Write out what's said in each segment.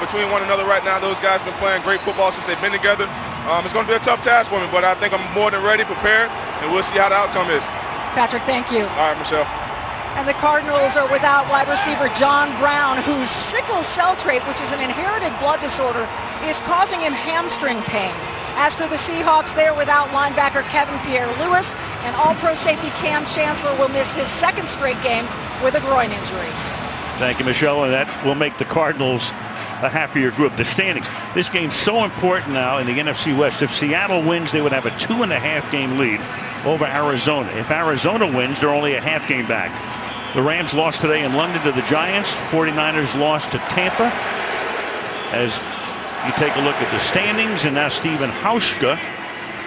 between one another right now. Those guys have been playing great football since they've been together. It's going to be a tough task for me, but I think I'm more than ready, prepared, and we'll see how the outcome is. Patrick, thank you. All right, Michelle. And the Cardinals are without wide receiver John Brown, whose sickle cell trait, which is an inherited blood disorder, is causing him hamstring pain. As for the Seahawks, they are without linebacker Kevin Pierre-Louis, and all-pro safety Cam Chancellor will miss his second straight game with a groin injury. Thank you, Michelle, and that will make the Cardinals a happier group. The standings. This game's so important now in the NFC West. If Seattle wins, they would have a 2.5 game lead over Arizona. If Arizona wins, they're only a half game back. The Rams lost today in London to the Giants. 49ers lost to Tampa. As you take a look at the standings, and now Stephen Hauschka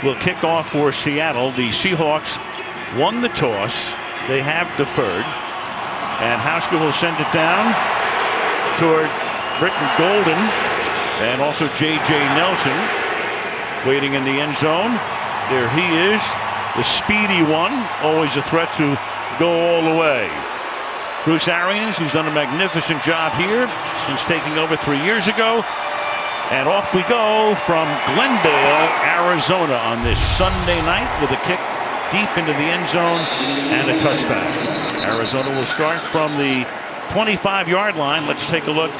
will kick off for Seattle. The Seahawks won the toss. They have deferred. And Hauschka will send it down toward Britton Golden and also J.J. Nelson waiting in the end zone. There he is, the speedy one, always a threat to go all the way. Bruce Arians, who's done a magnificent job here since taking over 3 years ago. And off we go from Glendale, Arizona on this Sunday night with a kick deep into the end zone and a touchback. Arizona will start from the 25-yard line. Let's take a look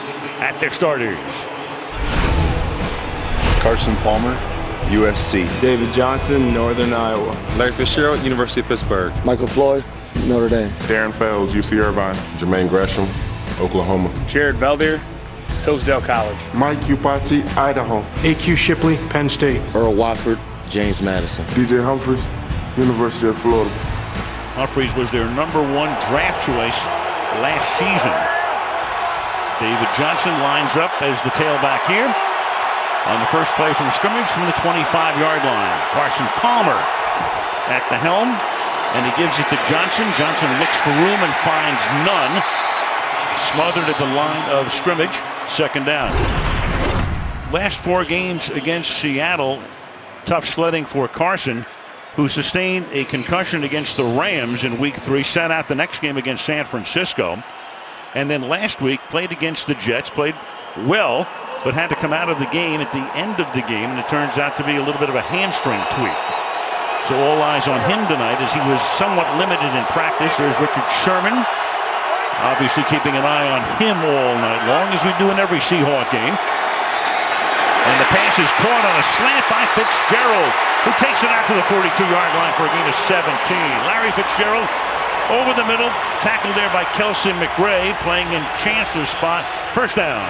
at their starters. Carson Palmer, USC. David Johnson, Northern Iowa. Larry Fitzgerald, University of Pittsburgh. Michael Floyd, Notre Dame. Darren Fells, UC Irvine. Jermaine Gresham, Oklahoma. Jared Valdir, Hillsdale College. Mike Upati, Idaho. A.Q. Shipley, Penn State. Earl Watford, James Madison. DJ Humphries, University of Florida. Humphries was their #1 draft choice last season. David Johnson lines up as the tailback here on the first play from scrimmage from the 25-yard line. Carson Palmer at the helm, and he gives it to Johnson. Johnson looks for room and finds none. Smothered at the line of scrimmage, second down. Last 4 games against Seattle, tough sledding for Carson, who sustained a concussion against the Rams in week 3, sat out the next game against San Francisco. And then last week played against the Jets, played well, but had to come out of the game at the end of the game, and it turns out to be a little bit of a hamstring tweak. So all eyes on him tonight as he was somewhat limited in practice. There's Richard Sherman, obviously keeping an eye on him all night long, as we do in every Seahawk game. And the pass is caught on a slant by Fitzgerald, who takes it out to the 42-yard line for a gain of 17. Larry Fitzgerald over the middle, tackled there by Kelson McRae, playing in Chancellor's spot. First down.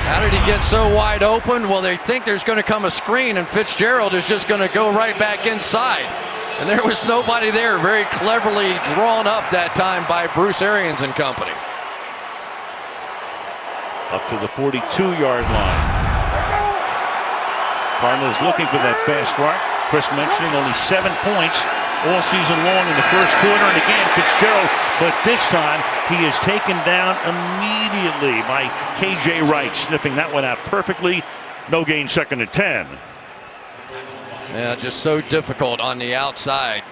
How did he get so wide open? Well, they think there's going to come a screen, and Fitzgerald is just going to go right back inside. And there was nobody there. Very cleverly drawn up that time by Bruce Arians and company. Up to the 42-yard line. Cardinals looking for that fast start. Chris mentioning only 7 points all season long in the first quarter. And again, Fitzgerald, but this time he is taken down immediately by K.J. Wright, sniffing that one out perfectly. No gain, second and 10. Yeah, just so difficult on the outside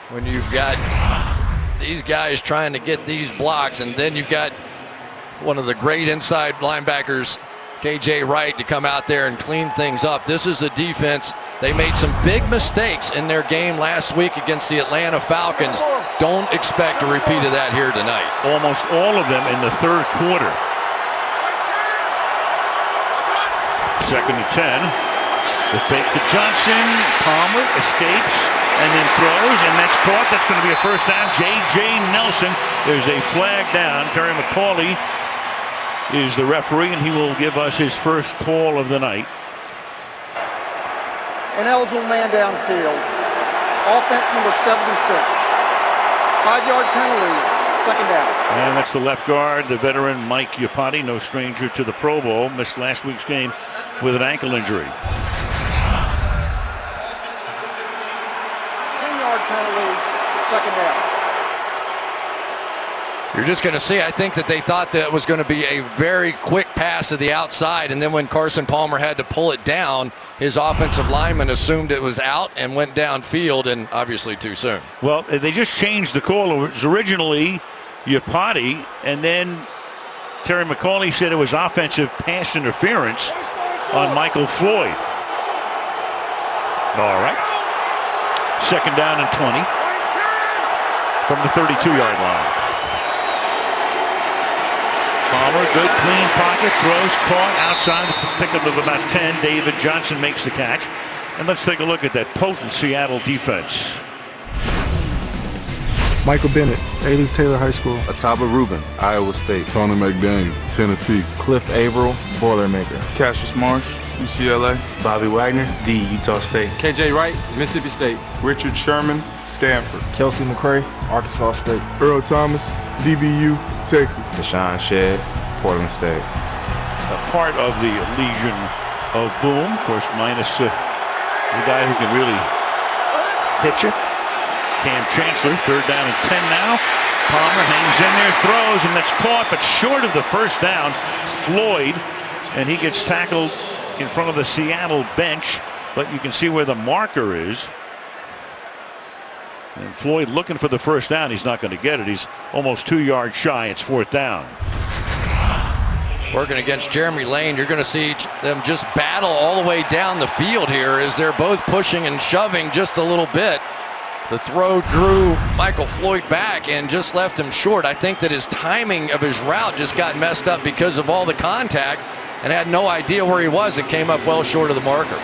when you've got these guys trying to get these blocks, and then you've got one of the great inside linebackers, K.J. Wright, to come out there and clean things up. This is a defense. They made some big mistakes in their game last week against the Atlanta Falcons. Don't expect a repeat of that here tonight. Almost all of them in the third quarter. Second and 10. The fake to Johnson. Palmer escapes and then throws, and that's caught. That's going to be a first down. J.J. Nelson. There's a flag down. Terry McCauley is the referee, and he will give us his first call of the night. Ineligible man downfield. Offense number 76. 5-yard penalty, second down. And that's the left guard, the veteran Mike Upati, no stranger to the Pro Bowl. Missed last week's game with an ankle injury. 10-yard penalty, second down. You're just going to see, I think that they thought that was going to be a very quick pass to the outside, and then when Carson Palmer had to pull it down, his offensive lineman assumed it was out and went downfield, and obviously too soon. Well, they just changed the call. It was originally Upati, and then Terry McCauley said it was offensive pass interference on Michael Floyd. All right. Second down and 20 from the 32-yard line. Palmer, good clean pocket, throws, caught outside. It's a pickup of about 10. David Johnson makes the catch. And let's take a look at that potent Seattle defense. Michael Bennett, Alief Taylor High School. Ataba Rubin, Iowa State. Tony McDaniel, Tennessee. Cliff Averill, Boilermaker. Cassius Marsh, UCLA. Bobby Wagner, D, Utah State. KJ Wright, Mississippi State. Richard Sherman, Stanford. Kelsey McCray, Arkansas State. Earl Thomas, DBU, Texas. Deshaun Shedd, Portland State. A part of the Legion of Boom, of course, minus the guy who can really hit you. Cam Chancellor, third down and 10 now. Palmer hangs in there, throws, and that's caught, but short of the first down. Floyd, and he gets tackled in front of the Seattle bench, but you can see where the marker is. And Floyd looking for the first down. He's not going to get it. He's almost 2 yards shy. It's fourth down. Working against Jeremy Lane, you're going to see them just battle all the way down the field here as they're both pushing and shoving just a little bit. The throw drew Michael Floyd back and just left him short. I think that his timing of his route just got messed up because of all the contact and had no idea where he was and came up well short of the marker.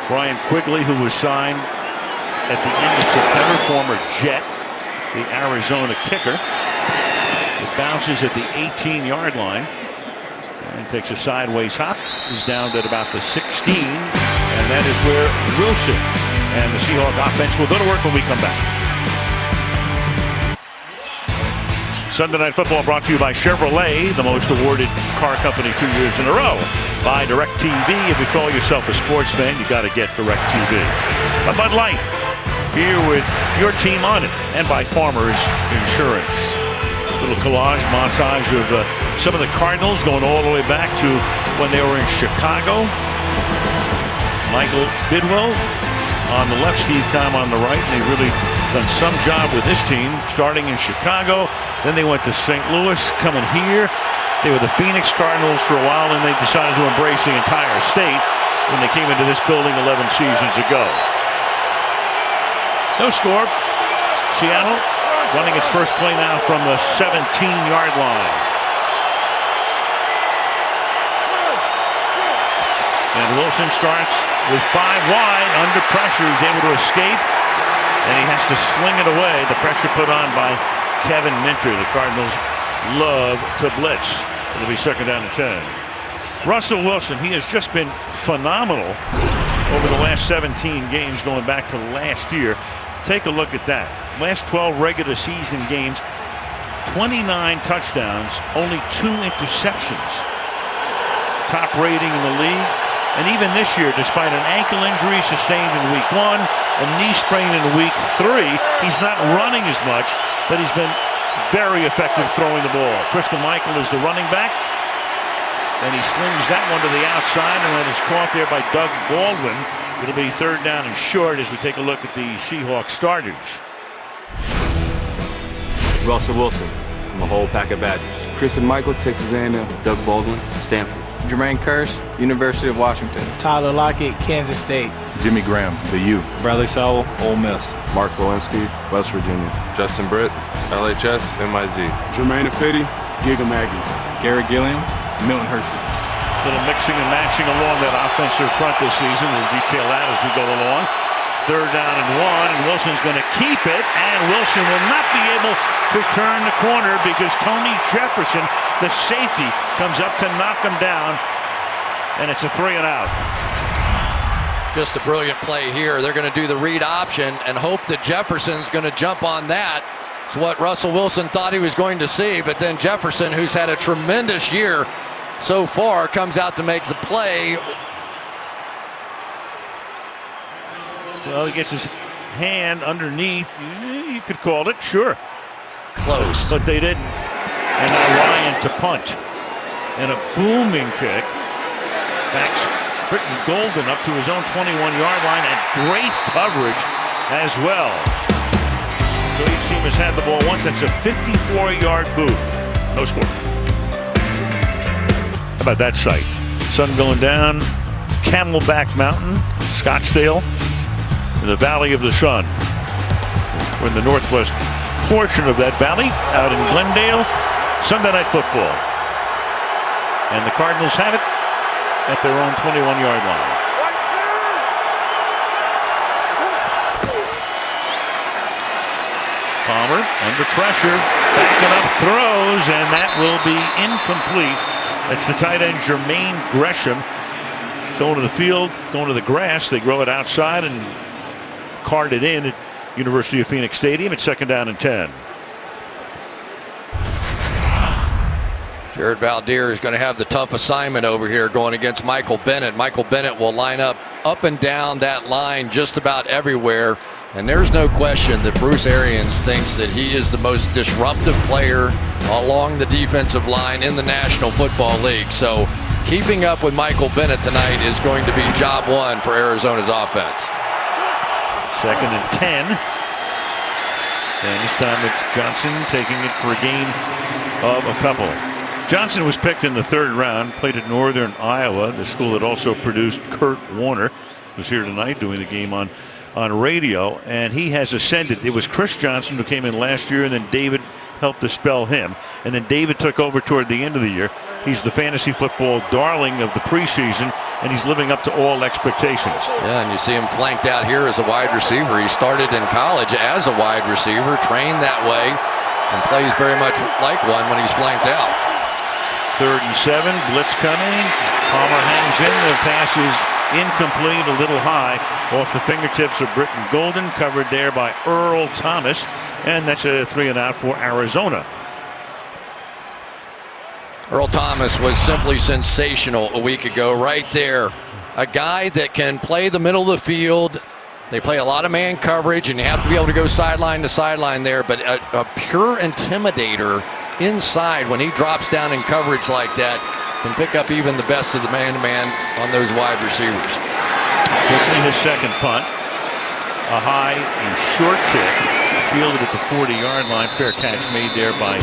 Brian Quigley, who was signed at the end of September, former Jet, the Arizona kicker. It bounces at the 18-yard line and takes a sideways hop. He's down at about the 16, and that is where Wilson and the Seahawk offense will go to work when we come back. Sunday Night Football brought to you by Chevrolet, the most awarded car company 2 years in a row. By DirecTV. If you call yourself a sports fan, you got to get DirecTV. A Bud Light, here with your team on it, and by Farmers Insurance. A little collage montage of some of the Cardinals going all the way back to when they were in Chicago. Michael Bidwell on the left, Steve Keim on the right, and they've really done some job with this team, starting in Chicago. Then they went to St. Louis, coming here. They were the Phoenix Cardinals for a while, and they decided to embrace the entire state when they came into this building 11 seasons ago. No score. Seattle running its first play now from the 17-yard line. And Wilson starts with 5 wide, under pressure. He's able to escape, and he has to sling it away. The pressure put on by Kevin Minter. The Cardinals love to blitz. It'll be second down and 10. Russell Wilson, he has just been phenomenal over the last 17 games going back to last year. Take a look at that. Last 12 regular season games, 29 touchdowns, only 2 interceptions. Top rating in the league. And even this year, despite an ankle injury sustained in week 1, a knee sprain in week 3, he's not running as much, but he's been very effective throwing the ball. Christian Michael is the running back, and he slings that one to the outside, and then is caught there by Doug Baldwin. It'll be third down and short as we take a look at the Seahawks starters. Russell Wilson, I'm a whole pack of Badgers. Christian Michael, Texas A&M. Doug Baldwin, Stanford. Jermaine Kearse, University of Washington. Tyler Lockett, Kansas State. Jimmy Graham, the U. Bradley Sowell, Ole Miss. Mark Lewinsky, West Virginia. Justin Britt, LHS, MIZ. Jermaine Ifedi, Giga Maggies. Gary Gilliam, Milton Hershey. Little mixing and matching along that offensive front this season. We'll detail that as we go along. Third down and 1, and Wilson's going to keep it, and Wilson will not be able to turn the corner because Tony Jefferson, the safety, comes up to knock him down, and it's a 3 and out. Just a brilliant play here. They're going to do the read option and hope that Jefferson's going to jump on that. It's what Russell Wilson thought he was going to see, but then Jefferson, who's had a tremendous year so far, comes out to make the play. Well, he gets his hand underneath. You could call it, sure. Close. But they didn't. And now Ryan to punt. And a booming kick. Backs Britton Golden up to his own 21-yard line, and great coverage as well. So each team has had the ball once. That's a 54-yard boot. No score. How about that sight? Sun going down, Camelback Mountain, Scottsdale, in the Valley of the Sun. We're in the northwest portion of that valley, out in Glendale. Sunday Night Football. And the Cardinals have it at their own 21-yard line. Palmer under pressure, backing up, throws, and that will be incomplete. That's the tight end Jermaine Gresham going to the field, going to the grass. They grow it outside and cart it in at University of Phoenix Stadium. It's 2nd down and 10. Jared Valdir is going to have the tough assignment over here going against Michael Bennett. Michael Bennett will line up and down that line just about everywhere. And there's no question that Bruce Arians thinks that he is the most disruptive player along the defensive line in the National Football League. So keeping up with Michael Bennett tonight is going to be job one for Arizona's offense. 2nd and 10. And this time it's Johnson taking it for a gain of a couple. Johnson was picked in the 3rd round, played at Northern Iowa, the school that also produced Kurt Warner, who's here tonight doing the game on radio, and he has ascended. It was Chris Johnson who came in last year, and then David helped dispel him. And then David took over toward the end of the year. He's the fantasy football darling of the preseason, and he's living up to all expectations. Yeah, and you see him flanked out here as a wide receiver. He started in college as a wide receiver, trained that way, and plays very much like one when he's flanked out. 3rd and 7, blitz coming. Palmer hangs in. The pass is incomplete, a little high, off the fingertips of Britton Golden, covered there by Earl Thomas, and that's a 3 and out for Arizona. Earl Thomas was simply sensational a week ago right there. A guy that can play the middle of the field. They play a lot of man coverage, and you have to be able to go sideline to sideline there, but a pure intimidator inside when he drops down in coverage like that. Can pick up even the best of the man-to-man on those wide receivers. Quickly his 2nd punt. A high and short kick. Fielded at the 40-yard line. Fair catch made there by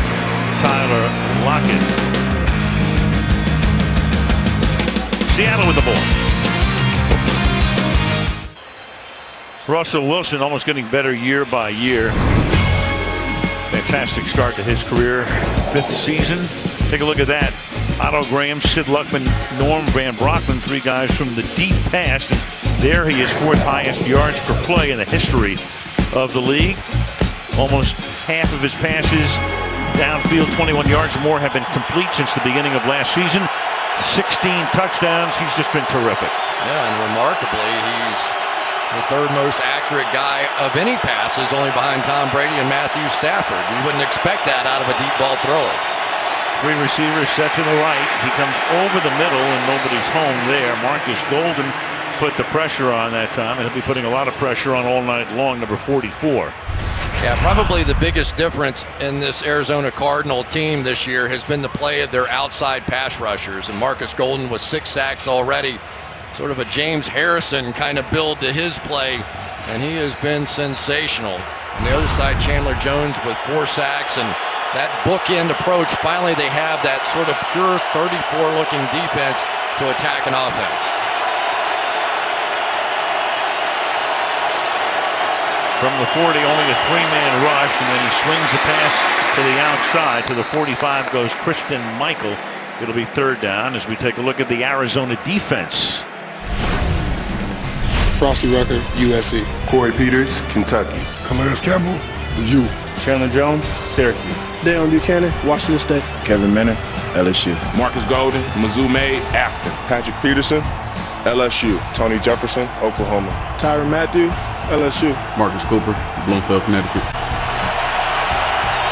Tyler Lockett. Seattle with the ball. Russell Wilson almost getting better year by year. Fantastic start to his career. 5th season. Take a look at that. Otto Graham, Sid Luckman, Norm Van Brockman, 3 guys from the deep past. And there he is, 4th highest yards per play in the history of the league. Almost half of his passes downfield, 21 yards or more, have been complete since the beginning of last season. 16 touchdowns. He's just been terrific. Yeah, and remarkably, he's the 3rd most accurate guy of any passes, only behind Tom Brady and Matthew Stafford. You wouldn't expect that out of a deep ball thrower. 3 receivers set to the right. He comes over the middle and nobody's home there. Marcus Golden put the pressure on that time, and he'll be putting a lot of pressure on all night long, number 44. Yeah, probably the biggest difference in this Arizona Cardinal team this year has been the play of their outside pass rushers. And Marcus Golden with 6 sacks already. Sort of a James Harrison kind of build to his play, and he has been sensational. On the other side, Chandler Jones with 4 sacks, and that bookend approach, finally they have that sort of pure 34-looking defense to attack an offense. From the 40, only a 3-man rush, and then he swings a pass to the outside. To the 45 goes Christian Michael. It'll be 3rd down as we take a look at the Arizona defense. Frosty Rucker, USC. Corey Peters, Kentucky. Calais Campbell, the U. Chandler Jones, Syracuse. Deion Buchanan, Washington State. Kevin Minner, LSU. Marcus Golden, Mizzou made after. Patrick Peterson, LSU. Tony Jefferson, Oklahoma. Tyron Matthew, LSU. Marcus Cooper, Bloomfield, Connecticut.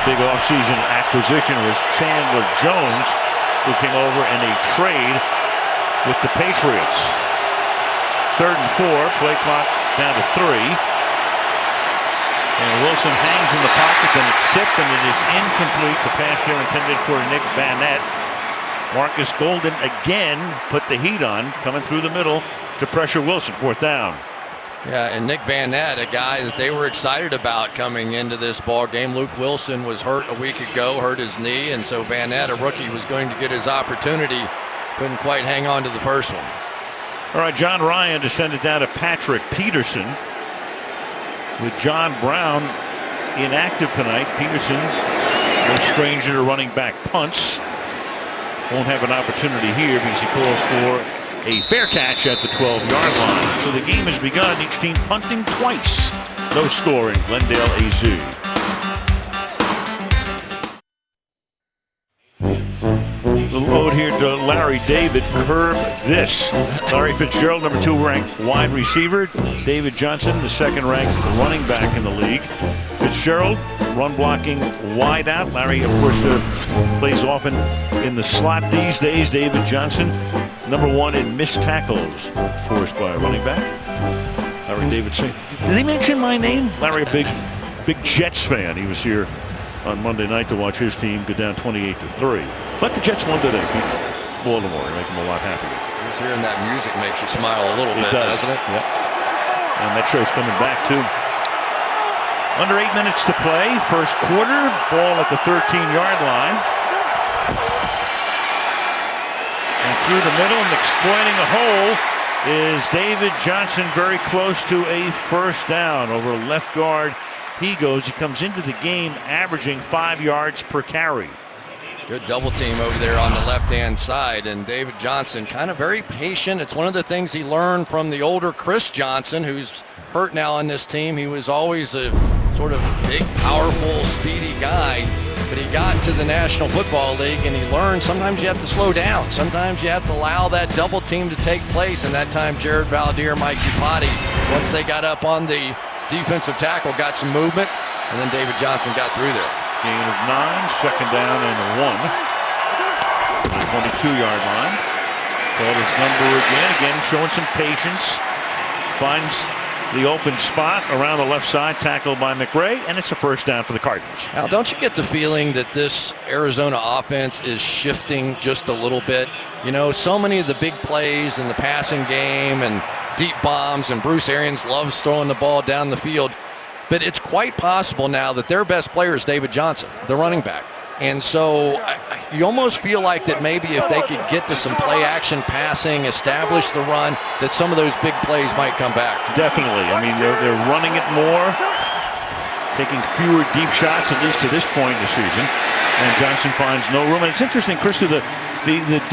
Big offseason acquisition was Chandler Jones, who came over in a trade with the Patriots. 3rd and 4, play clock down to 3. And Wilson hangs in the pocket, then it's tipped, and it is incomplete. The pass here intended for Nick Vanette. Marcus Golden again put the heat on, coming through the middle to pressure Wilson. 4th down. Yeah, and Nick Vanette, a guy that they were excited about coming into this ball game. Luke Wilson was hurt a week ago, hurt his knee, and so Vanette, a rookie, was going to get his opportunity. couldn't quite hang on to the first one. All right, John Ryan to send it down to Patrick Peterson. With John Brown inactive tonight, Peterson, no stranger to running back punts. Won't have an opportunity here because he calls for a fair catch at the 12-yard line. So the game has begun, each team punting twice. No score in Glendale, AZ. The load here to Larry David. Curb this. Larry Fitzgerald, number 2 ranked wide receiver. David Johnson, the 2nd ranked running back in the league. Fitzgerald, run blocking wide out. Larry, of course, plays often in the slot these days. David Johnson, number 1 in missed tackles forced by a running back. Larry Davidson. Did they mention my name? Larry, a big Jets fan. He was here on Monday night to watch his team go down 28-3. But the Jets won today. Beat Baltimore, make them a lot happier. Just hearing that music makes you smile a little bit, doesn't it? Yep. And that show's coming back too. Under 8 minutes to play, first quarter, ball at the 13-yard line. And through the middle and exploiting a hole is David Johnson, very close to a first down over left guard. He goes, he comes into the game averaging 5 yards per carry. Good double team over there on the left-hand side, and David Johnson kind of very patient. It's one of the things he learned from the older Chris Johnson, who's hurt now on this team. He was always a sort of big, powerful, speedy guy, but he got to the National Football League and he learned sometimes you have to slow down. Sometimes you have to allow that double team to take place, and that time Jared Valdir, Mike Upati, once they got up on the defensive tackle, got some movement, and then David Johnson got through there. Gain of 9, second down and 1. 22-yard line. Call his number again showing some patience. Finds the open spot around the left side, tackled by McRae, and it's a first down for the Cardinals. Now, don't you get the feeling that this Arizona offense is shifting just a little bit? You know, so many of the big plays in the passing game and deep bombs, and Bruce Arians loves throwing the ball down the field. But it's quite possible now that their best player is David Johnson, the running back. And so you almost feel like that maybe if they could get to some play action passing, establish the run, that some of those big plays might come back. Definitely. I mean, they're running it more, taking fewer deep shots, at least to this point in the season. And Johnson finds no room. And it's interesting, Chris, the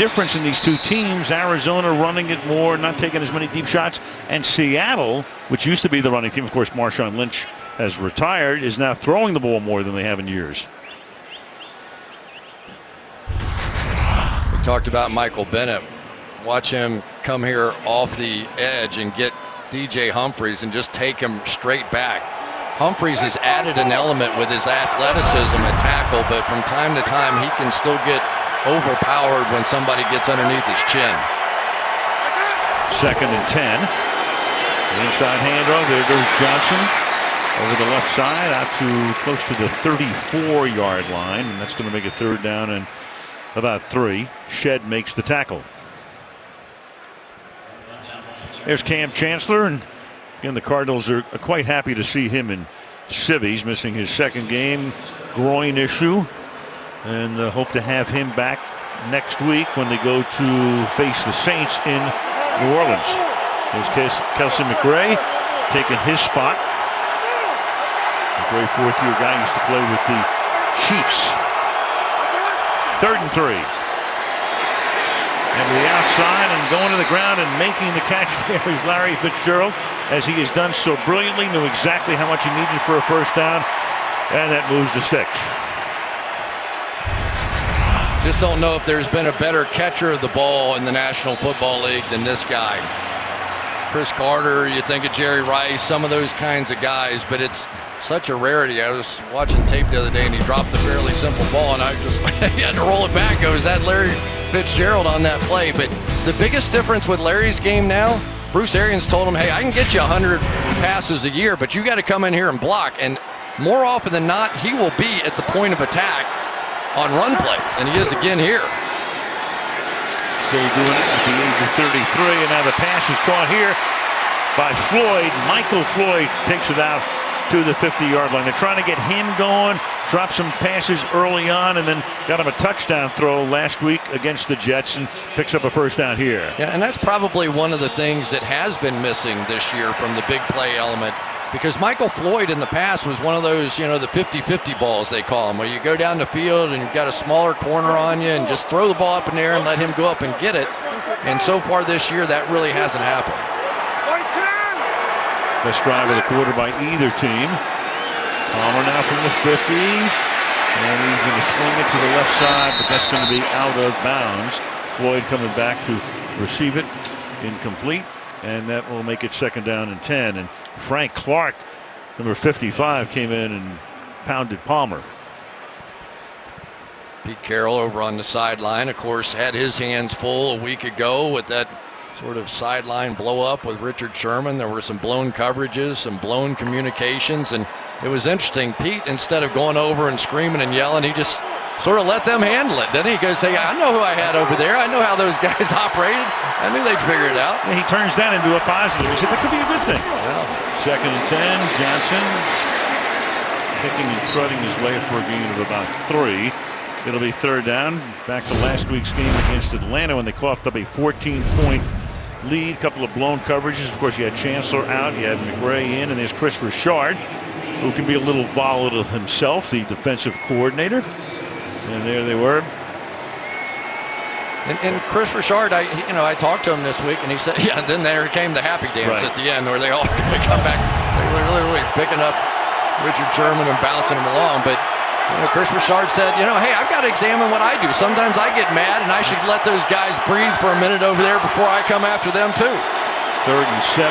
difference in these two teams, Arizona running it more, not taking as many deep shots, and Seattle, which used to be the running team, of course, Marshawn Lynch has retired, is now throwing the ball more than they have in years. We talked about Michael Bennett. Watch him come here off the edge and get DJ Humphries and just take him straight back. Humphries has added an element with his athleticism at tackle, but from time to time he can still get overpowered when somebody gets underneath his chin. Second and 10. The inside handoff. There goes Johnson over the left side out to close to the 34-yard line, and that's going to make it third down and about 3. Shed makes the tackle. There's Cam Chancellor, and again the Cardinals are quite happy to see him in civvies, missing his second game, groin issue, and hope to have him back next week when they go to face the Saints in New Orleans. There's Kelsey McRae taking his spot. McRae, fourth-year guy, used to play with the Chiefs. Third and 3. And to the outside and going to the ground and making the catch there is Larry Fitzgerald, as he has done so brilliantly, knew exactly how much he needed for a first down, and that moves the sticks. Just don't know if there's been a better catcher of the ball in the National Football League than this guy. Chris Carter, you think of Jerry Rice, some of those kinds of guys, but it's such a rarity. I was watching tape the other day and he dropped a fairly simple ball and I just he had to roll it back. Is that Larry Fitzgerald on that play? But the biggest difference with Larry's game now, Bruce Arians told him, hey, I can get you 100 passes a year, but you got to come in here and block. And more often than not, he will be at the point of attack on run plays, and he is again here. Still doing it at the age of 33, and now the pass is caught here by Floyd. Michael Floyd takes it out to the 50-yard line. They're trying to get him going. dropped some passes early on and then got him a touchdown throw last week against the Jets and picks up a first down here. Yeah, and that's probably one of the things that has been missing this year from the big play element. Because Michael Floyd in the past was one of those, you know, the 50-50 balls they call them, where you go down the field and you've got a smaller corner on you and just throw the ball up in the air and let him go up and get it. And so far this year, that really hasn't happened. Best drive of the quarter by either team. Palmer now from the 50. And he's going to sling it to the left side, but that's going to be out of bounds. Floyd coming back to receive it. Incomplete. And that will make it second down and 10. And Frank Clark, number 55, came in and pounded Palmer. Pete Carroll over on the sideline, of course, had his hands full a week ago with that sort of sideline blow up with Richard Sherman. There were some blown coverages, some blown communications, and it was interesting. Pete, instead of going over and screaming and yelling, he just sort of let them handle it, didn't he? He goes, "Hey, I know who I had over there. I know how those guys operated. I knew they'd figure it out." Yeah, he turns that into a positive. He said that could be a good thing. Yeah. Second and 10. Johnson kicking and strutting his way for a gain of about 3. It'll be third down. Back to last week's game against Atlanta when they coughed up a 14-point lead. A couple of blown coverages. Of course, you had Chancellor out. You had McRae in. And there's Chris Richard, who can be a little volatile himself, the defensive coordinator. And there they were. And Chris Richard, I talked to him this week, and he said, yeah, then there came the happy dance at the end where they all come back. They were literally picking up Richard Sherman and bouncing him along. But Chris Richard said, hey, I've got to examine what I do. Sometimes I get mad, and I should let those guys breathe for a minute over there before I come after them, too. Third and 7.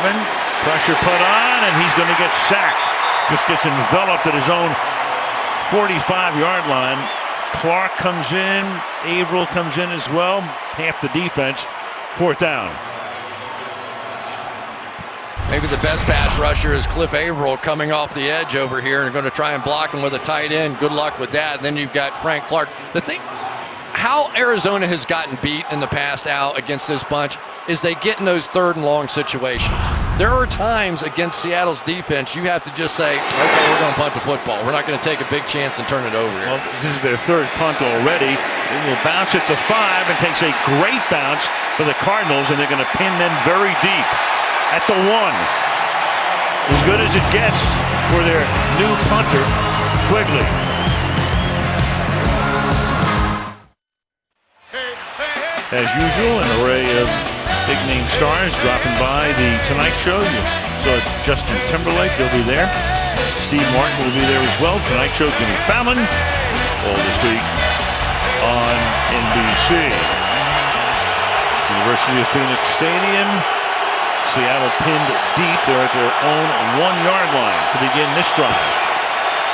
Pressure put on, and he's going to get sacked. Just gets enveloped at his own 45-yard line. Clark comes in. Averill comes in as well. Half the defense. Fourth down. Maybe the best pass rusher is Cliff Averill coming off the edge over here and going to try and block him with a tight end. Good luck with that. And then you've got Frank Clark. The thing, how Arizona has gotten beat in the past out against this bunch is they get in those third and long situations. There are times against Seattle's defense you have to just say, okay, we're going to punt the football. We're not going to take a big chance and turn it over here. Well, this is their third punt already. It will bounce at the 5 and takes a great bounce for the Cardinals, and they're going to pin them very deep at the 1. As good as it gets for their new punter, Quigley. As usual, an array of big-name stars dropping by the Tonight Show. You saw Justin Timberlake, he'll be there. Steve Martin will be there as well. Tonight Show, Jimmy Fallon, all this week on NBC. University of Phoenix Stadium. Seattle pinned deep. They're at their own 1-yard line to begin this drive.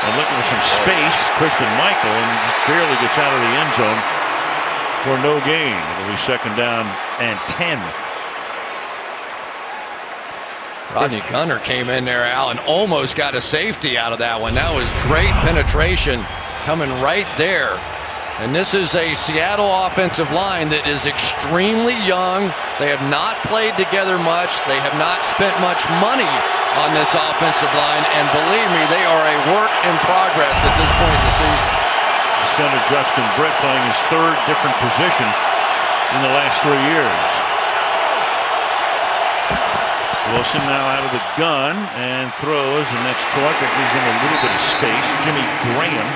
And looking for some space, Christian Michael, and just barely gets out of the end zone for no gain. It'll be second down and 10. Rodney Gunner came in there, Al, and almost got a safety out of that one. That was great penetration coming right there. And this is a Seattle offensive line that is extremely young. They have not played together much. They have not spent much money on this offensive line. And believe me, they are a work in progress at this point in the season. Center Justin Britt playing his third different position in the last 3 years. Wilson now out of the gun and throws, and that's caught. That gives him a little bit of space. Jimmy Graham,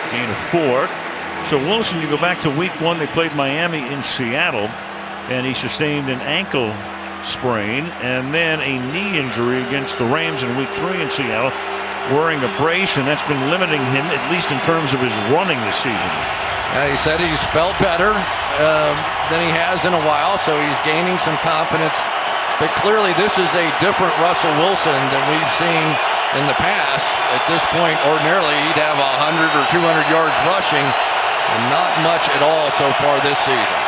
gain of 4. So Wilson, you go back to week 1, they played Miami in Seattle, and he sustained an ankle sprain and then a knee injury against the Rams in week 3 in Seattle, wearing a brace, and that's been limiting him, at least in terms of his running this season. He said he's felt better than he has in a while, so he's gaining some confidence. But clearly this is a different Russell Wilson than we've seen in the past. At this point, ordinarily, he'd have 100 or 200 yards rushing, and not much at all so far this season.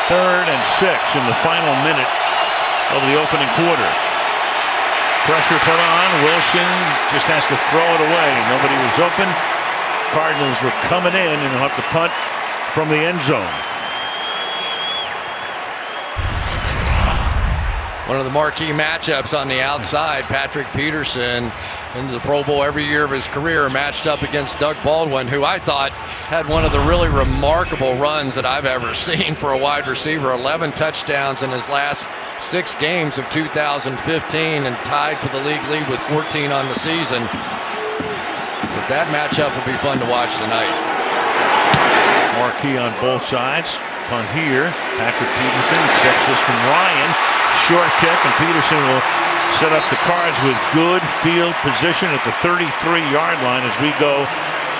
3rd and 6 in the final minute of the opening quarter. Pressure put on. Wilson just has to throw it away. Nobody was open. Cardinals were coming in, and they'll have to punt from the end zone. one of the marquee matchups on the outside. Patrick Peterson, into the Pro Bowl every year of his career, matched up against Doug Baldwin, who I thought had one of the really remarkable runs that I've ever seen for a wide receiver. 11 touchdowns in his last 6 games of 2015 and tied for the league lead with 14 on the season. But that matchup will be fun to watch tonight. Marquee on both sides. Punt here. Patrick Peterson accepts this from Ryan. Short kick, and Peterson will set up the Cards with good field position at the 33-yard line as we go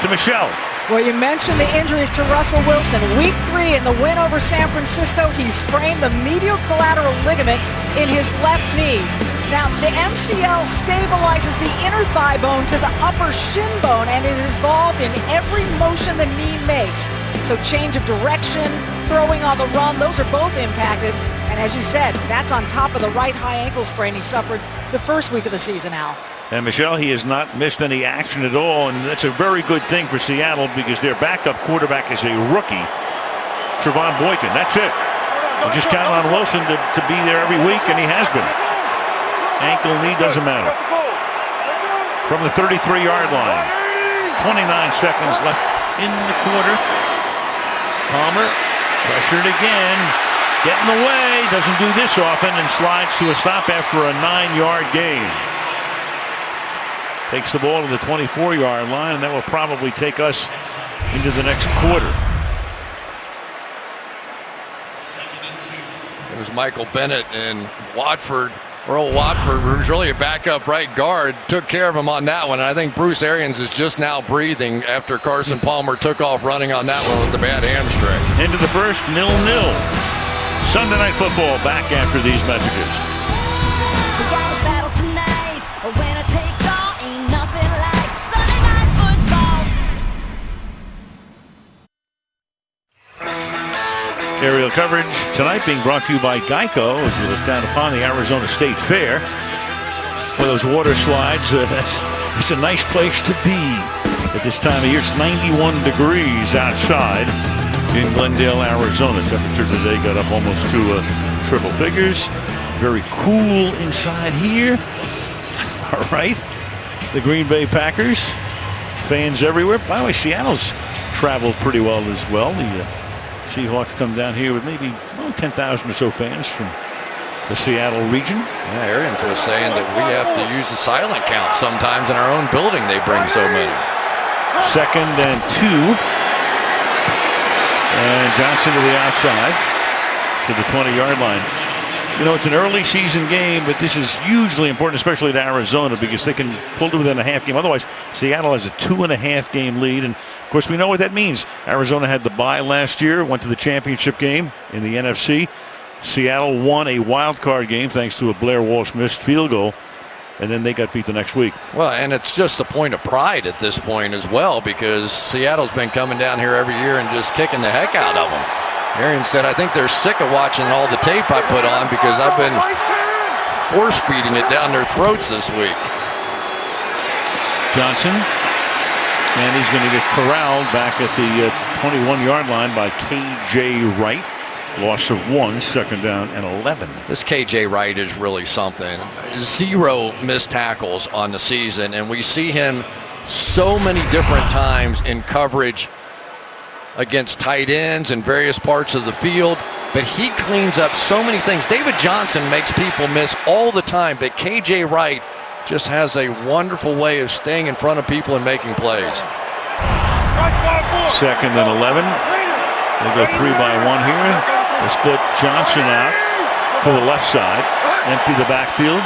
to Michelle. Well, you mentioned the injuries to Russell Wilson. Week 3 in the win over San Francisco, he sprained the medial collateral ligament in his left knee. Now, the MCL stabilizes the inner thigh bone to the upper shin bone, and it is involved in every motion the knee makes. So change of direction, throwing on the run, those are both impacted. And as you said, that's on top of the right high ankle sprain he suffered the first week of the season, Al. And Michelle, he has not missed any action at all, and that's a very good thing for Seattle because their backup quarterback is a rookie, Trevon Boykin. That's it. You just count on Wilson to be there every week, and he has been. Ankle, knee, doesn't matter. From the 33-yard line, 29 seconds left in the quarter. Palmer pressured again, getting away, doesn't do this often, and slides to a stop after a 9-yard gain. Takes the ball to the 24-yard line, and that will probably take us into the next quarter. It was Michael Bennett and Watford. Earl Watford, who's really a backup right guard, took care of him on that one. And I think Bruce Arians is just now breathing after Carson Palmer took off running on that one with the bad hamstring. Into the first, 0-0. Sunday Night Football back after these messages. We got a battle tonight. A winner take all, ain't nothing like Sunday Night Football. Aerial coverage tonight being brought to you by Geico as we look down upon the Arizona State Fair. For those water slides, it's a nice place to be at this time of year. It's 91 degrees outside in Glendale, Arizona. Temperature today got up almost to triple figures. Very cool inside here. All right. The Green Bay Packers. Fans everywhere. By the way, Seattle's traveled pretty well as well. The Seahawks come down here with maybe 10,000 or so fans from the Seattle region. Yeah, Arians was saying that we have to use the silent count sometimes in our own building. They bring so many. 2nd and 2. And Johnson to the outside to the 20-yard line. You know, it's an early season game, but this is hugely important, especially to Arizona, because they can pull to within a half game. Otherwise, Seattle has a 2.5 game lead. And of course, we know what that means. Arizona had the bye last year, went to the championship game in the NFC. Seattle won a wild card game thanks to a Blair Walsh missed field goal, and then they got beat the next week. Well, and it's just a point of pride at this point as well, because Seattle's been coming down here every year and just kicking the heck out of them. Arians said, I think they're sick of watching all the tape I put on because I've been force feeding it down their throats this week. Johnson. And he's going to get corralled back at the 21-yard line by K.J. Wright. Loss of 1, 2nd down and 11. This K.J. Wright is really something. 0 missed tackles on the season, and we see him so many different times in coverage against tight ends in various parts of the field, but he cleans up so many things. David Johnson makes people miss all the time, but K.J. Wright just has a wonderful way of staying in front of people and making plays. 2nd and 11. They go 3 by 1 here. They split Johnson out to the left side. Empty the backfield.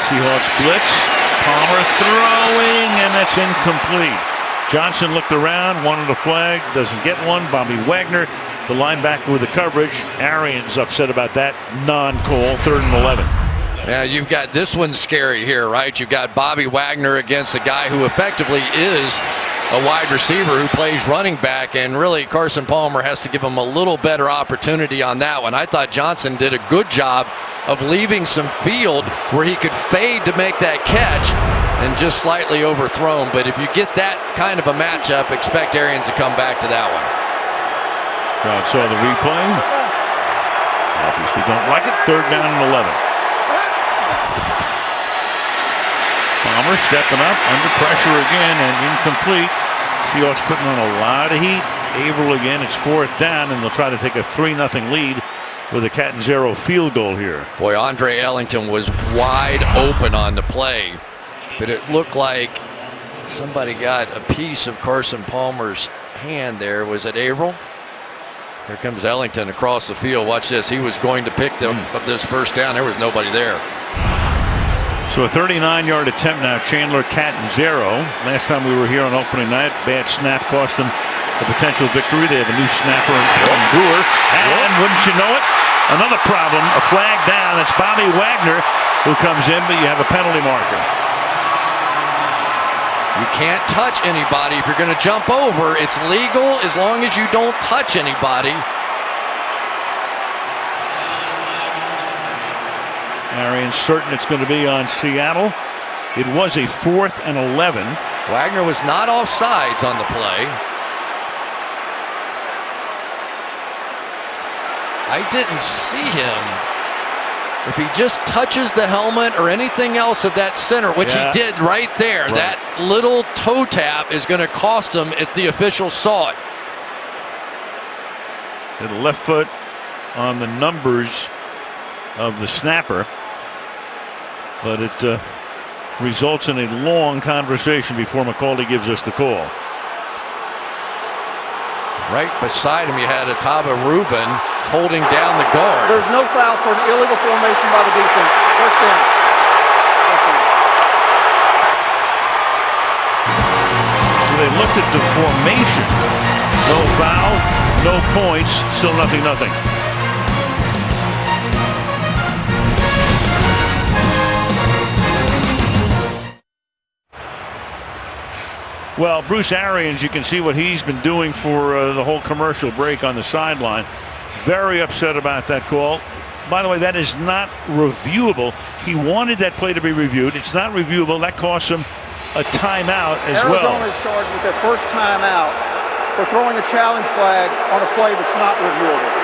Seahawks blitz. Palmer throwing, and that's incomplete. Johnson looked around, wanted a flag, doesn't get one. Bobby Wagner, the linebacker with the coverage. Arians upset about that non-call. 3rd and 11. Yeah, you've got this one scary here, right? You've got Bobby Wagner against a guy who effectively is a wide receiver who plays running back, and really Carson Palmer has to give him a little better opportunity on that one. I thought Johnson did a good job of leaving some field where he could fade to make that catch and just slightly overthrown. But if you get that kind of a matchup, expect Arians to come back to that one. Crowd saw the replay. Obviously don't like it. 3rd down and 11. Palmer stepping up, under pressure again, and incomplete. Seahawks putting on a lot of heat. Averill again, it's 4th down, and they'll try to take a 3-0 lead with a Catanzaro field goal here. Boy, Andre Ellington was wide open on the play, but it looked like somebody got a piece of Carson Palmer's hand there. Was it Averill? Here comes Ellington across the field. Watch this. He was going to pick up this 1st down. There was nobody there. So a 39-yard attempt now. Chandler Catanzaro. Last time we were here on opening night, bad snap cost them a potential victory. They have a new snapper in Brewer. And wouldn't you know it, another problem, a flag down. It's Bobby Wagner who comes in, but you have a penalty marker. You can't touch anybody if you're going to jump over. It's legal as long as you don't touch anybody. Arians certain it's going to be on Seattle. It was a 4th and 11. Wagner was not offsides on the play. I didn't see him. If he just touches the helmet or anything else of that center, which he did right there, that little toe tap is going to cost him if the official saw it. The left foot on the numbers of the snapper, but it results in a long conversation before McCauley gives us the call. Right beside him, you had Ataba Rubin holding down the guard. There's no foul for an illegal formation by the defense. 1st down. So they looked at the formation. No foul, no points, still 0-0. Well, Bruce Arians, you can see what he's been doing for the whole commercial break on the sideline. Very upset about that call. By the way, that is not reviewable. He wanted that play to be reviewed. It's not reviewable. That costs him a timeout as well. Arizona is charged with their 1st timeout for throwing a challenge flag on a play that's not reviewable.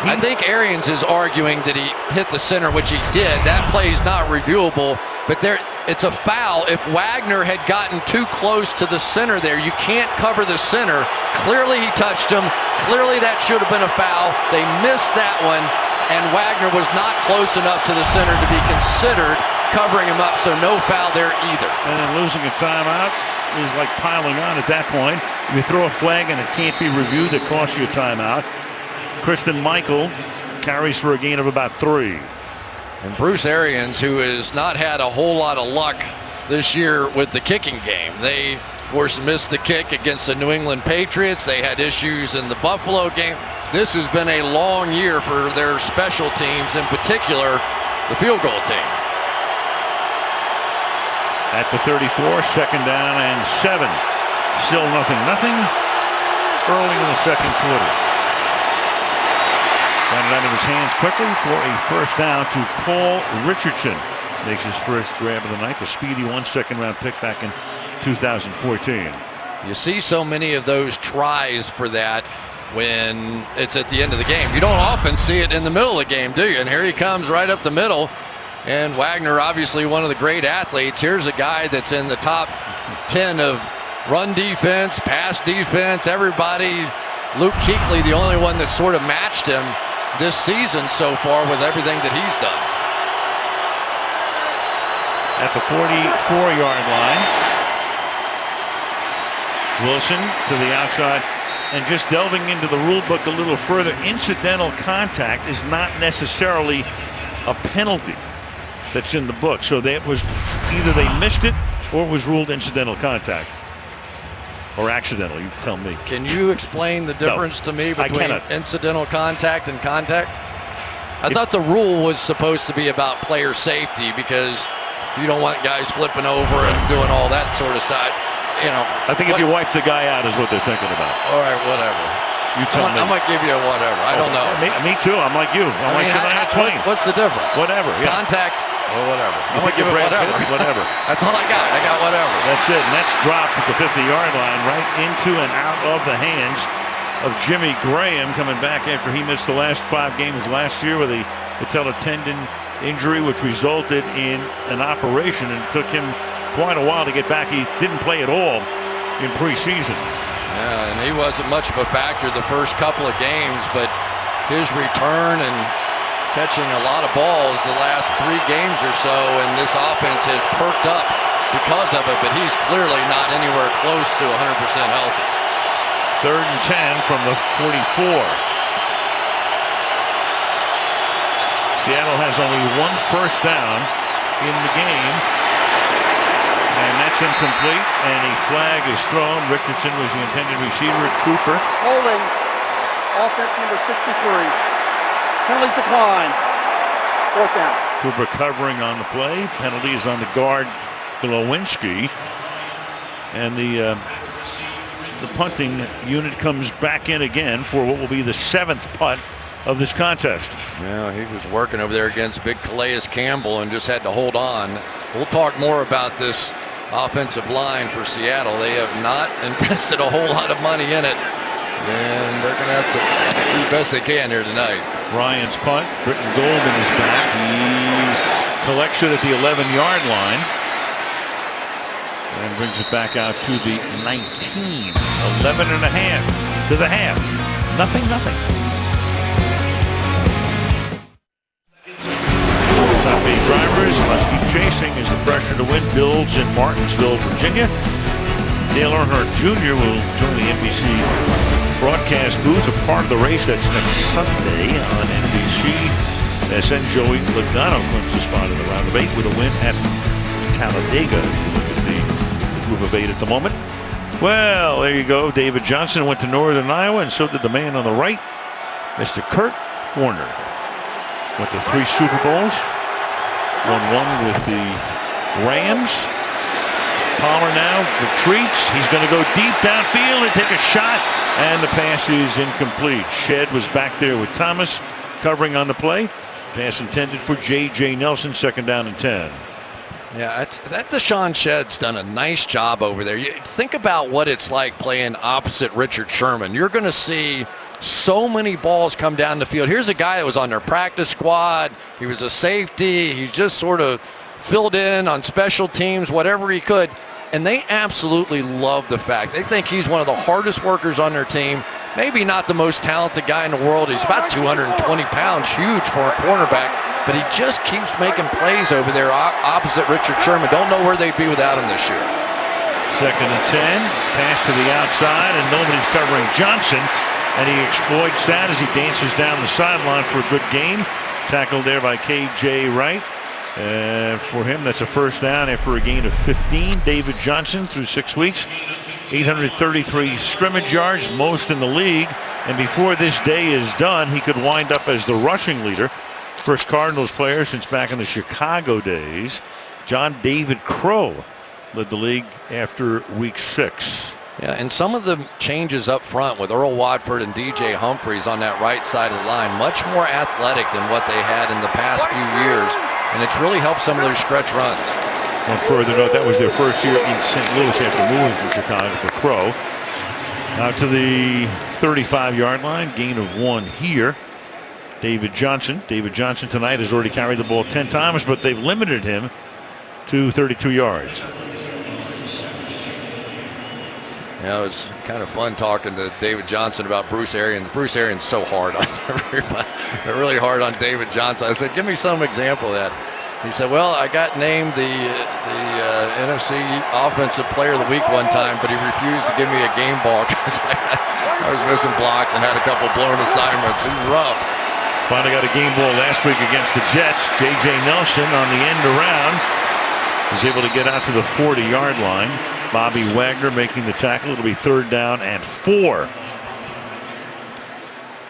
I think Arians is arguing that he hit the center, which he did. That play is not reviewable, but it's a foul. If Wagner had gotten too close to the center there, you can't cover the center. Clearly he touched him. Clearly that should have been a foul. They missed that one, and Wagner was not close enough to the center to be considered covering him up, so no foul there either. And then losing a timeout is like piling on at that point. If you throw a flag and it can't be reviewed, it costs you a timeout. Kristen Michael carries for a gain of about 3. And Bruce Arians, who has not had a whole lot of luck this year with the kicking game. They, of course, missed the kick against the New England Patriots. They had issues in the Buffalo game. This has been a long year for their special teams, in particular, the field goal team. At the 34, 2nd down and 7. Still 0-0 early in the 2nd quarter. Got it out of his hands quickly for a 1st down to Paul Richardson. Makes his first grab of the night. The speedy 2nd round pick back in 2014. You see so many of those tries for that when it's at the end of the game. You don't often see it in the middle of the game, do you? And here he comes right up the middle. And Wagner, obviously one of the great athletes. Here's a guy that's in the top 10 of run defense, pass defense, everybody. Luke Kuechly, the only one that sort of matched him this season so far with everything that he's done. At the 44-yard line, Wilson to the outside, and just delving into the rule book a little further, incidental contact is not necessarily a penalty that's in the book. So that was either they missed it or it was ruled incidental contact. Or accidental, you tell me. Can you explain the difference to me between incidental contact and contact? I thought the rule was supposed to be about player safety because you don't want guys flipping over and doing all that sort of stuff. You know. I think if you wipe the guy out is what they're thinking about. All right, whatever. You tell me. I might give you a whatever. I don't know. Me too. I'm like you. I'm like Shania Twain. What's the difference? Whatever. Yeah. Contact. Well, whatever. I'm going to give it whatever. Whatever. That's all I got. I got whatever. That's it. And that's dropped at the 50-yard line right into and out of the hands of Jimmy Graham coming back after he missed the last 5 games last year with a patella tendon injury, which resulted in an operation, and it took him quite a while to get back. He didn't play at all in preseason. Yeah, and he wasn't much of a factor the first couple of games, but his return and catching a lot of balls the last 3 games or so, and this offense has perked up because of it, but he's clearly not anywhere close to 100% healthy. 3rd and 10 from the 44. Seattle has only 1 first down in the game, and that's incomplete, and a flag is thrown. Richardson was the intended receiver. Cooper. Holding, offense number 63. Penalties decline. 4th down. Cooper covering on the play. Penalty is on the guard, Glowinski, and the punting unit comes back in again for what will be the 7th punt of this contest. Yeah, he was working over there against big Calais Campbell and just had to hold on. We'll talk more about this offensive line for Seattle. They have not invested a whole lot of money in it, and they're going to have to do the best they can here tonight. Ryan's punt. Britton Golden is back. He collects it at the 11-yard line and brings it back out to the 19. 11 and a half to the half. Nothing. Top 8 drivers must keep chasing as the pressure to win builds in Martinsville, Virginia. Dale Earnhardt Jr. will join the NBC broadcast booth, a part of the race. That's next Sunday on NBC. SN Joey Logano clinched the spot in the round of 8 with a win at Talladega. Look at the group of 8 at the moment. Well, there you go. David Johnson went to Northern Iowa, and so did the man on the right, Mr. Kurt Warner. Went to 3 Super Bowls. Won 1 with the Rams. Palmer now retreats. He's going to go deep downfield and take a shot, and the pass is incomplete. Shedd was back there with Thomas covering on the play. Pass intended for J.J. Nelson, 2nd down and 10. Yeah, that Deshaun Shedd's done a nice job over there. Think about what it's like playing opposite Richard Sherman. You're going to see so many balls come down the field. Here's a guy that was on their practice squad. He was a safety. He just sort of filled in on special teams, whatever he could. And they absolutely love the fact. They think he's one of the hardest workers on their team. Maybe not the most talented guy in the world. He's about 220 pounds, huge for a cornerback. But he just keeps making plays over there opposite Richard Sherman. Don't know where they'd be without him this year. 2nd and 10. Pass to the outside, and nobody's covering Johnson. And he exploits that as he dances down the sideline for a good gain. Tackled there by K.J. Wright. For him, that's a first down after a gain of 15. David Johnson through 6 weeks. 833 scrimmage yards, most in the league. And before this day is done, he could wind up as the rushing leader. First Cardinals player since back in the Chicago days. John David Crow led the league after week 6. Yeah, and some of the changes up front with Earl Watford and DJ Humphries on that right side of the line, much more athletic than what they had in the past few years, and it's really helped some of their stretch runs. One further note, that was their first year in St. Louis after moving from Chicago for Crow. Out to the 35-yard line, gain of 1 here. David Johnson tonight has already carried the ball 10 times, but they've limited him to 32 yards. Yeah, it was kind of fun talking to David Johnson about Bruce Arians. Bruce Arians is so hard on everybody. They're really hard on David Johnson. I said, give me some example of that. He said, well, I got named the NFC Offensive Player of the Week one time, but he refused to give me a game ball because I was missing blocks and had a couple blown assignments. It was rough. Finally got a game ball last week against the Jets. J.J. Nelson on the end around was able to get out to the 40-yard line. Bobby Wagner making the tackle. It'll be 3rd down and 4.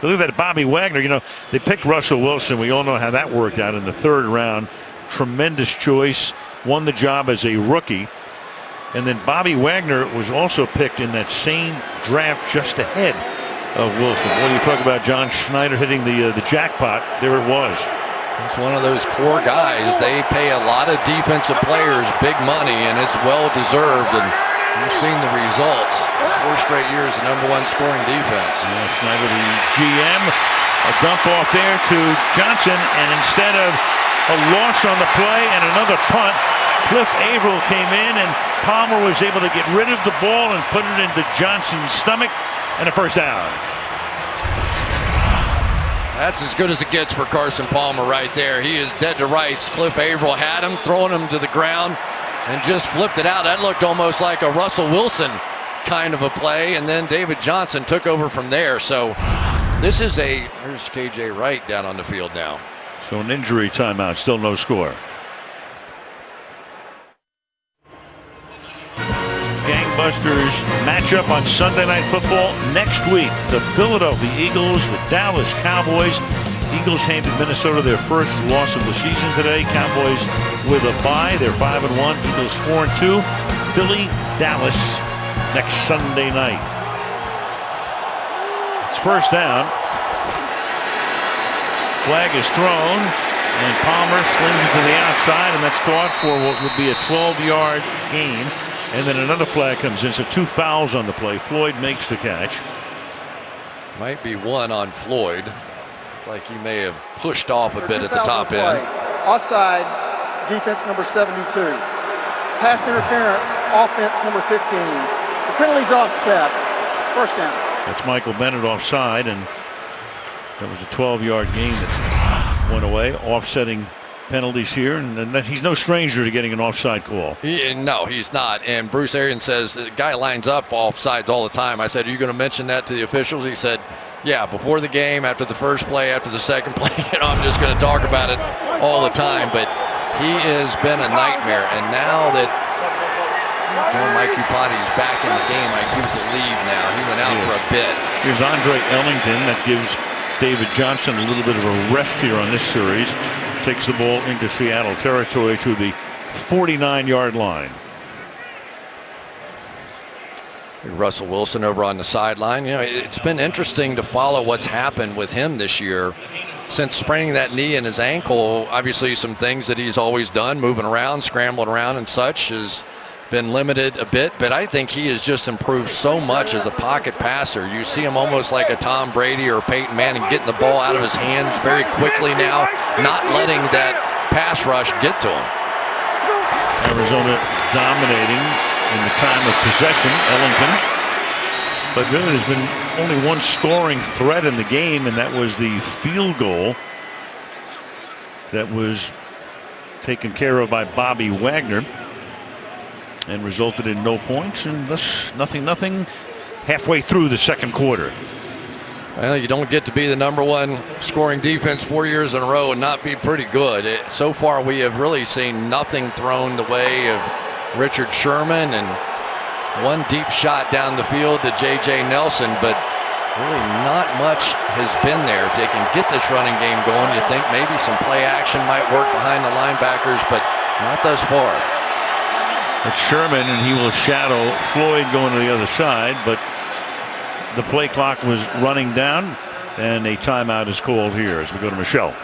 Look at that, Bobby Wagner. You know, they picked Russell Wilson. We all know how that worked out in the 3rd round. Tremendous choice. Won the job as a rookie. And then Bobby Wagner was also picked in that same draft just ahead of Wilson. When you talk about John Schneider hitting the jackpot, there it was. He's one of those core guys. They pay a lot of defensive players big money, and it's well deserved. And You've seen the results. 4 straight years of #1 scoring defense. Yeah, Schneider, the GM, a dump off there to Johnson, and instead of a loss on the play and another punt, Cliff Averill came in, and Palmer was able to get rid of the ball and put it into Johnson's stomach, and a first down. That's as good as it gets for Carson Palmer right there. He is dead to rights. Cliff Averill had him, throwing him to the ground, and just flipped it out. That looked almost like a Russell Wilson kind of a play, and then David Johnson took over from there. So this is there's KJ Wright down on the field now. So an injury timeout, still no score. Gangbusters matchup on Sunday Night Football next week. The Philadelphia Eagles, the Dallas Cowboys. Eagles handed Minnesota their first loss of the season today. Cowboys with a bye. They're 5-1. Eagles 4-2. Philly, Dallas next Sunday night. It's first down. Flag is thrown, and Palmer slings it to the outside, and that's caught for what would be a 12-yard gain. And then another flag comes in, so 2 fouls on the play. Floyd makes the catch. Might be one on Floyd. Like he may have pushed off a bit at the top end. Offside, defense number 72. Pass interference, offense number 15. The penalty's offset. First down. That's Michael Bennett offside, and that was a 12-yard gain that went away. Offsetting penalties here, and he's no stranger to getting an offside call. No, he's not. And Bruce Arians says the guy lines up offsides all the time. I said, are you going to mention that to the officials? He said, yeah, before the game, after the first play, after the second play. I'm just going to talk about it all the time. But he has been a nightmare. And now that Mike Upati's back in the game, I do believe now. He went out for a bit. Here's Andre Ellington. That gives David Johnson a little bit of a rest here on this series. Takes the ball into Seattle territory to the 49-yard line. Russell Wilson over on the sideline. You know, it's been interesting to follow what's happened with him this year. Since spraining that knee in his ankle, obviously some things that he's always done, moving around, scrambling around and such, has been limited a bit, but I think he has just improved so much as a pocket passer. You see him almost like a Tom Brady or Peyton Manning, getting the ball out of his hands very quickly now, not letting that pass rush get to him. Arizona dominating in the time of possession, Ellington. But really there's been only one scoring threat in the game, and that was the field goal that was taken care of by Bobby Wagner and resulted in no points, and thus nothing halfway through the second quarter. Well, you don't get to be the #1 scoring defense 4 years in a row and not be pretty good. So far we have really seen nothing thrown the way of Richard Sherman, and one deep shot down the field to J.J. Nelson, but really not much has been there. If they can get this running game going, you think maybe some play action might work behind the linebackers, but not thus far. It's Sherman, and he will shadow Floyd going to the other side, but the play clock was running down, and a timeout is called here as we go to Michelle.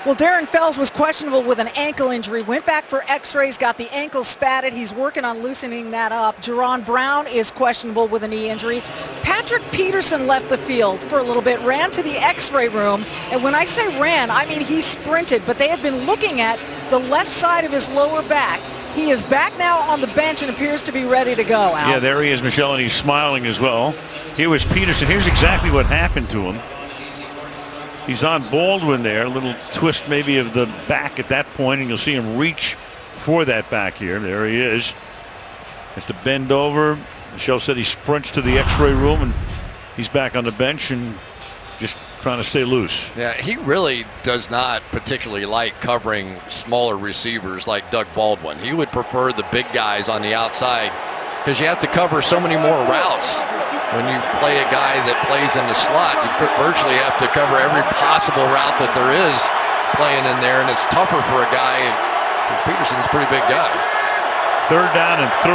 Well, Darren Fells was questionable with an ankle injury, went back for x-rays, got the ankle spatted. He's working on loosening that up. Jerron Brown is questionable with a knee injury. Patrick Peterson left the field for a little bit, ran to the x-ray room, and when I say ran, I mean he sprinted, but they had been looking at the left side of his lower back. He is back now on the bench and appears to be ready to go, Al. Yeah, there he is, Michelle, and he's smiling as well. Here was Peterson. Here's exactly what happened to him. He's on Baldwin there, a little twist maybe of the back at that point, and you'll see him reach for that back here. There he is. Has to bend over. Michelle said he sprints to the x-ray room, and he's back on the bench and just trying to stay loose. Yeah, he really does not particularly like covering smaller receivers like Doug Baldwin. He would prefer the big guys on the outside because you have to cover so many more routes. When you play a guy that plays in the slot, you virtually have to cover every possible route that there is playing in there, and it's tougher for a guy. Peterson's a pretty big guy. 3rd down and 3.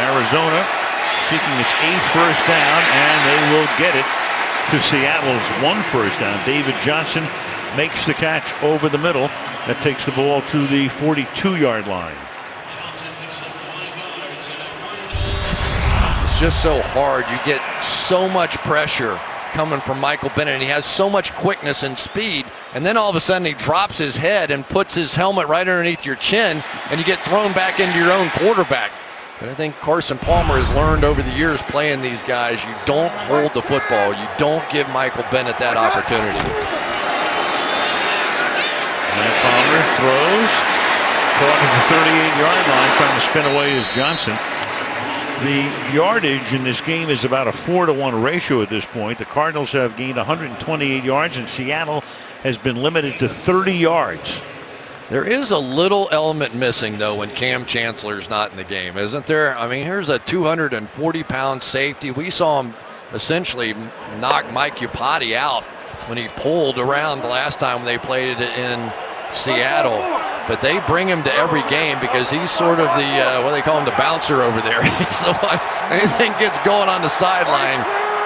Arizona seeking its 8th first down, and they will get it to Seattle's 1 first down. David Johnson makes the catch over the middle. That takes the ball to the 42-yard line. just so hard. You get so much pressure coming from Michael Bennett, and he has so much quickness and speed, and then all of a sudden he drops his head and puts his helmet right underneath your chin, and you get thrown back into your own quarterback. But I think Carson Palmer has learned over the years playing these guys, you don't hold the football. You don't give Michael Bennett that opportunity. And Palmer throws, caught at the 38-yard line, trying to spin away is Johnson. The yardage in this game is about a 4-to-1 ratio at this point. The Cardinals have gained 128 yards, and Seattle has been limited to 30 yards. There is a little element missing, though, when Cam Chancellor's not in the game, isn't there? I mean, here's a 240-pound safety. We saw him essentially knock Mike Iupati out when he pulled around the last time they played it in Seattle. But they bring him to every game because he's sort of the, what do they call him, the bouncer over there. He's the one, anything gets going on the sideline,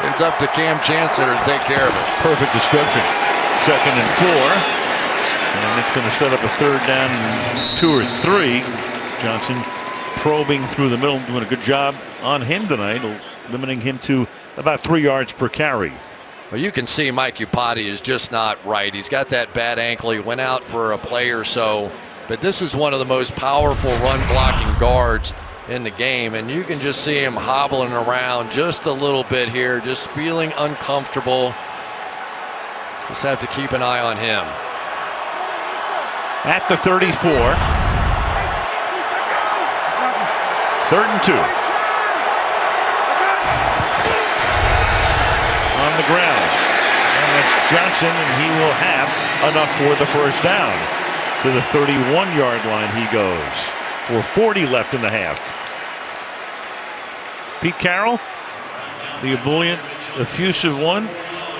it's up to Cam Chancellor to take care of it. Perfect description. 2nd and 4. And it's going to set up a 3rd down and 2 or 3. Johnson probing through the middle, doing a good job on him tonight, limiting him to about 3 yards per carry. Well, you can see Mike Iupati is just not right. He's got that bad ankle. He went out for a play or so. But this is one of the most powerful run-blocking guards in the game. And you can just see him hobbling around just a little bit here, just feeling uncomfortable. Just have to keep an eye on him. At the 34. 3rd and 2. On the ground. And that's Johnson, and he will have enough for the 1st down. To the 31-yard line he goes. 4:40 left in the half. Pete Carroll, the ebullient, effusive one.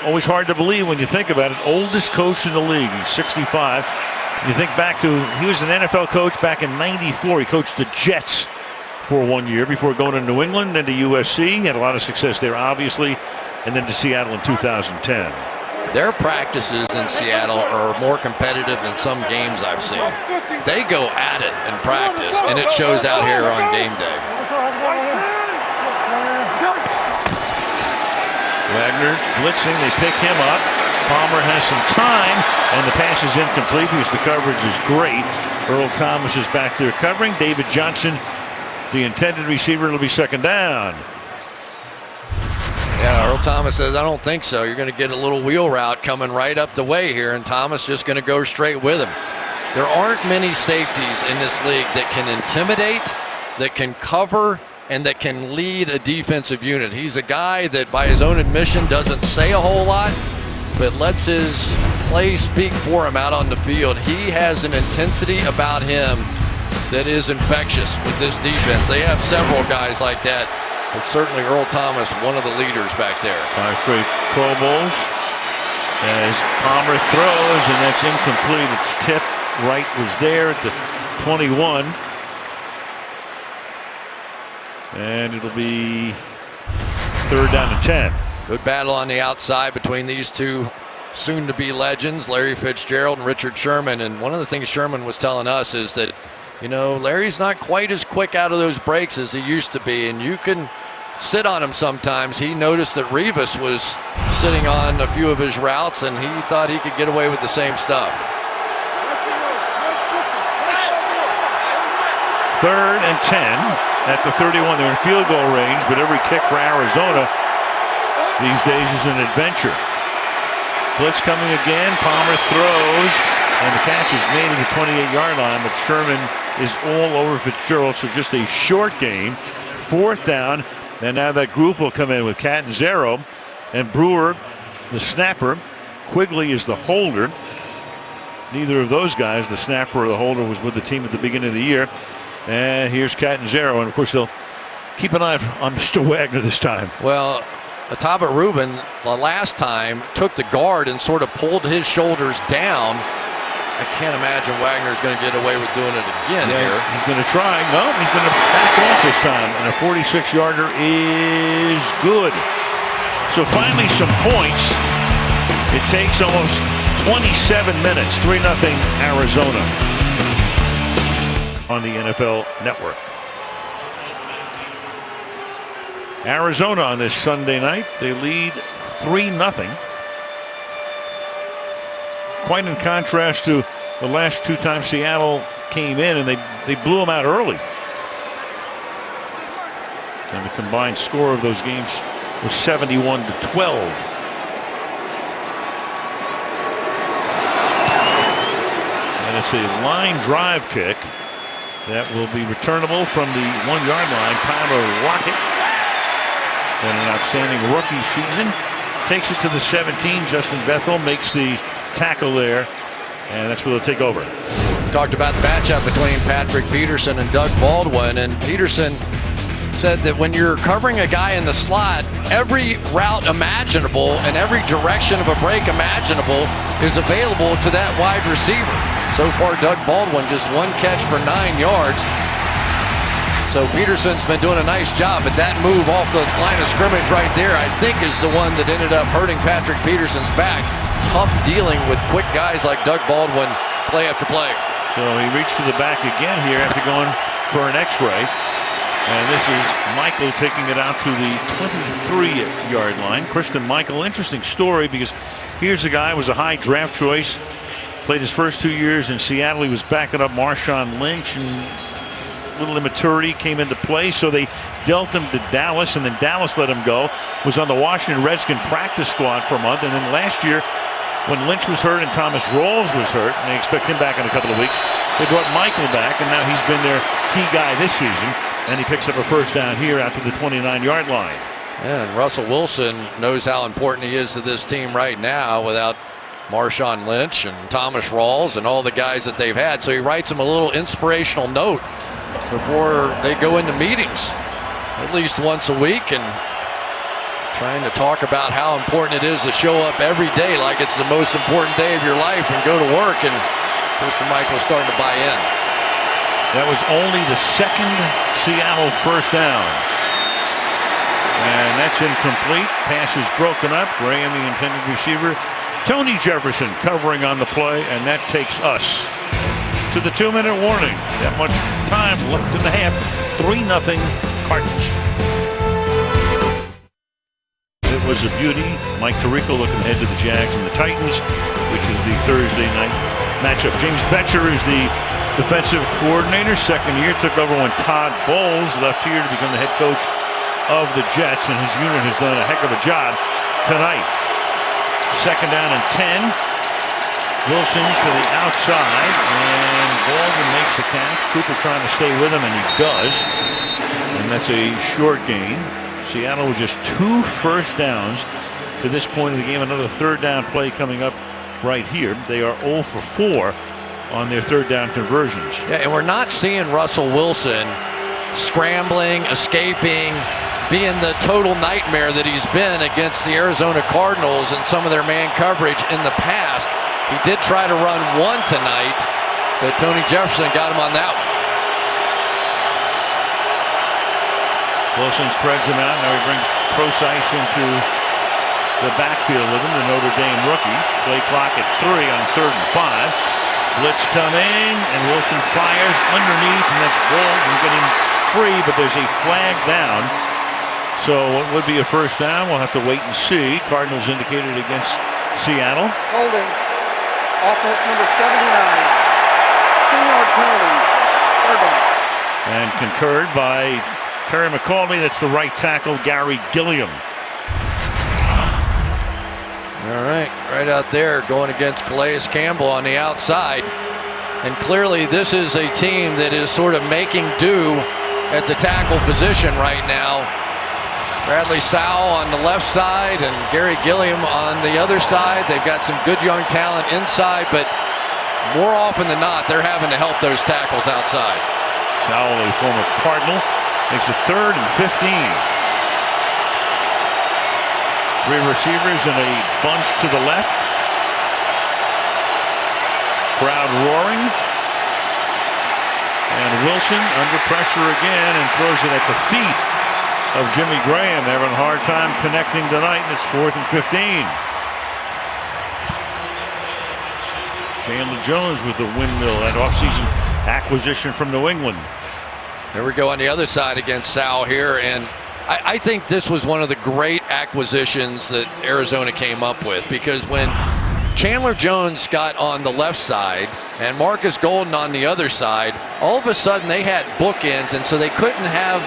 Always hard to believe when you think about it. Oldest coach in the league. He's 65. You think back to, he was an NFL coach back in '94. He coached the Jets for 1 year before going to New England, then to USC. Had a lot of success there, obviously, and then to Seattle in 2010. Their practices in Seattle are more competitive than some games I've seen. They go at it in practice, and it shows out here on game day. Wagner blitzing, they pick him up. Palmer has some time, and the pass is incomplete because the coverage is great. Earl Thomas is back there covering. David Johnson, the intended receiver, it'll be 2nd down. Yeah, Earl Thomas says, I don't think so. You're going to get a little wheel route coming right up the way here, and Thomas just going to go straight with him. There aren't many safeties in this league that can intimidate, that can cover, and that can lead a defensive unit. He's a guy that, by his own admission, doesn't say a whole lot, but lets his play speak for him out on the field. He has an intensity about him that is infectious with this defense. They have several guys like that. But certainly Earl Thomas, one of the leaders back there. 5 straight Pro Bowls as Palmer throws, and that's incomplete. It's tipped. Wright was there at the 21. And it'll be 3rd down and 10. Good battle on the outside between these two soon-to-be legends, Larry Fitzgerald and Richard Sherman. And one of the things Sherman was telling us is that, you know, Larry's not quite as quick out of those breaks as he used to be, and you can sit on him sometimes. He noticed that Revis was sitting on a few of his routes, and he thought he could get away with the same stuff. 3rd and 10 at the 31. They're in field goal range, but every kick for Arizona these days is an adventure. Blitz coming again. Palmer throws, and the catch is made at the 28-yard line, but Sherman is all over Fitzgerald, so just a short game. 4th down, and now that group will come in with Catanzaro and Brewer, the snapper. Quigley is the holder. Neither of those guys, the snapper or the holder, was with the team at the beginning of the year. And here's Catanzaro, and of course they'll keep an eye on Mr. Wagner this time. Well, Ataba Rubin, the last time, took the guard and sort of pulled his shoulders down. I can't imagine Wagner's going to get away with doing it again here. He's going to try. No, he's going to back off this time, and a 46-yarder is good. So finally some points. It takes almost 27 minutes, 3-0 Arizona on the NFL Network. Arizona on this Sunday night. They lead 3-0. Quite in contrast to the last two times Seattle came in, and they blew them out early. And the combined score of those games was 71-12. And it's a line drive kick that will be returnable from the 1-yard line. Tyler Lockett, and an outstanding rookie season, takes it to the 17. Justin Bethel makes the tackle there, and that's where they'll take over. Talked about the matchup between Patrick Peterson and Doug Baldwin, and Peterson said that when you're covering a guy in the slot, every route imaginable and every direction of a break imaginable is available to that wide receiver. So far, Doug Baldwin just 1 catch for 9 yards. So Peterson's been doing a nice job, but that move off the line of scrimmage right there, I think, is the one that ended up hurting Patrick Peterson's back. Tough dealing with quick guys like Doug Baldwin play after play. So he reached to the back again here after going for an X-ray. And this is Michael taking it out to the 23-yard line. Christian Michael, interesting story, because here's a guy who was a high draft choice. Played his first 2 years in Seattle. He was backing up Marshawn Lynch, and a little immaturity came into play, so they dealt him to Dallas, and then Dallas let him go. Was on the Washington Redskin practice squad for a month, and then last year, when Lynch was hurt and Thomas Rawls was hurt, and they expect him back in a couple of weeks, they brought Michael back, and now he's been their key guy this season. And he picks up a first down here out to the 29-yard line. And Russell Wilson knows how important he is to this team right now without Marshawn Lynch and Thomas Rawls and all the guys that they've had. So he writes them a little inspirational note before they go into meetings at least once a week, and trying to talk about how important it is to show up every day like it's the most important day of your life and go to work. And Christian Michael's starting to buy in. That was only the second Seattle first down. And that's incomplete. Pass is broken up. Graham, the intended receiver. Tony Jefferson covering on the play, and that takes us to the 2-minute warning. That much time left in the half. 3-0 Cardinals. It was a beauty. Mike Tirico looking ahead to the Jags and the Titans, which is the Thursday night matchup. James Betcher is the defensive coordinator. Second year, took over when Todd Bowles left here to become the head coach of the Jets, and his unit has done a heck of a job tonight. Second down and 10. Wilson to the outside, and Baldwin makes the catch. Cooper trying to stay with him, and he does. And that's a short gain. Seattle with just 2 first downs to this point of the game. Another third down play coming up right here. They are 0 for 4 on their third down conversions. Yeah, and we're not seeing Russell Wilson scrambling, escaping, being the total nightmare that he's been against the Arizona Cardinals and some of their man coverage in the past. He did try to run one tonight, but Tony Jefferson got him on that one. Wilson spreads him out. Now he brings Procise into the backfield with him, the Notre Dame rookie. Play clock at 3 on 3rd and 5. Blitz coming, and Wilson fires underneath, and that's Baldwin getting free, but there's a flag down. So what would be a first down? We'll have to wait and see. Cardinals indicated against Seattle. Holding, offense number 79. 10-yard penalty, third down. And concurred by Terry McCauley. That's the right tackle, Gary Gilliam. All right, right out there going against Calais Campbell on the outside. And clearly this is a team that is sort of making do at the tackle position right now. Bradley Sowell on the left side and Gary Gilliam on the other side. They've got some good young talent inside, but more often than not, they're having to help those tackles outside. Sowell, a former Cardinal, makes it 3rd and 15. 3 receivers and a bunch to the left. Crowd roaring. And Wilson under pressure again and throws it at the feet of Jimmy Graham. They're having a hard time connecting tonight, and it's 4th and 15. Chandler Jones with the windmill, that offseason acquisition from New England. There we go on the other side against Sowell here, and I think this was one of the great acquisitions that Arizona came up with, because when Chandler Jones got on the left side and Marcus Golden on the other side, all of a sudden they had bookends, and so they couldn't have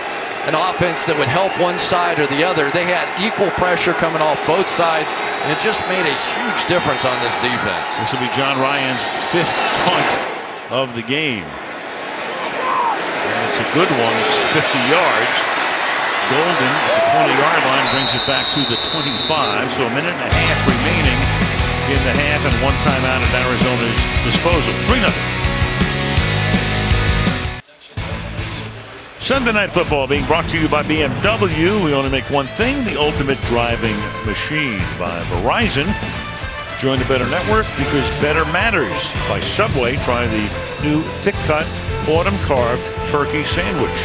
an offense that would help one side or the other. They had equal pressure coming off both sides, and it just made a huge difference on this defense. This will be John Ryan's 5th punt of the game. And it's a good one. It's 50 yards. Golden at the 20-yard line brings it back to the 25. So a minute and a half remaining in the half, and one timeout at Arizona's disposal. 3-0. Sunday Night Football being brought to you by BMW. We only make one thing, the ultimate driving machine. By Verizon. Join the Better Network because better matters. By Subway, try the new thick-cut, autumn-carved turkey sandwich.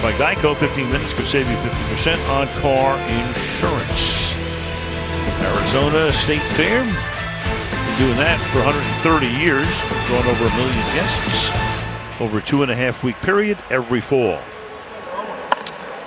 By Geico, 15 minutes could save you 50% on car insurance. Arizona State Fair. Been doing that for 130 years. Drawn over 1 million guests over a 2.5-week period every fall.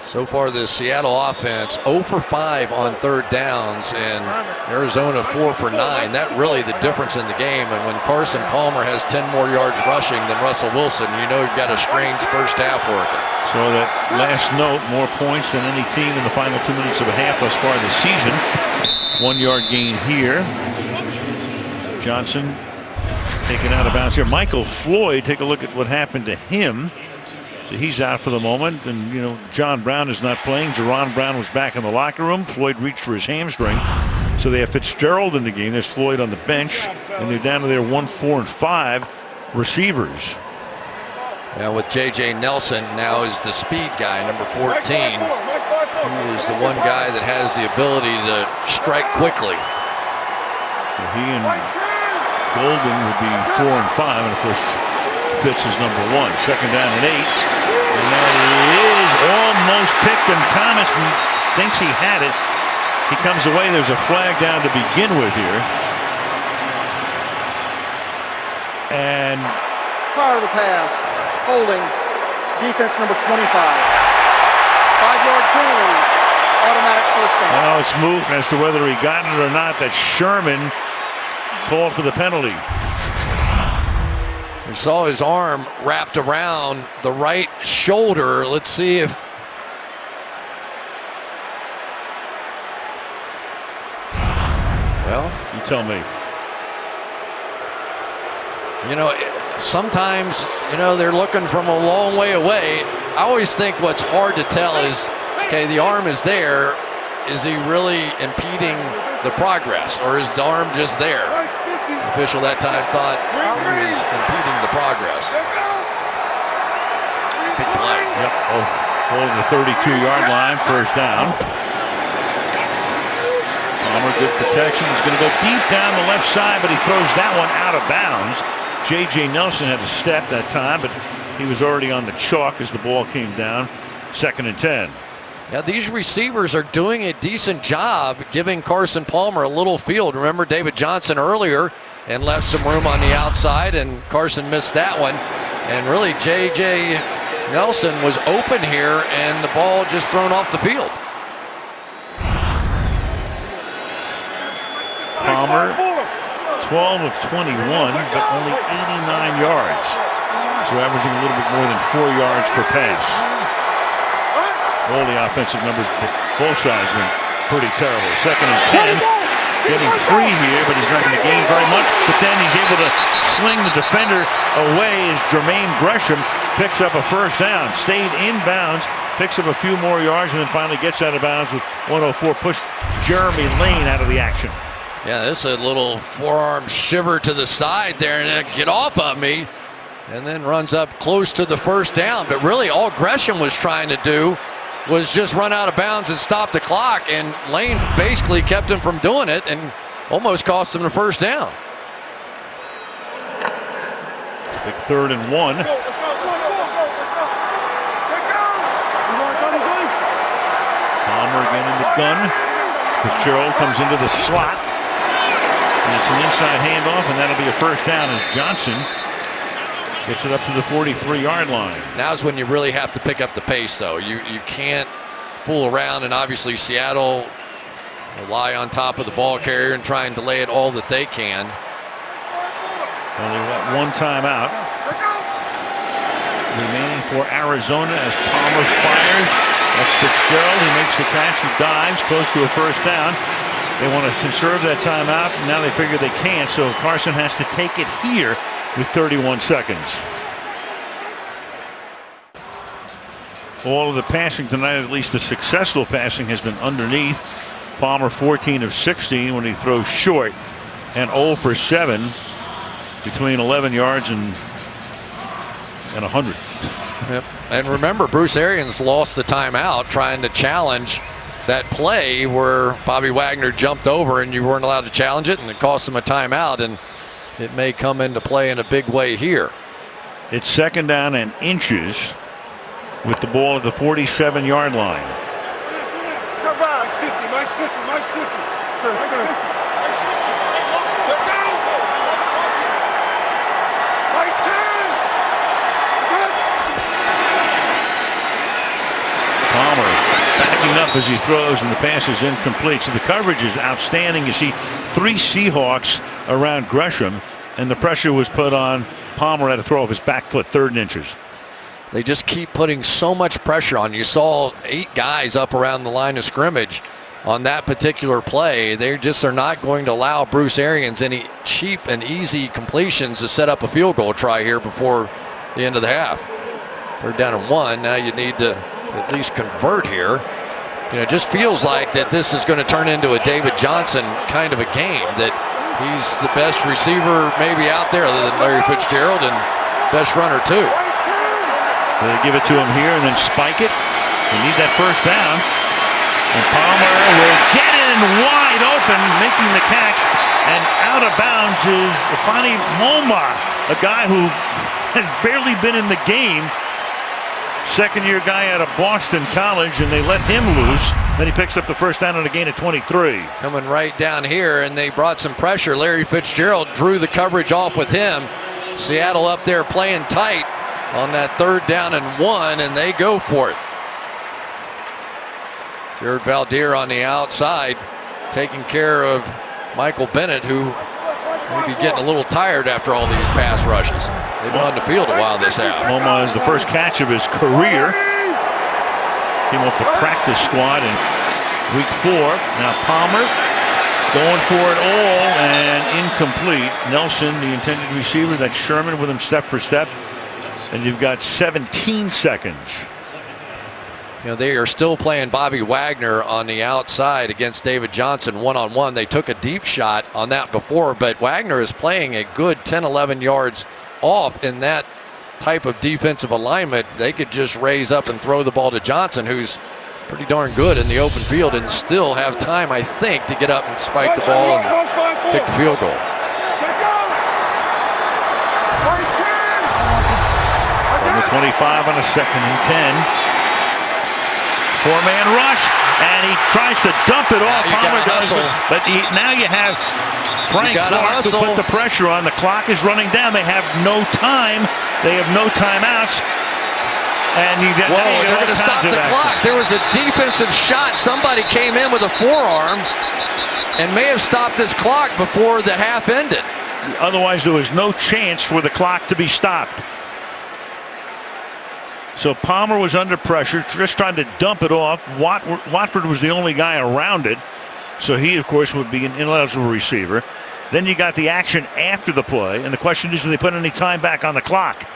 So far, the Seattle offense 0 for 5 on third downs, and Arizona 4 for 9. That really the difference in the game. And when Carson Palmer has 10 more yards rushing than Russell Wilson, you know you've got a strange first half working. So that last note, more points than any team in the final 2 minutes of a half thus far this season. 1-yard gain here. Johnson taken out of bounds here. Michael Floyd, take a look at what happened to him. So he's out for the moment, and John Brown is not playing. Jerron Brown was back in the locker room. Floyd reached for his hamstring. So they have Fitzgerald in the game. There's Floyd on the bench, and they're down to their 1, 4, and 5 receivers. Now with J.J. Nelson now is the speed guy, number 14. He is the one guy that has the ability to strike quickly. Well, he and Golden would be 4 and 5, and of course Fitz is number 1. Second down and 8. And that is almost picked, and Thomas thinks he had it. He comes away. There's a flag down to begin with here. And prior to the pass, holding, defense number 25. 5-yard penalty, automatic first down. Well, it's moot as to whether he got it or not. That Sherman called for the penalty. We saw his arm wrapped around the right shoulder. Let's see if you tell me. Sometimes they're looking from a long way away. I always think what's hard to tell is, okay, the arm is there. Is he really impeding the progress, or is the arm just there? The official that time thought he was impeding the progress. Big play. Yep. Holding the 32-yard line, first down. Palmer, good protection. He's going to go deep down the left side, but he throws that one out of bounds. J.J. Nelson had to step that time, but he was already on the chalk as the ball came down. 2nd and 10. Yeah, these receivers are doing a decent job giving Carson Palmer a little field. Remember David Johnson earlier and left some room on the outside, and Carson missed that one. And really, J.J. Nelson was open here, and the ball just thrown off the field. Palmer, 12 of 21, but only 89 yards. So averaging a little bit more than 4 yards per pass. All the offensive numbers, both sides, been pretty terrible. 2nd and 10, getting free here, but he's not going to gain very much. But then he's able to sling the defender away as Jermaine Gresham picks up a first down. Stayed in bounds, picks up a few more yards, and then finally gets out of bounds with 104. Pushed Jeremy Lane out of the action. Yeah, this is a little forearm shiver to the side there, and get off of me. And then runs up close to the first down. But really all Gresham was trying to do was just run out of bounds and stop the clock, and Lane basically kept him from doing it and almost cost him the first down. Big 3rd and 1. Palmer again in the gun. Fitzgerald comes into the slot, and it's an inside handoff, and that'll be a first down as Johnson gets it up to the 43-yard line. Now's when you really have to pick up the pace, though. You can't fool around, and obviously Seattle will lie on top of the ball carrier and try and delay it all that they can. Only got one timeout remaining for Arizona as Palmer fires. That's Fitzgerald. He makes the catch. He dives close to a first down. They want to conserve that timeout. Now they figure they can't, so Carson has to take it here with 31 seconds. All of the passing tonight, at least the successful passing, has been underneath. Palmer 14 of 16 when he throws short, and 0 for 7 between 11 yards and 100. Yep. And remember, Bruce Arians lost the timeout trying to challenge that play where Bobby Wagner jumped over and you weren't allowed to challenge it, and it cost him a timeout, and it may come into play in a big way here. It's second down and inches with the ball at the 47-yard line. Mike's 50, Mike's 50, Mike's 50. Sir. Palmer backing up as he throws, and the pass is incomplete. So the coverage is outstanding. You see 3 Seahawks around Gresham, and the pressure was put on Palmer at a throw of his back foot, 3rd and inches. They just keep putting so much pressure on. You saw 8 guys up around the line of scrimmage on that particular play. They just are not going to allow Bruce Arians any cheap and easy completions to set up a field goal try here before the end of the half. They're down at 1. Now you need to at least convert here. You know, it just feels like that this is going to turn into a David Johnson kind of a game, that he's the best receiver maybe out there other than Larry Fitzgerald, and best runner too. They give it to him here and then spike it. They need that first down. And Palmer will get in wide open, making the catch. And out of bounds is Ifeanyi Moma, a guy who has barely been in the game. Second-year guy out of Boston College, and they let him loose. Then he picks up the first down on a gain of 23. Coming right down here, and they brought some pressure. Larry Fitzgerald drew the coverage off with him. Seattle up there playing tight on that 3rd down and 1, and they go for it. Jared Valdir on the outside, taking care of Michael Bennett, who may be getting a little tired after all these pass rushes. They've been on the field a while this half. Moma is the first catch of his career. Came off the practice squad in week 4. Now Palmer going for it all, and incomplete. Nelson, the intended receiver. That's Sherman with him step for step. And you've got 17 seconds. You know, they are still playing Bobby Wagner on the outside against David Johnson one-on-one. They took a deep shot on that before, but Wagner is playing a good 10-11 yards off in that type of defensive alignment. They could just raise up and throw the ball to Johnson, who's pretty darn good in the open field, and still have time, I think, to get up and spike the ball and pick the field goal. From the 25 on a 2nd and 10. 4-man rush, and he tries to dump it off. Palmer does, but now you have Frank Clark to put the pressure on. The clock is running down. They have no time. They have no timeouts. And they're going to stop the clock. There was a defensive shot. Somebody came in with a forearm and may have stopped this clock before the half ended. Otherwise, there was no chance for the clock to be stopped. So Palmer was under pressure, just trying to dump it off. Watford was the only guy around it, so he, of course, would be an ineligible receiver. Then you got the action after the play, and the question is, do they put any time back on the clock?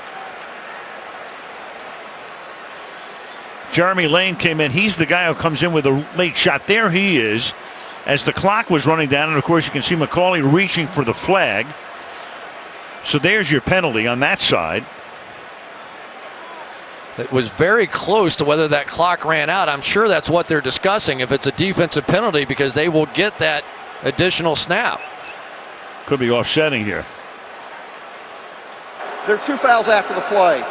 Jeremy Lane came in. He's the guy who comes in with a late shot. There he is, as the clock was running down, and, of course, you can see McCauley reaching for the flag. So there's your penalty on that side. It was very close to whether that clock ran out. I'm sure that's what they're discussing, if it's a defensive penalty, because they will get that additional snap. Could be offsetting here. There are 2 fouls after the play.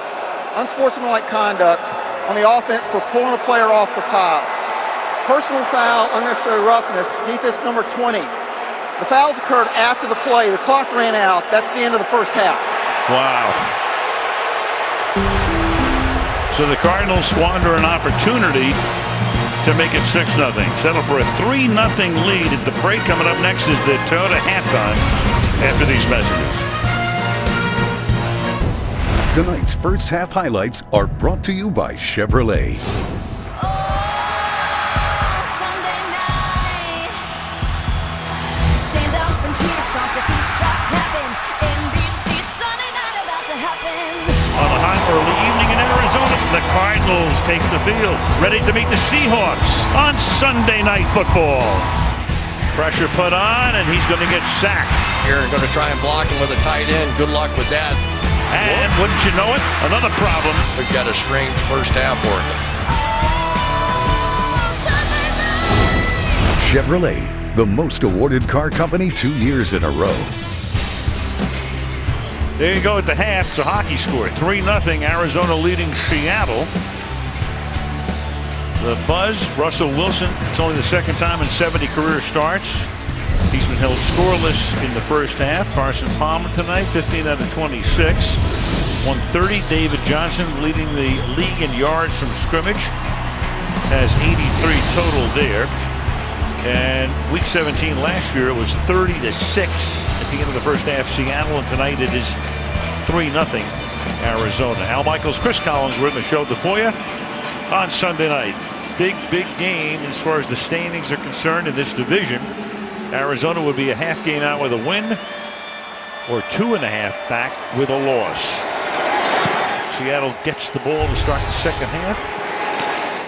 Unsportsmanlike conduct on the offense for pulling a player off the pile. Personal foul, unnecessary roughness, defense number 20. The fouls occurred after the play. The clock ran out. That's the end of the first half. Wow. So the Cardinals squander an opportunity to make it 6-0. Settle for a 3-0 lead at the break. Coming up next is the Toyota halftime after these messages. Tonight's first half highlights are brought to you by Chevrolet. Sunday night. Stand up and cheer, stomp your feet, stop clapping. NBC Sunday night about to happen. On a hot early evening in Arizona, the Cardinals take the field, ready to meet the Seahawks on Sunday Night Football. Pressure put on, and he's going to get sacked. Here, going to try and block him with a tight end. Good luck with that. And wouldn't you know it, another problem. We've got a strange first half working. Chevrolet, the most awarded car company 2 years in a row. There you go at the half. It's a hockey score. 3-0, Arizona leading Seattle. The buzz, Russell Wilson. It's only the second time in 70 career starts he's been held scoreless in the first half. Carson Palmer tonight, 15 out of 26. 130. David Johnson leading the league in yards from scrimmage. Has 83 total there. And week 17 last year, it was 30-6 at the end of the first half, Seattle, and tonight it is 3-0 Arizona. Al Michaels, Chris Collins, we're in the show for you on Sunday night. Big game as far as the standings are concerned in this division. Arizona would be a half game out with a win, or 2.5 back with a loss. Seattle gets the ball to start the second half.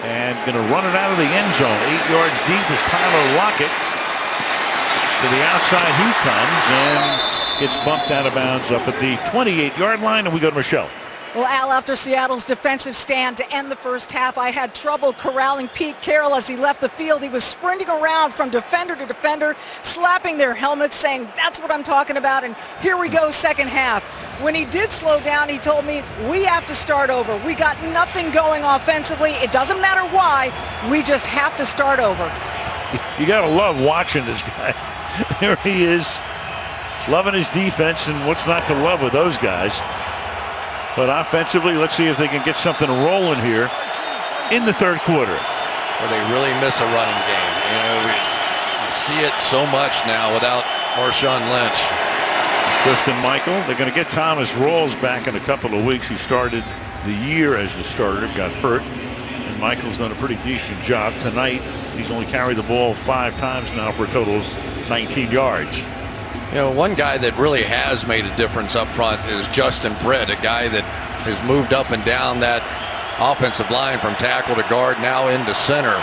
And going to run it out of the end zone. 8 yards deep is Tyler Lockett. To the outside he comes and gets bumped out of bounds up at the 28-yard line, and we go to Michelle. Well, Al, after Seattle's defensive stand to end the first half, I had trouble corralling Pete Carroll as he left the field. He was sprinting around from defender to defender, slapping their helmets, saying, "That's what I'm talking about," and here we go, second half. When he did slow down, he told me, "We have to start over. We got nothing going offensively. It doesn't matter why. We just have to start over." You got to love watching this guy. There he is, loving his defense, and what's not to love with those guys. But offensively, let's see if they can get something rolling here in the third quarter. Where they really miss a running game. You know, you see it so much now without Marshawn Lynch. Kristen Michael. They're going to get Thomas Rawls back in a couple of weeks. He started the year as the starter, got hurt, and Michael's done a pretty decent job. Tonight, he's only carried the ball 5 times now for a total of 19 yards. You know, one guy that really has made a difference up front is Justin Britt, a guy that has moved up and down that offensive line from tackle to guard, now into center.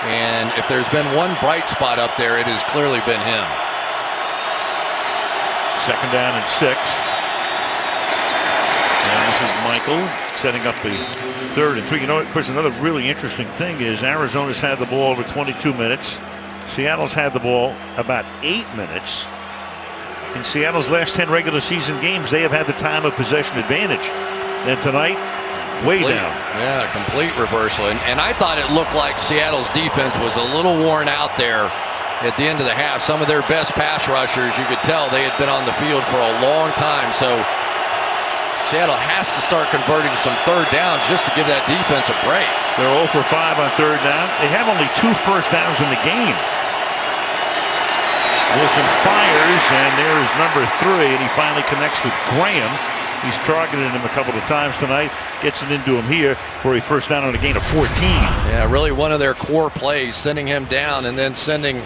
And if there's been one bright spot up there, it has clearly been him. Second down and 6. And this is Michael setting up the 3rd and 3. You know what, Chris, another really interesting thing is Arizona's had the ball over 22 minutes. Seattle's had the ball about 8 minutes. In Seattle's last 10 regular season games, they have had the time of possession advantage. And tonight, way down. Yeah, complete reversal. And I thought it looked like Seattle's defense was a little worn out there at the end of the half. Some of their best pass rushers, you could tell they had been on the field for a long time. So Seattle has to start converting some third downs just to give that defense a break. They're 0 for 5 on third down. They have only 2 first downs in the game. Wilson fires, and there is number 3, and he finally connects with Graham. He's targeted him a couple of times tonight, gets it into him here for a first down on a gain of 14. Yeah, really one of their core plays, sending him down and then sending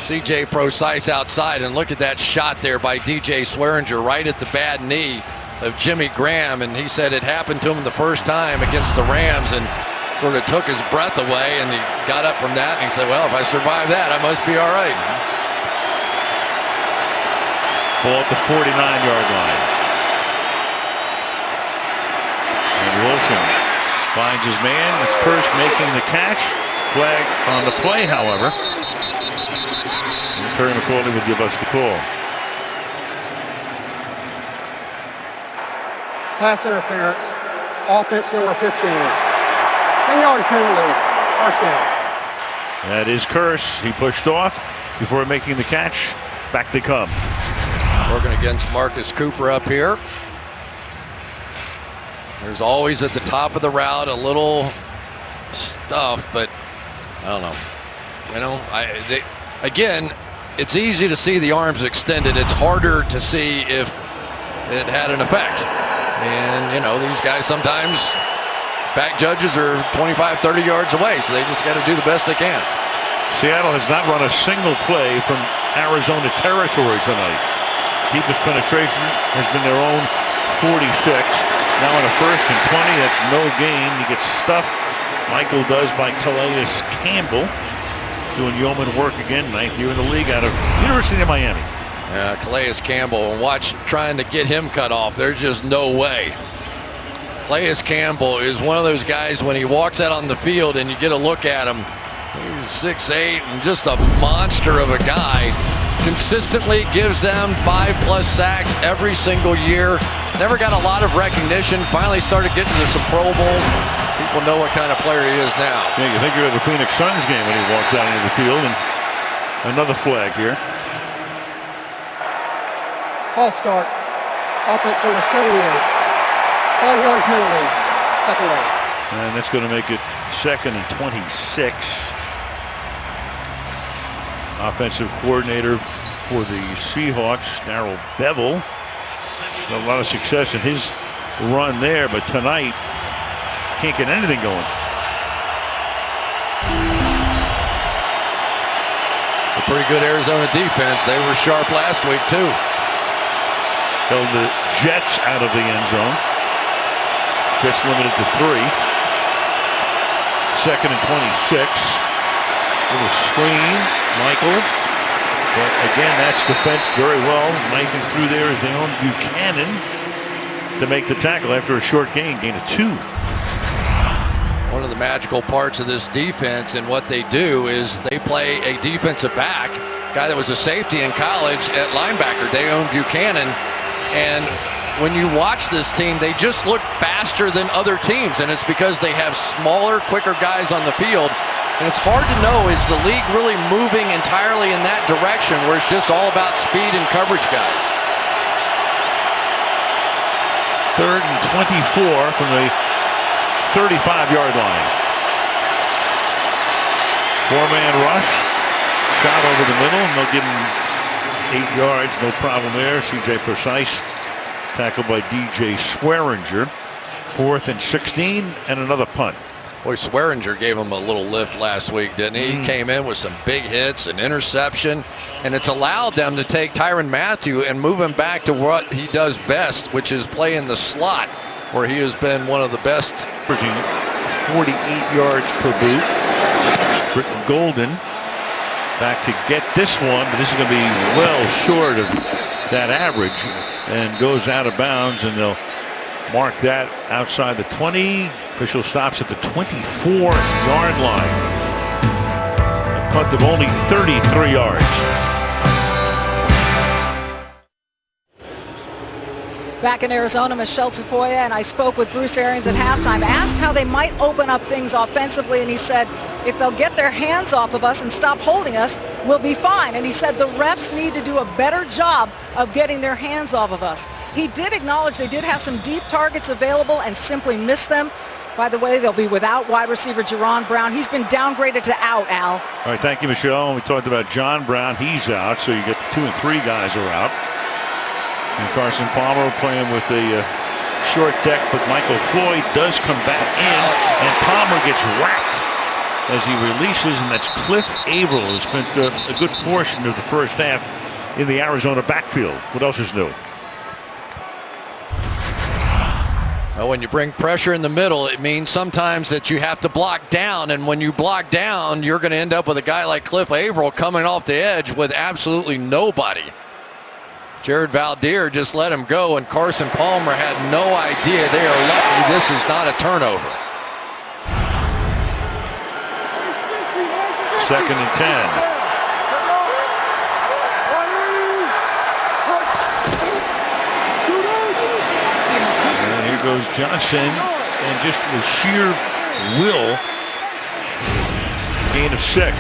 C.J. Procise outside. And look at that shot there by D.J. Swearinger right at the bad knee of Jimmy Graham. And he said it happened to him the first time against the Rams and sort of took his breath away, and he got up from that and he said, well, if I survive that, I must be all right. Ball at the 49-yard line. And Wilson finds his man. It's Kearse making the catch. Flag on the play, however. And Terry McCauley will give us the call. Pass interference. Offense number 15. 10-yard penalty. First down. That is Kearse. He pushed off before making the catch. Back they come. Working against Marcus Cooper up here. There's always at the top of the route a little stuff, but don't know. You know, again, it's easy to see the arms extended. It's harder to see if it had an effect. And, you know, these guys sometimes, back judges are 25, 30 yards away, so they just got to do the best they can. Seattle has not run a single play from Arizona territory tonight. Deepest penetration has been their own 46. Now on a 1st and 20, that's no gain. He gets stuffed. Michael does by Calais Campbell. Doing yeoman work again, 9th year in the league out of University of Miami. Yeah, Calais Campbell, and watch trying to get him cut off. There's just no way. Calais Campbell is one of those guys when he walks out on the field and you get a look at him, he's 6'8" and just a monster of a guy. Consistently gives them 5+ sacks every single year. Never got a lot of recognition. Finally started getting to some Pro Bowls. People know what kind of player he is now. Yeah, you think you're at the Phoenix Suns game when he walks out into the field. And another flag here. False start. Offense going to 78. 5-yard penalty. Second leg. And that's going to make it 2nd and 26. Offensive coordinator for the Seahawks, Darrell Bevel. A lot of success in his run there, but tonight can't get anything going. It's a pretty good Arizona defense. They were sharp last week too. Held the Jets out of the end zone. Jets limited to 3. 2nd and 26. Little screen, Michael. But again, that's defensed very well. Knifing through there is their own Buchanan to make the tackle after a short gain of 2. One of the magical parts of this defense and what they do is they play a defensive back, guy that was a safety in college at linebacker, Dayon Buchanan. And when you watch this team, they just look faster than other teams, and it's because they have smaller, quicker guys on the field. And it's hard to know, is the league really moving entirely in that direction where it's just all about speed and coverage guys? 3rd and 24 from the 35-yard line. 4-man rush. Shot over the middle, and they'll give him 8 yards, no problem there. C.J. Precise tackled by D.J. Swearinger. 4th and 16 and another punt. Boy, Swearinger gave him a little lift last week, didn't he? He came in with some big hits, an interception, and it's allowed them to take Tyrann Mathieu and move him back to what he does best, which is play in the slot, where he has been one of the best. 48 yards per boot. Britton Golden back to get this one, but this is going to be well short of that average and goes out of bounds, and they'll mark that outside the 20. Official stops at the 24-yard line. A punt of only 33 yards. Back in Arizona, Michelle Tafoya and I spoke with Bruce Arians at halftime, asked how they might open up things offensively, and he said, if they'll get their hands off of us and stop holding us, we'll be fine. And he said the refs need to do a better job of getting their hands off of us. He did acknowledge they did have some deep targets available and simply missed them. By the way, they'll be without wide receiver Jaron Brown. He's been downgraded to out, Al. All right, thank you, Michelle. We talked about John Brown. He's out, so you get the 2 and 3 guys are out. And Carson Palmer playing with a short deck, but Michael Floyd does come back in, and Palmer gets whacked as he releases, and that's Cliff Averill, who spent a good portion of the first half in the Arizona backfield. What else is new? Well, when you bring pressure in the middle, it means sometimes that you have to block down, and when you block down, you're going to end up with a guy like Cliff Averill coming off the edge with absolutely nobody. Jared Valdir just let him go, and Carson Palmer had no idea. They are lucky this is not a turnover. 2nd and 10. Goes Johnson, and just with sheer will, gain of 6.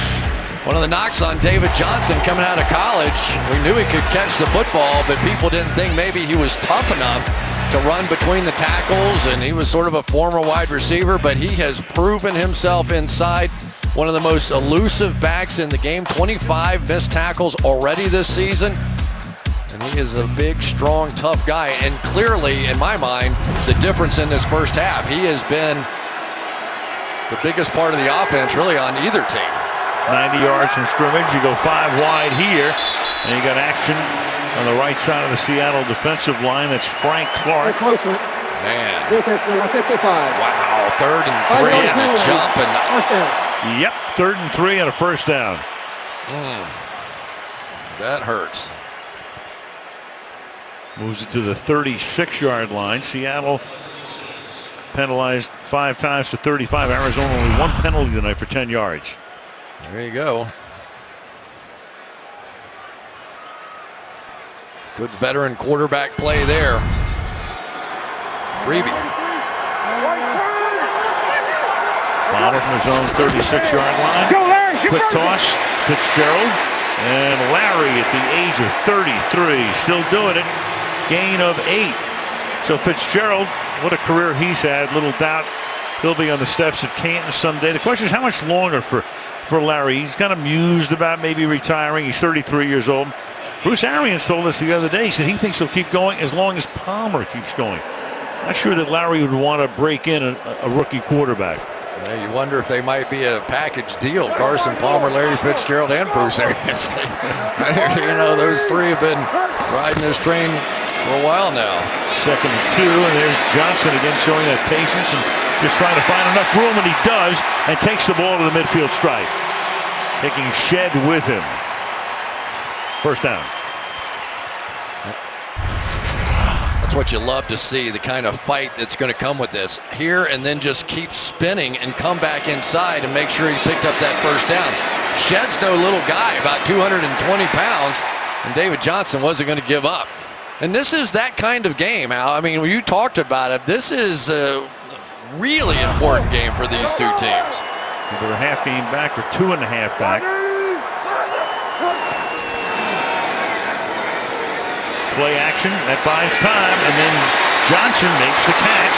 One of the knocks on David Johnson coming out of college, we knew he could catch the football, but people didn't think maybe he was tough enough to run between the tackles, and he was sort of a former wide receiver, but he has proven himself inside. one of the most elusive backs in the game. 25 missed tackles already this season. And he is a big, strong, tough guy. And clearly, in my mind, the difference in this first half. He has been the biggest part of the offense, really, on either team. 90 yards from scrimmage. You go 5 wide here. And you got action on the right side of the Seattle defensive line. That's Frank Clark. Man. Defense number 55. Wow, 3rd and 3 and a jump. And yep, 3rd and 3 and a first down. That hurts. Moves it to the 36-yard line. Seattle penalized 5 times for 35. Arizona only 1 penalty tonight for 10 yards. There you go. Good veteran quarterback play there. Freebie. Ball from his own 36-yard line. Quick toss. Fitzgerald. And Larry at the age of 33. Still doing it. Gain of 8. So Fitzgerald, what a career he's had. Little doubt he'll be on the steps at Canton someday. The question is how much longer for Larry. He's kind of mused about maybe retiring. He's 33 years old. Bruce Arians told us the other day, he said he thinks he'll keep going as long as Palmer keeps going. Not sure that Larry would want to break in a rookie quarterback. Yeah, you wonder if they might be a package deal. Carson Palmer, Larry Fitzgerald, and Bruce Arians. You know, those three have been riding this train for a while now. 2nd and 2, and there's Johnson again showing that patience and just trying to find enough room, and he does, and takes the ball to the midfield stripe. Taking Shed with him. First down. That's what you love to see, the kind of fight that's going to come with this. Here and then just keep spinning and come back inside and make sure he picked up that first down. Shed's no little guy, about 220 pounds, and David Johnson wasn't going to give up. And this is that kind of game, Al. I mean, when you talked about it, this is a really important game for these two teams. Either a half game back or 2.5 back. Play action, that buys time, and then Johnson makes the catch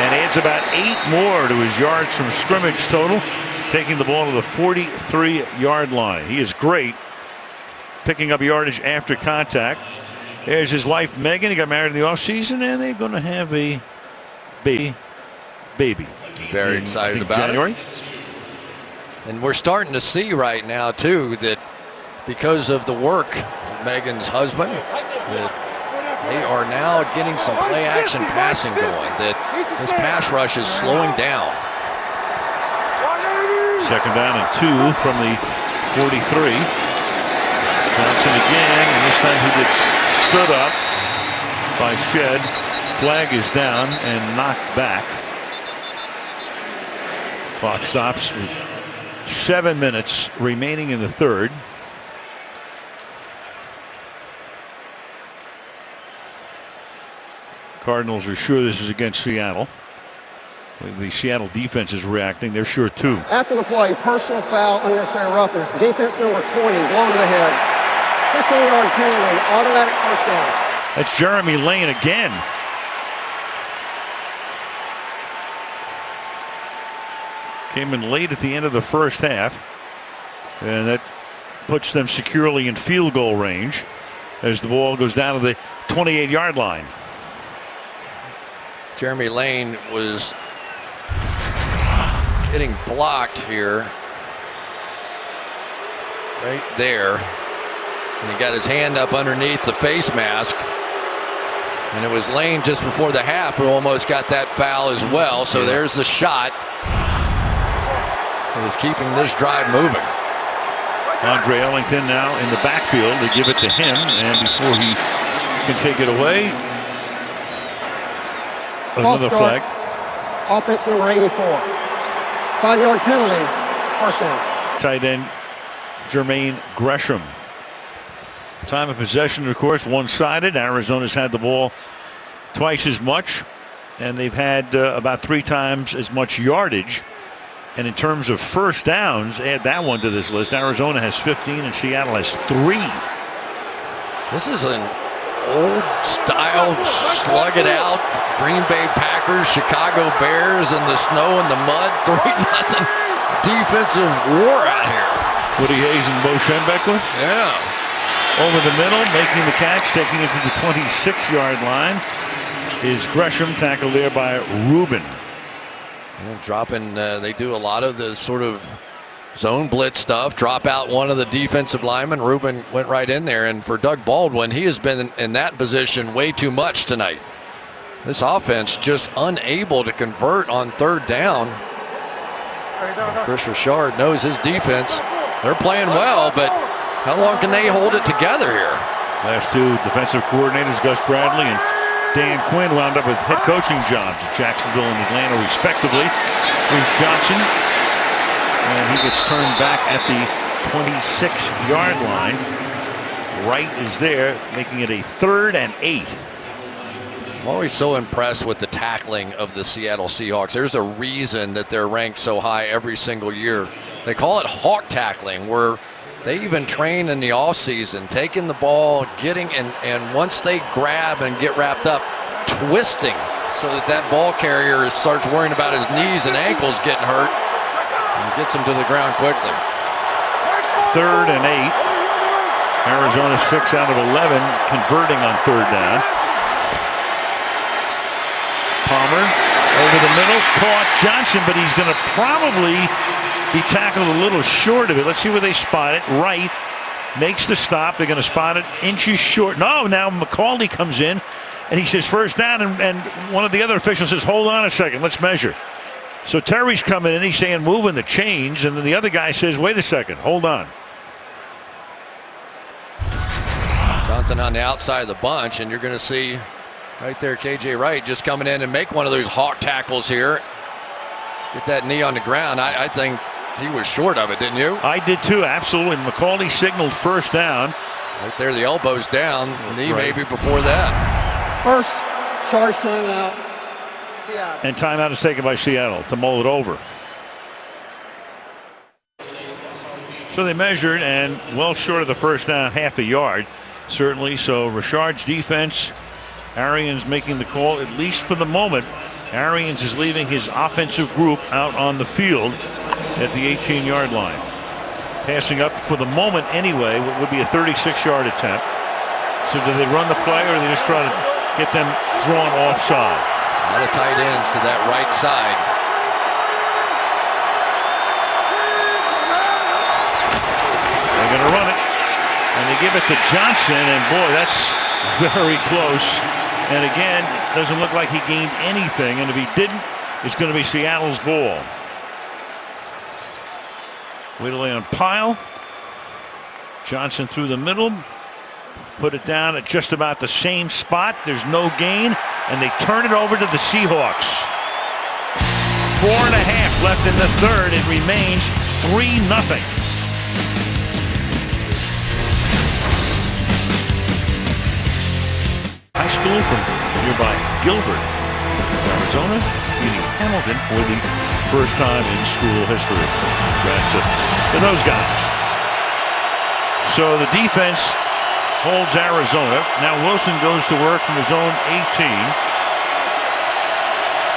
and adds about 8 more to his yards from scrimmage total, taking the ball to the 43-yard line. He is great picking up yardage after contact. There's his wife Megan. He got married in the offseason, and they're going to have a baby. Very excited about January. And we're starting to see right now too that because of the work of Megan's husband, that they are now getting some play action passing going, that this pass rush is slowing down. 2nd down and 2 from the 43. Johnson again, and this time he gets stood up by Shed. Flag is down and knocked back. Clock stops with 7 minutes remaining in the 3rd. Cardinals are sure this is against Seattle. The Seattle defense is reacting. They're sure too. After the play, personal foul, unnecessary roughness. Defense number 20, blown to the head. 15-yard penalty, automatic first down. That's Jeremy Lane again. Came in late at the end of the first half, and that puts them securely in field goal range as the ball goes down to the 28-yard line. Jeremy Lane was getting blocked here, right there, and he got his hand up underneath the face mask, and it was Lane just before the half who almost got that foul as well. So there's the shot. It was keeping this drive moving. Andre Ellington now in the backfield. They give it to him, and before he can take it away, another flag. Offense number 84. 5-yard penalty, first down. Tight end Jermaine Gresham. Time of possession, of course, one-sided. Arizona's had the ball twice as much, and they've had about 3 times as much yardage. And in terms of first downs, add that one to this list. Arizona has 15 and Seattle has 3. This is an old style slug it out. Green Bay Packers, Chicago Bears in the snow and the mud, 3-0. defensive war out here. Woody Hayes and Bo Schembechler. Yeah. Over the middle, making the catch, taking it to the 26-yard line is Gresham, tackled there by Rubin. And dropping, they do a lot of the sort of zone blitz stuff, drop out one of the defensive linemen. Rubin went right in there, and for Doug Baldwin, he has been in that position way too much tonight. This offense just unable to convert on third down. Chris Richard knows his defense. They're playing well, but how long can they hold it together here? Last two defensive coordinators, Gus Bradley and Dan Quinn, wound up with head coaching jobs at Jacksonville and Atlanta, respectively. Here's Johnson, and he gets turned back at the 26-yard line. Wright is there, making it a 3rd and 8. I'm always so impressed with the tackling of the Seattle Seahawks. There's a reason that they're ranked so high every single year. They call it hawk tackling, where they even train in the offseason, taking the ball, getting, and once they grab and get wrapped up, twisting so that ball carrier starts worrying about his knees and ankles getting hurt and gets him to the ground quickly. 3rd and 8. Arizona 6 out of 11 converting on 3rd down. Palmer over the middle, caught Johnson, but he's going to probably be tackled a little short of it. Let's see where they spot it. Wright makes the stop. They're going to spot it inches short. No, now McCauley comes in, and he says first down, and one of the other officials says, hold on a second, let's measure. So Terry's coming in, he's saying moving the chains, and then the other guy says, wait a second, hold on. Johnson on the outside of the bunch, and you're going to see right there KJ Wright just coming in and make one of those hawk tackles here. Get that knee on the ground. I think he was short of it, didn't you? I did too, absolutely. McCauley signaled first down. Right there, the elbow's down. Knee maybe before that. First, charge timeout, Seattle. And timeout is taken by Seattle to mull it over. So they measured, and well short of the first down, half a yard, certainly. So Richard's defense, Arians making the call, at least for the moment. Arians is leaving his offensive group out on the field at the 18-yard line. Passing up for the moment anyway, what would be a 36-yard attempt. So do they run the play, or do they just try to get them drawn offside? A lot of tight ends to that right side. They're going to run it, and they give it to Johnson, and boy, that's very close. And again, doesn't look like he gained anything, and if he didn't, it's going to be Seattle's ball. Way to lay on pile. Johnson through the middle. Put it down at just about the same spot. There's no gain, and they turn it over to the Seahawks. 4.5 left in the third. It remains 3-0. High school from nearby Gilbert, Arizona, beating Hamilton for the first time in school history. Congrats to those guys. So the defense holds Arizona. Now Wilson goes to work from the zone 18.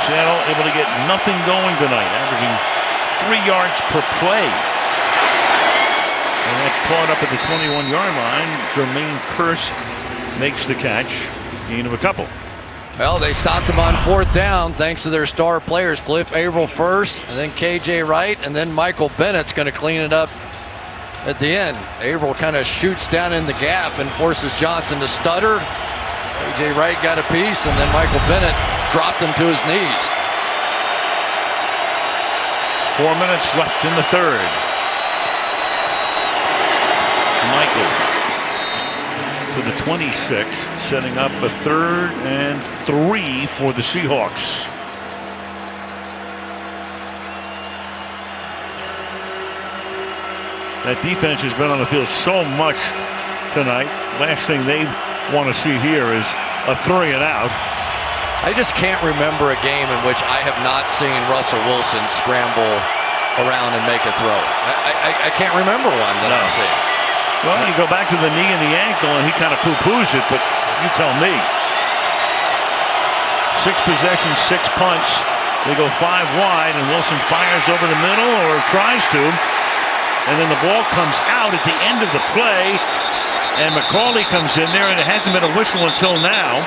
Seattle able to get nothing going tonight, averaging 3 yards per play. And that's caught up at the 21-yard line. Jermaine Kearse makes the catch. Gain of a couple. Well, they stopped him on 4th down thanks to their star players. Cliff Averill first, and then KJ Wright, and then Michael Bennett's going to clean it up at the end. Averill kind of shoots down in the gap and forces Johnson to stutter. KJ Wright got a piece, and then Michael Bennett dropped him to his knees. 4 minutes left in the third. Michael to the 26, setting up a 3rd and 3 for the Seahawks. That defense has been on the field so much tonight. Last thing they want to see here is a 3 and out. I just can't remember a game in which I have not seen Russell Wilson scramble around and make a throw. I can't remember one that I've seen. Well, you go back to the knee and the ankle, and he kind of poo-poos it, but you tell me. 6 possessions, 6 punts, They go 5 wide, and Wilson fires over the middle, or tries to. And then the ball comes out at the end of the play, and McCauley comes in there, and it hasn't been a whistle until now.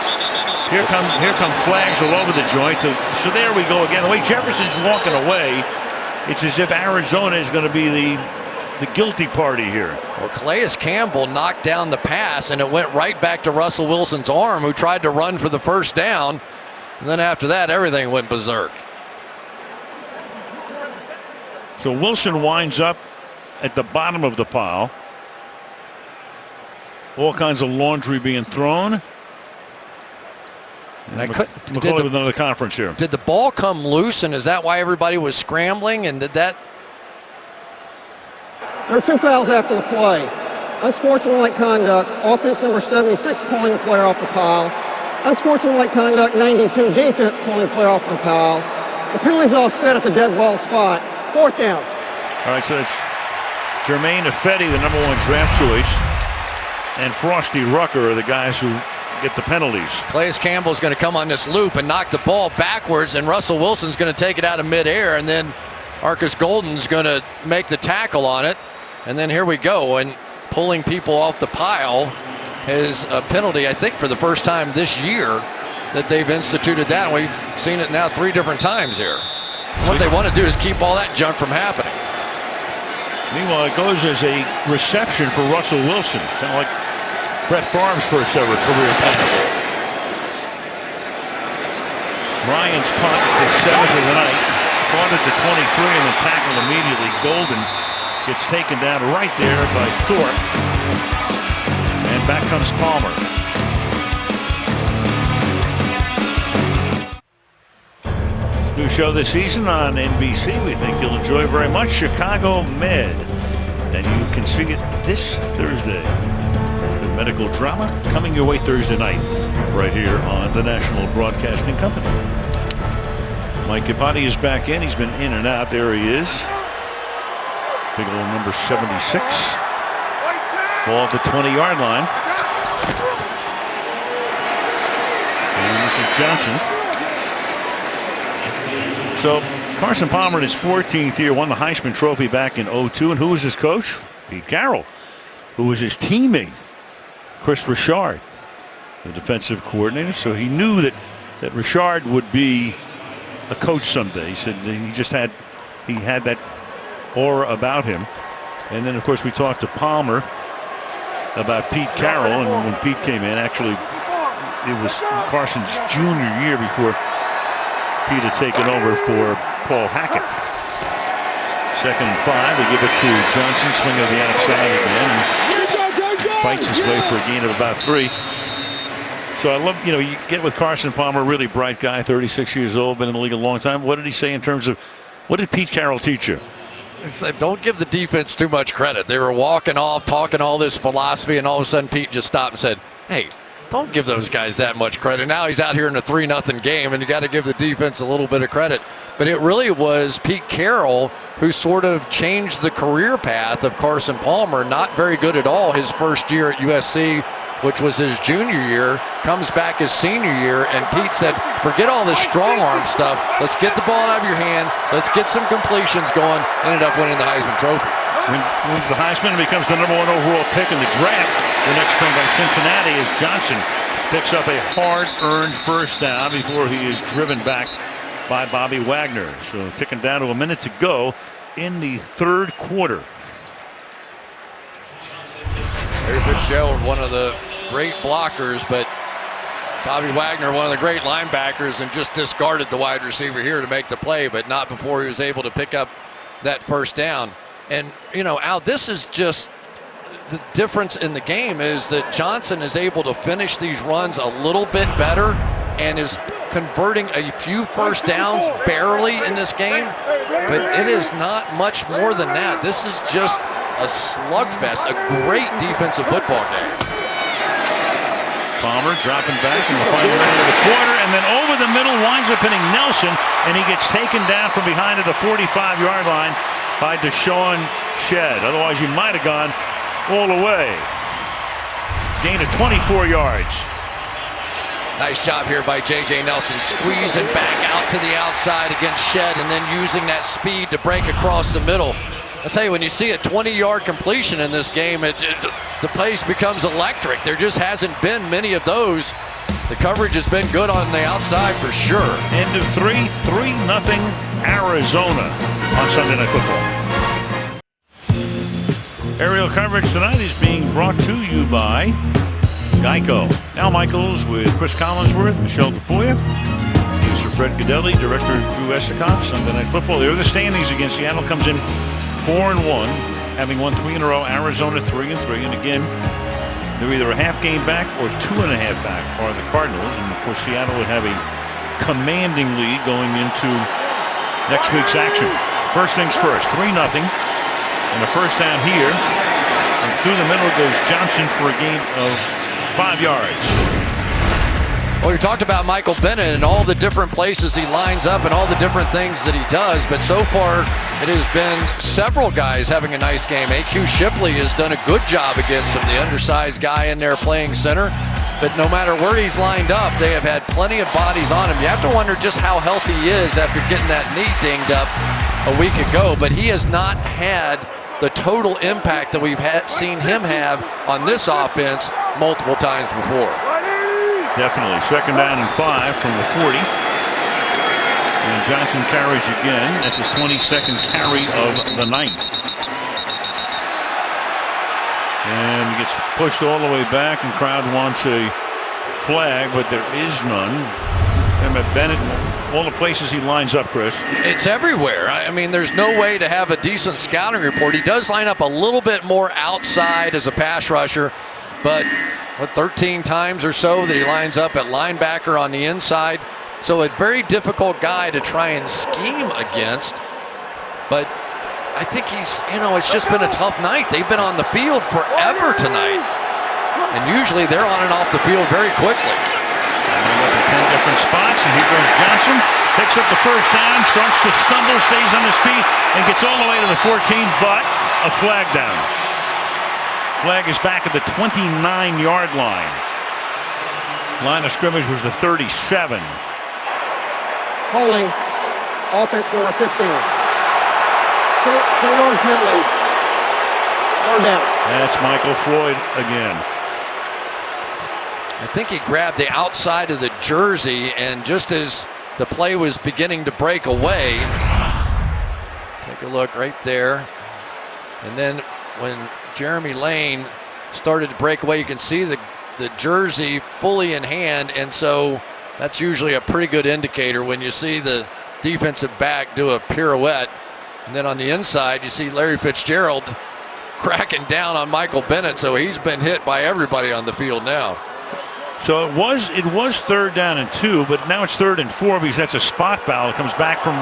Here come flags all over the joint. So there we go again. The way Jefferson's walking away, it's as if Arizona is going to be the guilty party here. Well, Calais Campbell knocked down the pass, and it went right back to Russell Wilson's arm, who tried to run for the first down. And then after that, everything went berserk. So Wilson winds up at the bottom of the pile. All kinds of laundry being thrown. And McCauley with another conference here. Did the ball come loose, and is that why everybody was scrambling? And did that? There are 2 fouls after the play. Unsportsmanlike conduct, offense number 76 pulling the player off the pile. Unsportsmanlike conduct, 92, defense pulling the player off the pile. The penalty's all set at the dead ball spot. 4th down. All right, so it's Jermaine Ifedi, the #1 draft choice, and Frosty Rucker are the guys who get the penalties. Calais Campbell's going to come on this loop and knock the ball backwards, and Russell Wilson's going to take it out of midair, and then Arcus Golden's going to make the tackle on it. And then here we go, and pulling people off the pile is a penalty, I think, for the first time this year that they've instituted that. We've seen it now 3 different times here. And what they want to do is keep all that junk from happening. Meanwhile, it goes as a reception for Russell Wilson, kind of like Brett Favre's first ever career pass. Ryan's punt, his 7th of the night, caught at the 23 and then tackled immediately. Golden gets taken down right there by Thorpe. And back comes Palmer. New show this season on NBC we think you'll enjoy very much, Chicago Med. And you can see it this Thursday. The medical drama coming your way Thursday night right here on the National Broadcasting Company. Mike Ipati is back in. He's been in and out. There he is. Big old number 76. Ball at the 20-yard line. And this is Johnson. So Carson Palmer in his 14th year won the Heisman Trophy back in '02. And who was his coach? Pete Carroll. Who was his teammate? Chris Richard, the defensive coordinator. So he knew that Richard would be a coach someday. He said he had that aura about him. And then, of course, we talked to Palmer about Pete Carroll, and when Pete came in, actually, it was Carson's junior year before Pete had taken over for Paul Hackett. 2nd and 5. They give it to Johnson, swinging to the outside again, and fights his way for a gain of about 3. So I love, you get with Carson Palmer, really bright guy, 36 years old, been in the league a long time. What did he say in terms of, what did Pete Carroll teach you? He said, don't give the defense too much credit. They were walking off, talking all this philosophy, and all of a sudden Pete just stopped and said, hey, don't give those guys that much credit. Now he's out here in a 3-0 game, and you got to give the defense a little bit of credit. But it really was Pete Carroll who sort of changed the career path of Carson Palmer. Not very good at all his first year at USC, which was his junior year, comes back his senior year, and Pete said, forget all this strong arm stuff. Let's get the ball out of your hand. Let's get some completions going. Ended up winning the Heisman Trophy. Wins the Heisman and becomes the #1 overall pick in the draft the next spring by Cincinnati, as Johnson picks up a hard-earned first down before he is driven back by Bobby Wagner. So ticking down to a minute to go in the 3rd quarter. Larry Fitzgerald, one of the great blockers, but Bobby Wagner, one of the great linebackers, and just discarded the wide receiver here to make the play, but not before he was able to pick up that first down. And, Al, this is just the difference in the game, is that Johnson is able to finish these runs a little bit better and is converting a few first downs barely in this game, but it is not much more than that. This is just a slugfest, a great defensive football game. Palmer dropping back in the final minute of the quarter, and then over the middle winds up hitting Nelson, and he gets taken down from behind at the 45-yard line by Deshaun Shedd. Otherwise, he might have gone all the way. Gain of 24 yards. Nice job here by J.J. Nelson, squeezing back out to the outside against Shed and then using that speed to break across the middle. I'll tell you, when you see a 20-yard completion in this game, the pace becomes electric. There just hasn't been many of those. The coverage has been good on the outside for sure. End of 3-0 Arizona on Sunday Night Football. Aerial coverage tonight is being brought to you by Geico. Al Michaels with Chris Collinsworth, Michelle Tafoya. Producer Fred Godelli, Director Drew Esikoff. Sunday Night Football. There are the standings again. Seattle comes in 4-1, having won 3 in a row. Arizona 3-3, and again, they're either a half game back or 2.5 back are the Cardinals, and of course Seattle would have a commanding lead going into next week's action. First things first, 3-0, and a first down here, and through the middle goes Johnson for a gain of 5 yards. Well, you talked about Michael Bennett and all the different places he lines up and all the different things that he does, but so far it has been several guys having a nice game. A.Q. Shipley has done a good job against him, the undersized guy in there playing center. But no matter where he's lined up, they have had plenty of bodies on him. You have to wonder just how healthy he is after getting that knee dinged up a week ago, but he has not had the total impact that we've seen him have on this offense multiple times before. Definitely. Second down and 5 from the 40. And Johnson carries again. That's his 22nd carry of the night. And he gets pushed all the way back, and crowd wants a flag, but there is none. And Bennett, all the places he lines up, Chris. It's everywhere. I mean, there's no way to have a decent scouting report. He does line up a little bit more outside as a pass rusher, but 13 times or so that he lines up at linebacker on the inside. So a very difficult guy to try and scheme against. But I think he's, it's just been a tough night. They've been on the field forever tonight. And usually they're on and off the field very quickly. 10 different spots, and here goes Johnson. Picks up the first down, starts to stumble, stays on his feet, and gets all the way to the 14, but a flag down. Flag is back at the 29-yard line. Line of scrimmage was the 37. Holding, offense number 15. Two-yard penalty. Third down. That's Michael Floyd again. I think he grabbed the outside of the jersey, and just as the play was beginning to break away, take a look right there. And then when Jeremy Lane started to break away, you can see the jersey fully in hand, and so that's usually a pretty good indicator when you see the defensive back do a pirouette. And then on the inside, you see Larry Fitzgerald cracking down on Michael Bennett, so he's been hit by everybody on the field now. So it was third down and 2, but now it's 3rd and 4 because that's a spot foul. It comes back from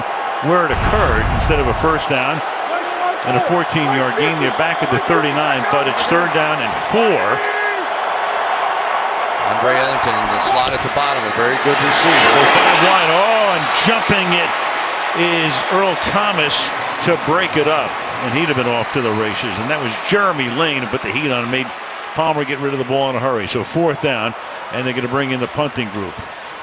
where it occurred instead of a first down. And a 14-yard gain. They're back at the 39, but it's 3rd down and 4. Andre Ellington in the slot at the bottom, a very good receiver. 5 wide. Oh, and jumping it is Earl Thomas to break it up. And he'd have been off to the races. And that was Jeremy Lane who put the heat on and made Palmer get rid of the ball in a hurry. So 4th down, and they're going to bring in the punting group.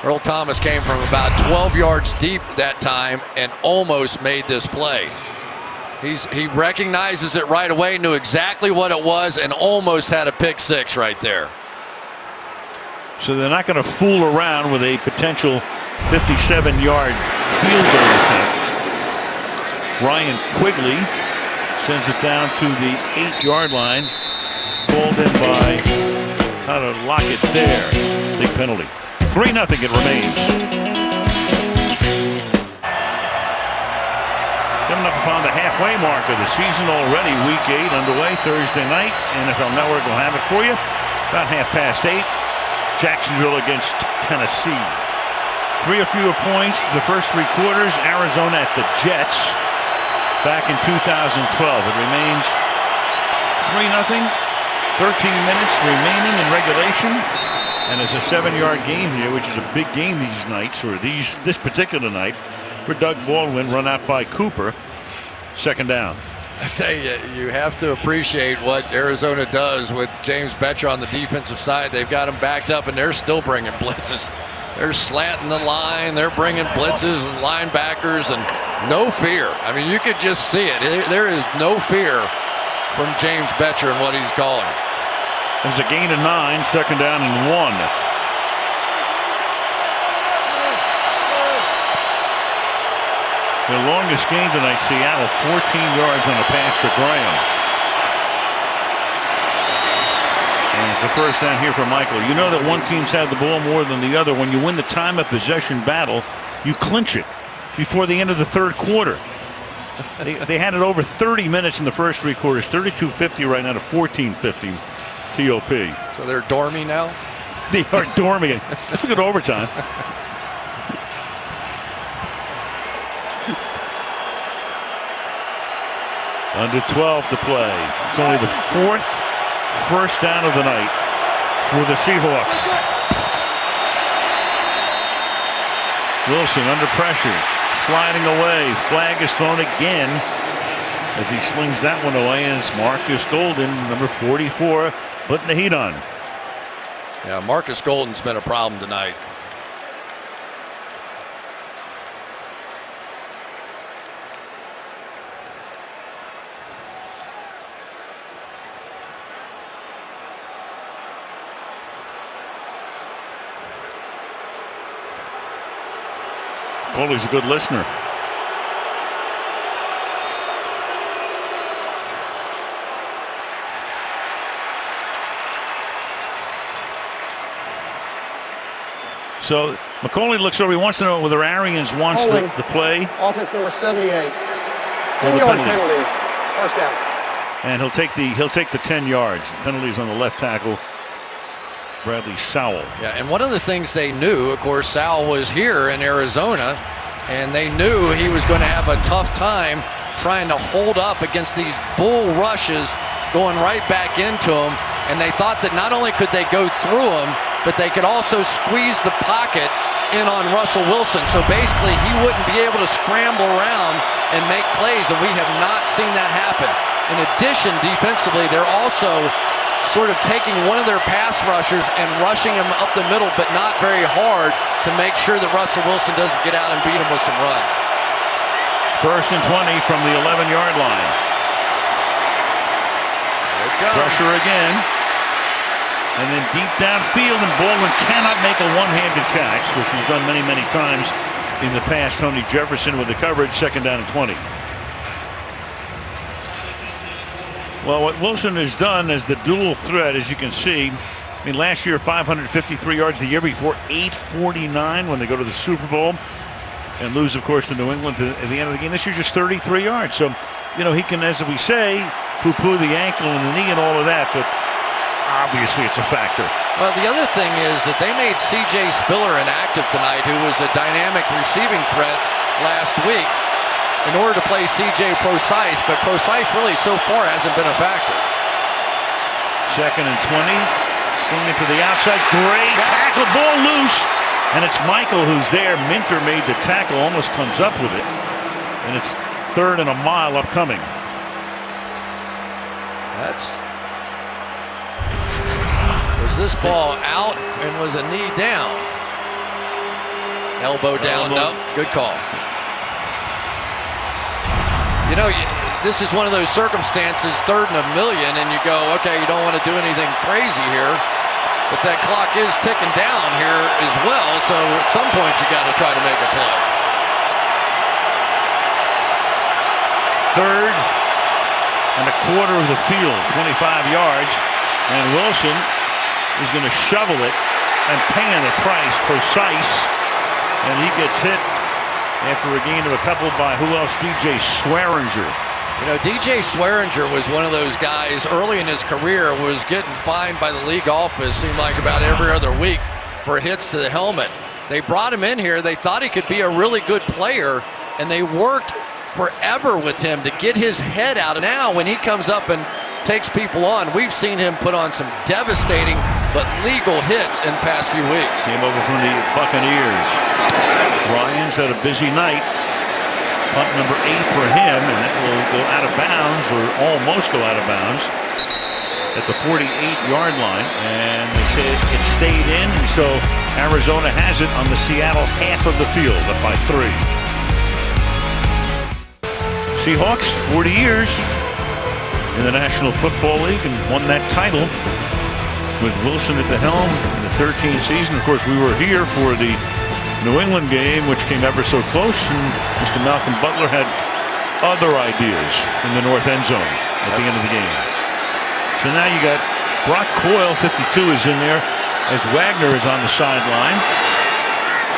Earl Thomas came from about 12 yards deep that time and almost made this play. He recognizes it right away, knew exactly what it was, and almost had a pick six right there. So they're not going to fool around with a potential 57-yard field goal attempt. Ryan Quigley sends it down to the 8-yard line. Called in by Tyler Lockett there. Big penalty. 3-0 it remains. Coming up upon the halfway mark of the season already. Week 8 underway Thursday night. NFL Network will have it for you. About 8:30. Jacksonville against Tennessee. 3 or fewer points the first 3 quarters. Arizona at the Jets back in 2012. It remains 3-0. 13 minutes remaining in regulation. And it's a 7-yard game here, which is a big game these nights, or this particular night, for Doug Baldwin, run out by Cooper. 2nd down. I tell you, you have to appreciate what Arizona does with James Betcher on the defensive side. They've got him backed up, and they're still bringing blitzes. They're slanting the line. They're bringing blitzes and linebackers, and no fear. I mean, you could just see it. There is no fear from James Betcher and what he's calling. There's a gain of 9, second down and 1. The longest gain tonight, Seattle, 14 yards on a pass to Graham. And it's the first down here for Michael. You know that one team's had the ball more than the other. When you win the time of possession battle, you clinch it before the end of the third quarter. They had it over 30 minutes in the first 3 quarters, 32-50 right now to 14-50 TOP. So they're dormy now? They are dormy. Let's look at overtime. Under 12 to play. It's only the 4th first down of the night for the Seahawks. Wilson under pressure, sliding away. Flag is thrown again as he slings that one away. As Marcus Golden, number 44, putting the heat on. Yeah, Marcus Golden's been a problem tonight. Coley's a good listener. So McCauley looks over. He wants to know whether Arians wants the play. Offense number 78. For the 10-yard penalty. First down. And he'll take the 10 yards. Penalties on the left tackle, Bradley Sowell. Yeah, and one of the things they knew, of course, Sowell was here in Arizona, and they knew he was going to have a tough time trying to hold up against these bull rushes going right back into him. And they thought that not only could they go through him, but they could also squeeze the pocket in on Russell Wilson. So basically, he wouldn't be able to scramble around and make plays, and we have not seen that happen. In addition, defensively, they're also sort of taking one of their pass rushers and rushing him up the middle, but not very hard, to make sure that Russell Wilson doesn't get out and beat him with some runs. First and 20 from the 11-yard line. Pressure again. And then deep downfield, and Baldwin cannot make a one-handed catch, which he's done many, many times in the past. Tony Jefferson with the coverage, second down and 20. Well, what Wilson has done as the dual threat, as you can see, I mean, last year 553 yards, the year before 849 when they go to the Super Bowl and lose, of course, to New England at the end of the game. This year just 33 yards. So, you know, he can, as we say, poo-poo the ankle and the knee and all of that, but obviously it's a factor. Well, the other thing is that they made C.J. Spiller inactive tonight, who was a dynamic receiving threat last week, in order to play C.J. Precise, but Precise really so far hasn't been a factor. Second and 20, sling it to the outside, great tackle, ball loose, and it's Michael who's there. Minter made the tackle, almost comes up with it, and it's third and a mile upcoming. Was this ball out and was a knee down? Elbow down, no, good call. You know, this is one of those circumstances, third and a million, and you go, okay, you don't want to do anything crazy here, but that clock is ticking down here as well, so at some point you got to try to make a play. Third and a quarter of the field, 25 yards, and Wilson is going to shovel it and paying the price, Precise, and he gets hit after a gain of a couple by who else? DJ Swearinger. You know, DJ Swearinger was one of those guys early in his career, was getting fined by the league office, seemed like about every other week, for hits to the helmet. They brought him in here. They thought he could be a really good player, and they worked forever with him to get his head out. And now when he comes up and takes people on, we've seen him put on some devastating but legal hits in the past few weeks. Came over from the Buccaneers. Ryan's had a busy night. Punt number 8 for him, and that will go out of bounds, or almost go out of bounds, at the 48-yard line. And they say it stayed in, and so Arizona has it on the Seattle half of the field, up by 3. Seahawks, 40 years in the National Football League, and won that title with Wilson at the helm in the 13th season. Of course, we were here for the New England game, which came ever so close, and Mr. Malcolm Butler had other ideas in the north end zone at the end of the game. So now you got Brock Coyle, 52, is in there, as Wagner is on the sideline.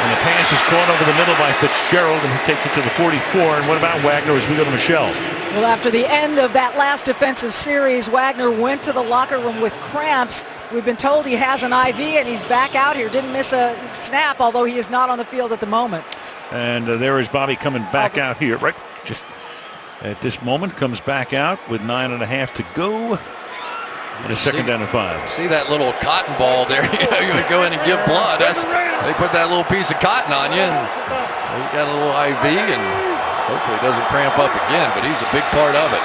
And the pass is caught over the middle by Fitzgerald, and he takes it to the 44. And what about Wagner as we go to Michelle? Well, after the end of that last defensive series, Wagner went to the locker room with cramps. We've been told he has an IV, and he's back out here. Didn't miss a snap, although he is not on the field at the moment. And there is Bobby coming back out here, right? Just at this moment, comes back out with 9.5 to go. And a second down and 5. See that little cotton ball there? You would go in and give blood. They put that little piece of cotton on you, and so you got a little IV, and hopefully it doesn't cramp up again, but he's a big part of it.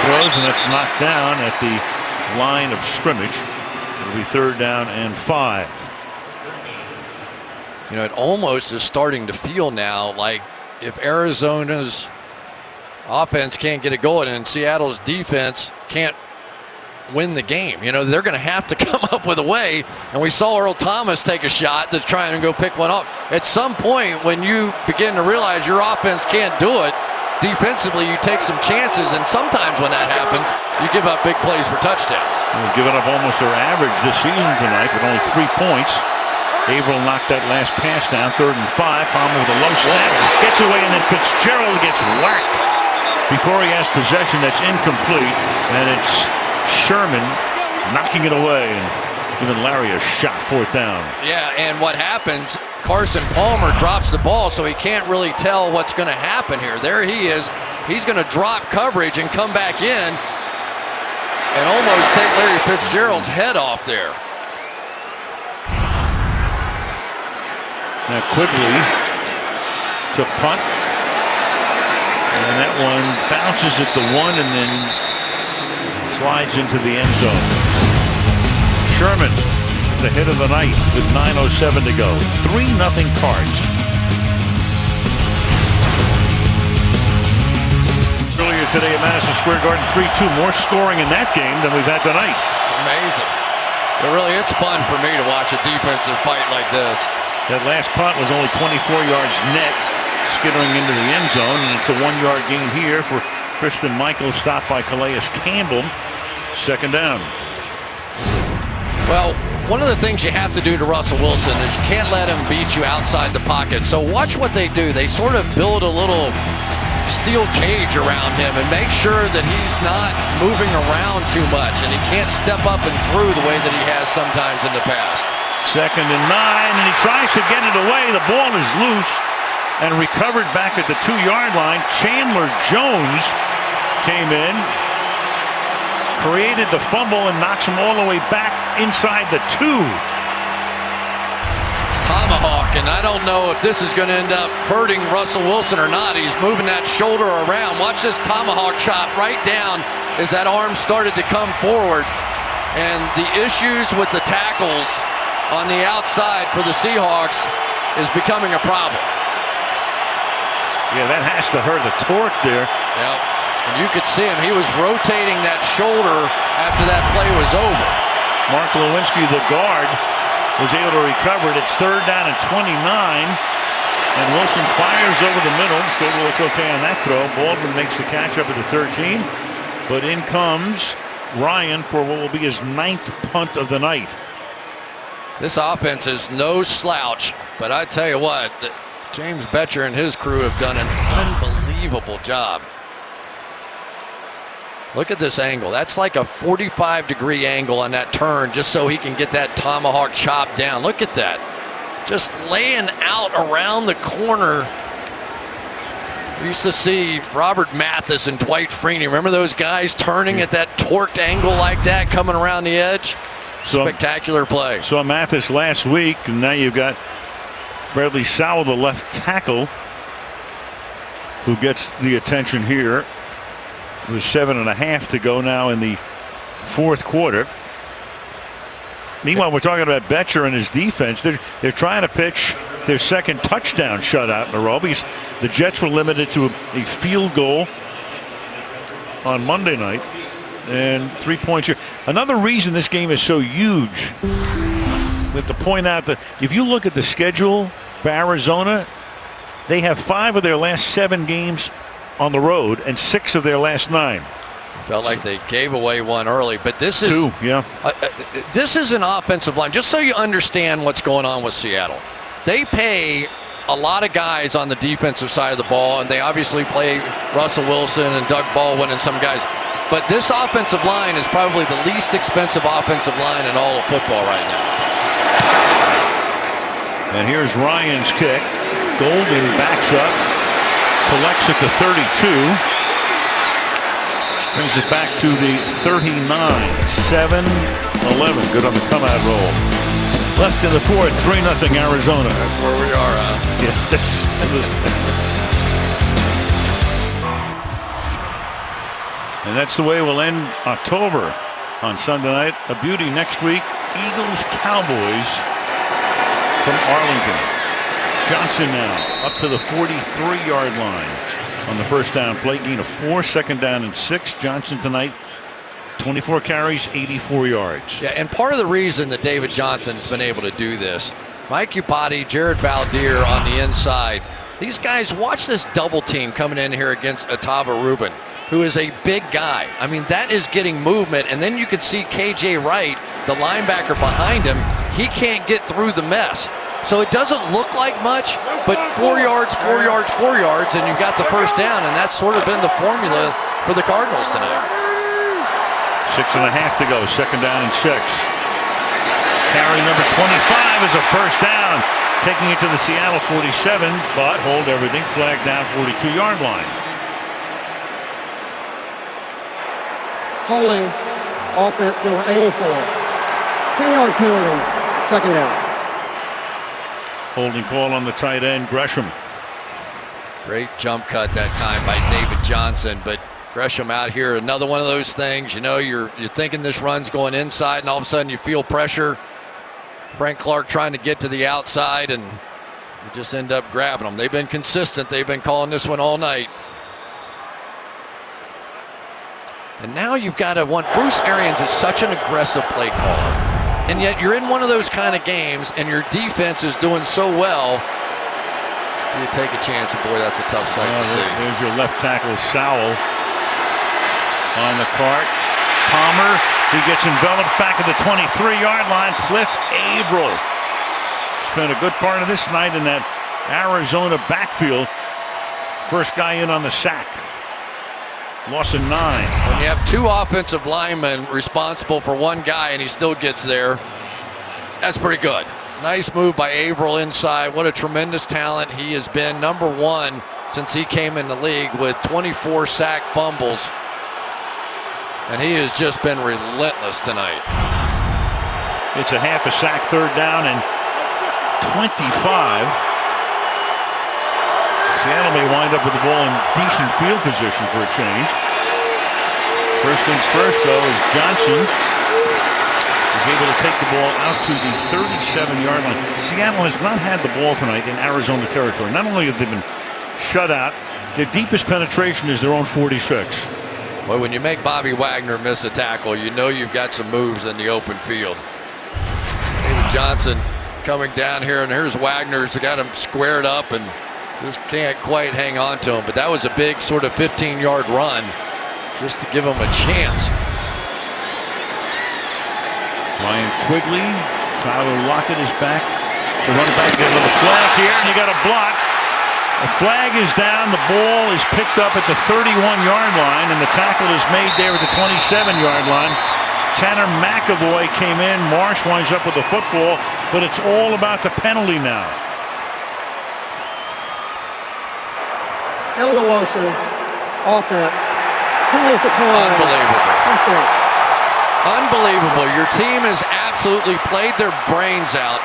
Throws, and that's knocked down at the line of scrimmage. It'll be 3rd down and 5. You know, it almost is starting to feel now like if Arizona's offense can't get it going and Seattle's defense can't win the game, you know, they're going to have to come up with a way. And we saw Earl Thomas take a shot to try and go pick one up. At some point, when you begin to realize your offense can't do it, defensively you take some chances, and sometimes when that happens, you give up big plays for touchdowns. They've given up almost their average this season tonight with only 3 points. Averill knocked that last pass down, 3rd and 5. Palmer with a low snap, gets away, and then Fitzgerald gets whacked before he has possession. That's incomplete, and it's Sherman knocking it away, and giving Larry a shot, 4th down. Yeah, and what happens, Carson Palmer drops the ball, so he can't really tell what's going to happen here. There he is. He's going to drop coverage and come back in and almost take Larry Fitzgerald's head off there. Now Quigley to punt, and that one bounces at the 1 and then slides into the end zone. Sherman, the hit of the night with 9:07 to go. 3-0 Cards. Earlier today at Madison Square Garden, 3-2. More scoring in that game than we've had tonight. It's amazing. It's fun for me to watch a defensive fight like this. That last punt was only 24 yards net, skittering into the end zone, and it's a 1-yard gain here for Kristen Michaels, stopped by Calais Campbell. 2nd down. Well, one of the things you have to do to Russell Wilson is you can't let him beat you outside the pocket. So watch what they do. They sort of build a little steel cage around him and make sure that he's not moving around too much and he can't step up and through the way that he has sometimes in the past. 2nd and 9, and he tries to get it away. The ball is loose and recovered back at the 2-yard line. Chandler Jones came in, created the fumble, and knocks him all the way back inside the 2. Tomahawk, and I don't know if this is going to end up hurting Russell Wilson or not. He's moving that shoulder around. Watch this tomahawk chop right down as that arm started to come forward. And the issues with the tackles on the outside for the Seahawks is becoming a problem. Yeah, that has to hurt the torque there. Yep. And you could see him. He was rotating that shoulder after that play was over. Mark Lewinsky, the guard, was able to recover it. It's 3rd down and 29. And Wilson fires over the middle. So it looks okay on that throw. Baldwin makes the catch up at the 13. But in comes Ryan for what will be his 9th punt of the night. This offense is no slouch, but I tell you what, James Betcher and his crew have done an unbelievable job. Look at this angle. That's like a 45-degree angle on that turn just so he can get that tomahawk chop down. Look at that. Just laying out around the corner. We used to see Robert Mathis and Dwight Freeney. Remember those guys turning at that torqued angle like that, coming around the edge? Spectacular play. Saw Mathis last week, and now you've got Bradley Sowell, the left tackle, who gets the attention here. With 7.5 to go now in the fourth quarter. Meanwhile, we're talking about Betcher and his defense. They're trying to pitch their second touchdown shutout in a row because the Jets were limited to a field goal on Monday night and 3 points here. Another reason this game is so huge, we have to point out that if you look at the schedule for Arizona, they have 5 of their last 7 games on the road and 6 of their last 9. Felt like they gave away one early, but this is 2, yeah. This is an offensive line. Just so you understand what's going on with Seattle, they pay a lot of guys on the defensive side of the ball, and they obviously play Russell Wilson and Doug Baldwin and some guys. But this offensive line is probably the least expensive offensive line in all of football right now. And here's Ryan's kick. Golden backs up, collects at the 32. Brings it back to the 39. 7-11. Good on the come-out roll. Left in the fourth, 3-0 Arizona. That's where we are. Yeah, that's and that's the way we'll end October on Sunday night. A beauty next week. Eagles Cowboys from Arlington. Johnson now up to the 43-yard line on the first down play. Gain of 4, second down and 6. Johnson tonight 24 carries, 84 yards. Yeah, and part of the reason that David Johnson's been able to do this, Mike Upati, Jared Valdir on the inside. These guys, watch this double team coming in here against Atava Rubin, who is a big guy. I mean, that is getting movement, and then you can see KJ Wright, the linebacker behind him. He can't get through the mess. So it doesn't look like much, but 4 yards, 4 yards, 4 yards, and you've got the first down, and that's sort of been the formula for the Cardinals tonight. 6.5 to go, second down and 6. Carry number 25 is a first down, taking it to the Seattle 47, but hold everything, flag down 42-yard line. Holding, offense number 84. 10-yard penalty, second down. Holding call on the tight end, Gresham. Great jump cut that time by David Johnson, but Gresham out here, another one of those things. You know, you're thinking this run's going inside, and all of a sudden you feel pressure. Frank Clark trying to get to the outside, and you just end up grabbing them. They've been consistent. They've been calling this one all night. And now you've got to want, Bruce Arians is such an aggressive play caller. And yet you're in one of those kind of games, and your defense is doing so well. You take a chance, and boy, that's a tough sight to see. There's your left tackle, Sowell, on the cart. Palmer, he gets enveloped back at the 23-yard line. Cliff Averill spent a good part of this night in that Arizona backfield. First guy in on the sack. Loss of 9. When you have 2 offensive linemen responsible for one guy and he still gets there, that's pretty good. Nice move by Averill inside. What a tremendous talent. He has been number 1 since he came in the league with 24 sack fumbles. And he has just been relentless tonight. It's a half a sack, third down and 25. Seattle may wind up with the ball in decent field position for a change. First things first, though, is Johnson is able to take the ball out to the 37-yard line. Seattle has not had the ball tonight in Arizona territory. Not only have they been shut out, their deepest penetration is their own 46. Well, when you make Bobby Wagner miss a tackle, you know you've got some moves in the open field. David Johnson coming down here, and here's Wagner's got him squared up and just can't quite hang on to him. But that was a big sort of 15-yard run just to give him a chance. Ryan Quigley, Tyler Lockett is back. The running back get another flag here, and you got a block. The flag is down. The ball is picked up at the 31-yard line, and the tackle is made there at the 27-yard line. Tanner McAvoy came in. Marsh winds up with the football, but it's all about the penalty now. Elder Lotion, offense. Penalties decline. Unbelievable. Unbelievable. Your team has absolutely played their brains out.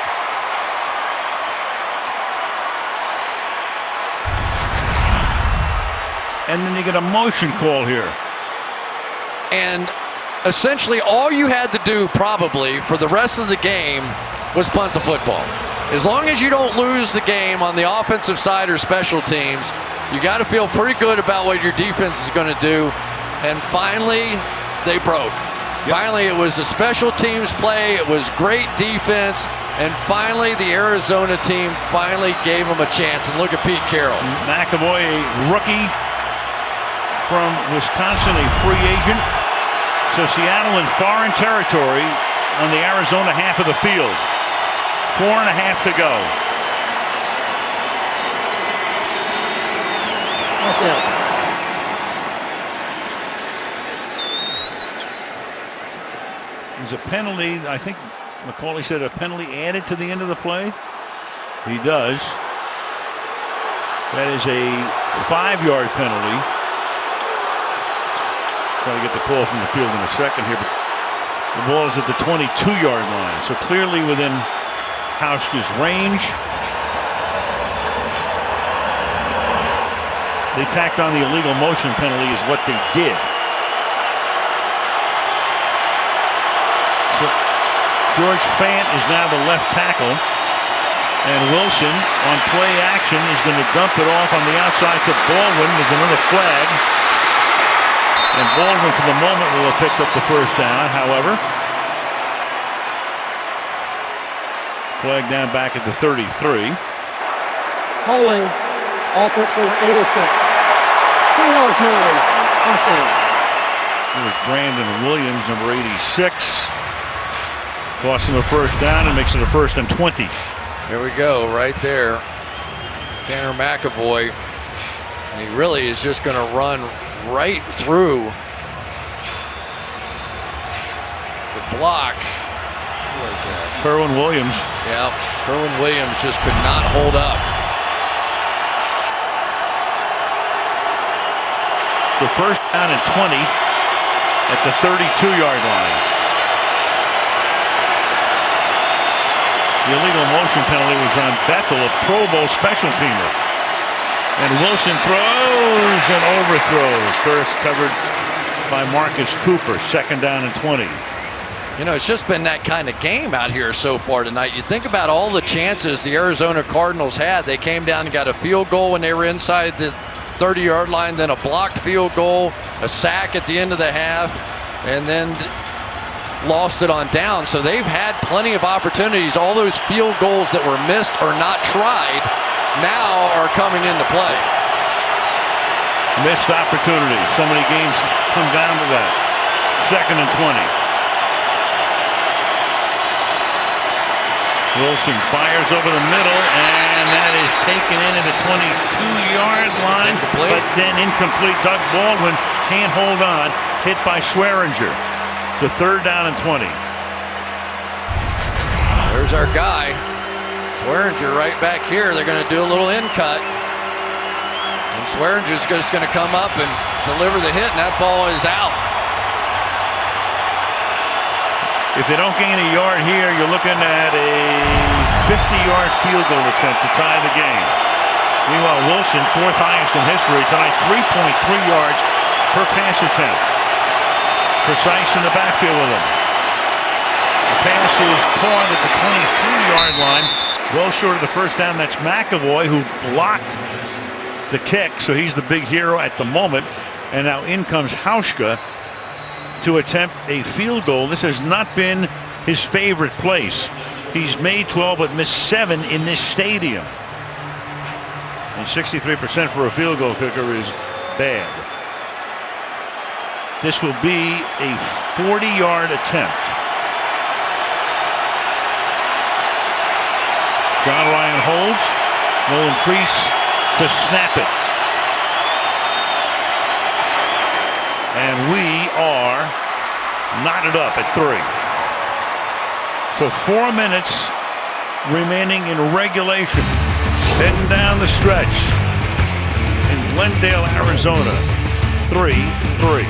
And then you get a motion call here. And essentially all you had to do probably for the rest of the game was punt the football. As long as you don't lose the game on the offensive side or special teams, you got to feel pretty good about what your defense is going to do. And finally, they broke. Yep. Finally, it was a special teams play. It was great defense. And finally, the Arizona team finally gave them a chance. And look at Pete Carroll. McAvoy, a rookie from Wisconsin, a free agent. So Seattle in foreign territory on the Arizona half of the field. 4.5 to go. There's a penalty. I think McCauley said a penalty added to the end of the play. He does. That is a 5-yard penalty. Trying to get the call from the field in a second here, but the ball is at the 22-yard line. So clearly within Hauschka's range. They tacked on the illegal motion penalty is what they did. So George Fant is now the left tackle. And Wilson on play action is going to dump it off on the outside to Baldwin. There's another flag. And Baldwin for the moment will have picked up the first down. However, flag down back at the 33. Holding, offense for 86. 2-yard penalty. First down. There's Brandon Williams, number 86. Costs him a first down and makes it a 1st and 20. Here we go, right there. Tanner McAvoy. And he really is just going to run right through the block. Who was that? Kerwin Williams. Yeah, Kerwin Williams just could not hold up. So first down and 20 at the 32-yard line. The illegal motion penalty was on Bethel, a Pro Bowl special teamer. And Wilson throws and overthrows. First covered by Marcus Cooper. 2nd down and 20. You know, it's just been that kind of game out here so far tonight. You think about all the chances the Arizona Cardinals had. They came down and got a field goal when they were inside the 30-yard line, then a blocked field goal, a sack at the end of the half, and then lost it on down. So they've had plenty of opportunities. All those field goals that were missed or not tried now are coming into play. Missed opportunities. So many games come down to that. 2nd and 20. Wilson fires over the middle, and that is taken in at the 22-yard line, but then incomplete. Doug Baldwin can't hold on. Hit by Swearinger. It's a 3rd down and 20. There's our guy. Swearinger right back here. They're going to do a little in cut. And Swearinger's just going to come up and deliver the hit, and that ball is out. If they don't gain a yard here, you're looking at a 50-yard field goal attempt to tie the game. Meanwhile, Wilson, 4th highest in history, tonight 3.3 yards per pass attempt. Precise in the backfield with him. The pass is caught at the 23-yard line. Well short of the first down. That's McAvoy, who blocked the kick, so he's the big hero at the moment. And now in comes Hauschka to attempt a field goal. This has not been his favorite place. He's made 12 but missed 7 in this stadium. And 63% for a field goal kicker is bad. This will be a 40-yard attempt. John Ryan holds. Nolan Freese to snap it. And we are knotted up at 3. So 4 minutes remaining in regulation. Heading down the stretch in Glendale, Arizona. 3-3.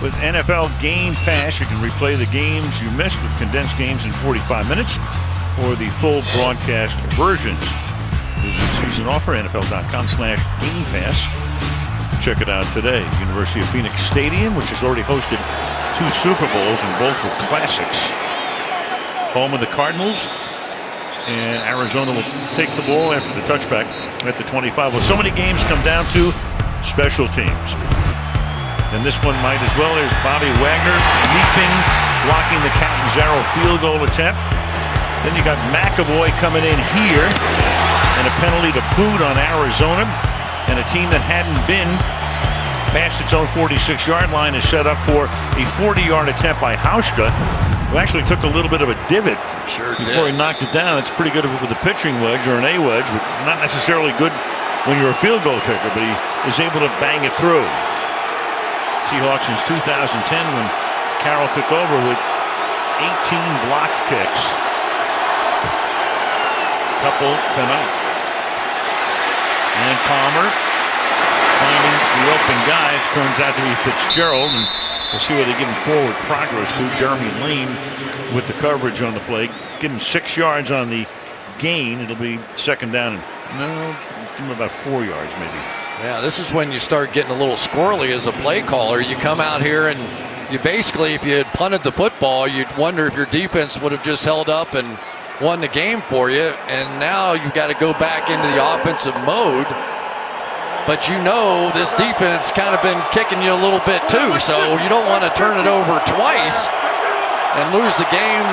With NFL Game Pass, you can replay the games you missed with condensed games in 45 minutes. or the full broadcast versions. Visit season offer, NFL.com/Game Pass. Check it out today. University of Phoenix Stadium, which has already hosted 2 Super Bowls and both were classics. Home of the Cardinals. And Arizona will take the ball after the touchback at the 25. Well, so many games come down to special teams. And this one might as well. There's Bobby Wagner leaping, blocking the Catanzaro field goal attempt. Then you got McAvoy coming in here. And a penalty to boot on Arizona. And a team that hadn't been past its own 46-yard line is set up for a 40-yard attempt by Hauschka, who actually took a little bit of a divot before he knocked it down. It's pretty good with a pitching wedge or an A wedge, but not necessarily good when you're a field goal kicker, but he is able to bang it through. Seahawks since 2010 when Carroll took over with 18 blocked kicks. Couple tonight. And Palmer finding the open guy. It turns out to be Fitzgerald, and we'll see where they give him forward progress to. Jeremy Lane with the coverage on the play. Give him 6 yards on the gain. It'll be second down and give him about 4 yards maybe. Yeah, this is when you start getting a little squirrely as a play caller. You come out here and you basically, if you had punted the football, you'd wonder if your defense would have just held up and won the game for you. And now you've got to go back into the offensive mode. But you know this defense kind of been kicking you a little bit too, so you don't want to turn it over twice and lose the game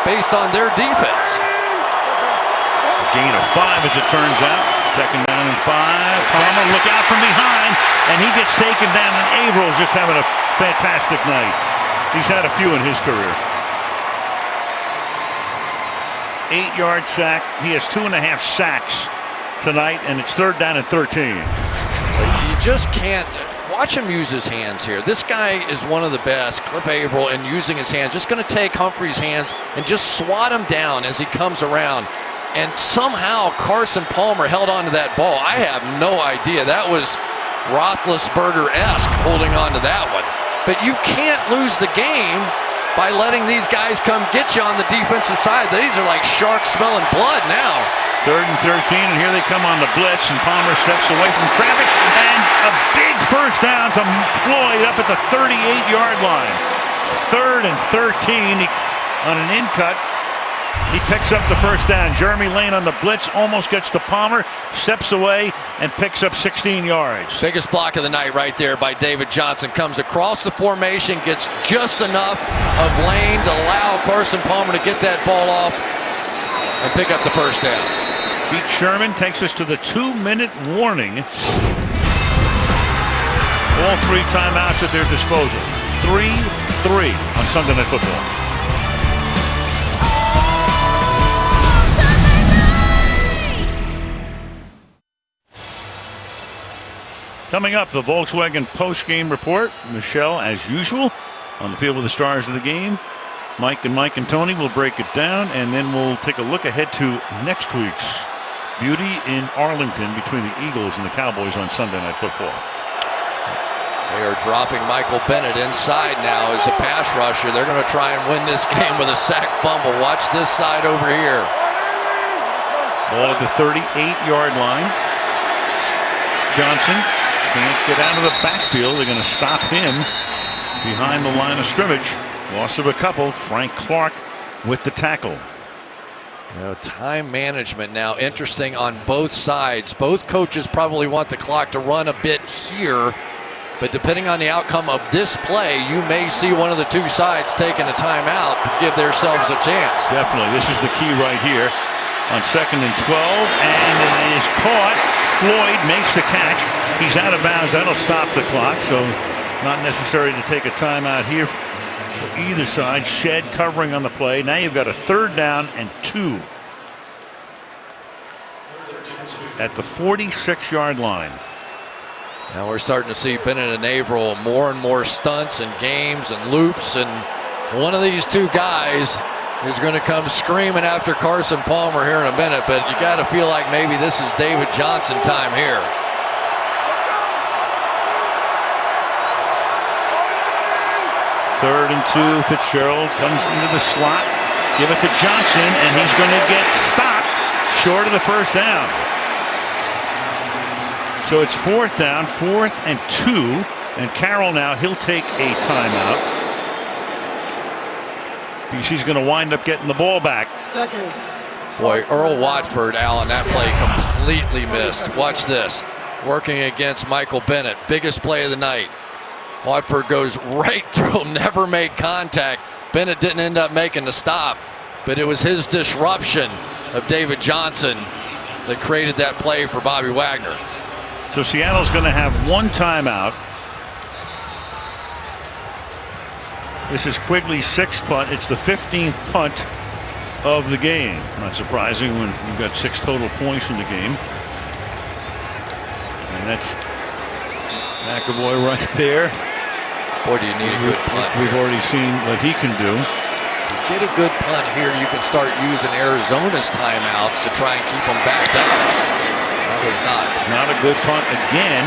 based on their defense. It's a gain of 5 as it turns out. Second down and 5. Palmer look out from behind, and he gets taken down, and Avrill's just having a fantastic night. He's had a few in his career. 8-yard sack. He has 2.5 sacks tonight, and it's third down and 13. You just can't watch him use his hands here. This guy is one of the best, Cliff Averill, in using his hands. Just going to take Humphrey's hands and just swat him down as he comes around. And somehow Carson Palmer held on to that ball. I have no idea. That was Roethlisberger-esque holding on to that one. But you can't lose the game by letting these guys come get you on the defensive side. These are like sharks smelling blood now. Third and 13, and here they come on the blitz, and Palmer steps away from traffic, and a big first down to Floyd up at the 38-yard line. Third and 13 on an in-cut. He picks up the first down. Jeremy Lane on the blitz almost gets to Palmer, steps away, and picks up 16 yards. Biggest block of the night right there by David Johnson. Comes across the formation, gets just enough of Lane to allow Carson Palmer to get that ball off and pick up the first down. Pete Sherman takes us to the 2-minute warning. All 3 timeouts at their disposal. 3-3 on Sunday Night Football. Coming up, the Volkswagen post-game report. Michelle, as usual, on the field with the stars of the game. Mike and Tony will break it down, and then we'll take a look ahead to next week's beauty in Arlington between the Eagles and the Cowboys on Sunday Night Football. They are dropping Michael Bennett inside now as a pass rusher. They're going to try and win this game with a sack fumble. Watch this side over here. Ball at the 38-yard line. Johnson can't get out of the backfield. They're going to stop him behind the line of scrimmage. Loss of a couple. Frank Clark with the tackle. You know, time management now interesting on both sides. Both coaches probably want the clock to run a bit here, but depending on the outcome of this play, you may see one of the 2 sides taking a timeout to give themselves a chance. Definitely. This is the key right here on 2nd and 12, and it is caught. Floyd makes the catch. He's out of bounds. That'll stop the clock, so not necessary to take a timeout here for either side. Shed covering on the play. Now you've got a 3rd down and 2 at the 46-yard line. Now we're starting to see Bennett and Averill more and more stunts and games and loops, and one of these 2 guys is going to come screaming after Carson Palmer here in a minute, but you got to feel like maybe this is David Johnson time here. Third and 2, Fitzgerald comes into the slot. Give it to Johnson, and he's going to get stopped short of the first down. So it's 4th down, 4th and 2, and Carroll now, he'll take a timeout. BC's going to wind up getting the ball back. Boy, Earl Watford, Allen, that play completely missed. Watch this. Working against Michael Bennett. Biggest play of the night. Watford goes right through him, never made contact. Bennett didn't end up making the stop, but it was his disruption of David Johnson that created that play for Bobby Wagner. So Seattle's going to have one timeout. This is Quigley's 6th punt. It's the 15th punt of the game. Not surprising when you've got 6 total points in the game. And that's McAvoy right there. Boy, do you need a good punt. We've already seen what he can do. Get a good punt here, you can start using Arizona's timeouts to try and keep them backed up. That was not a good punt again.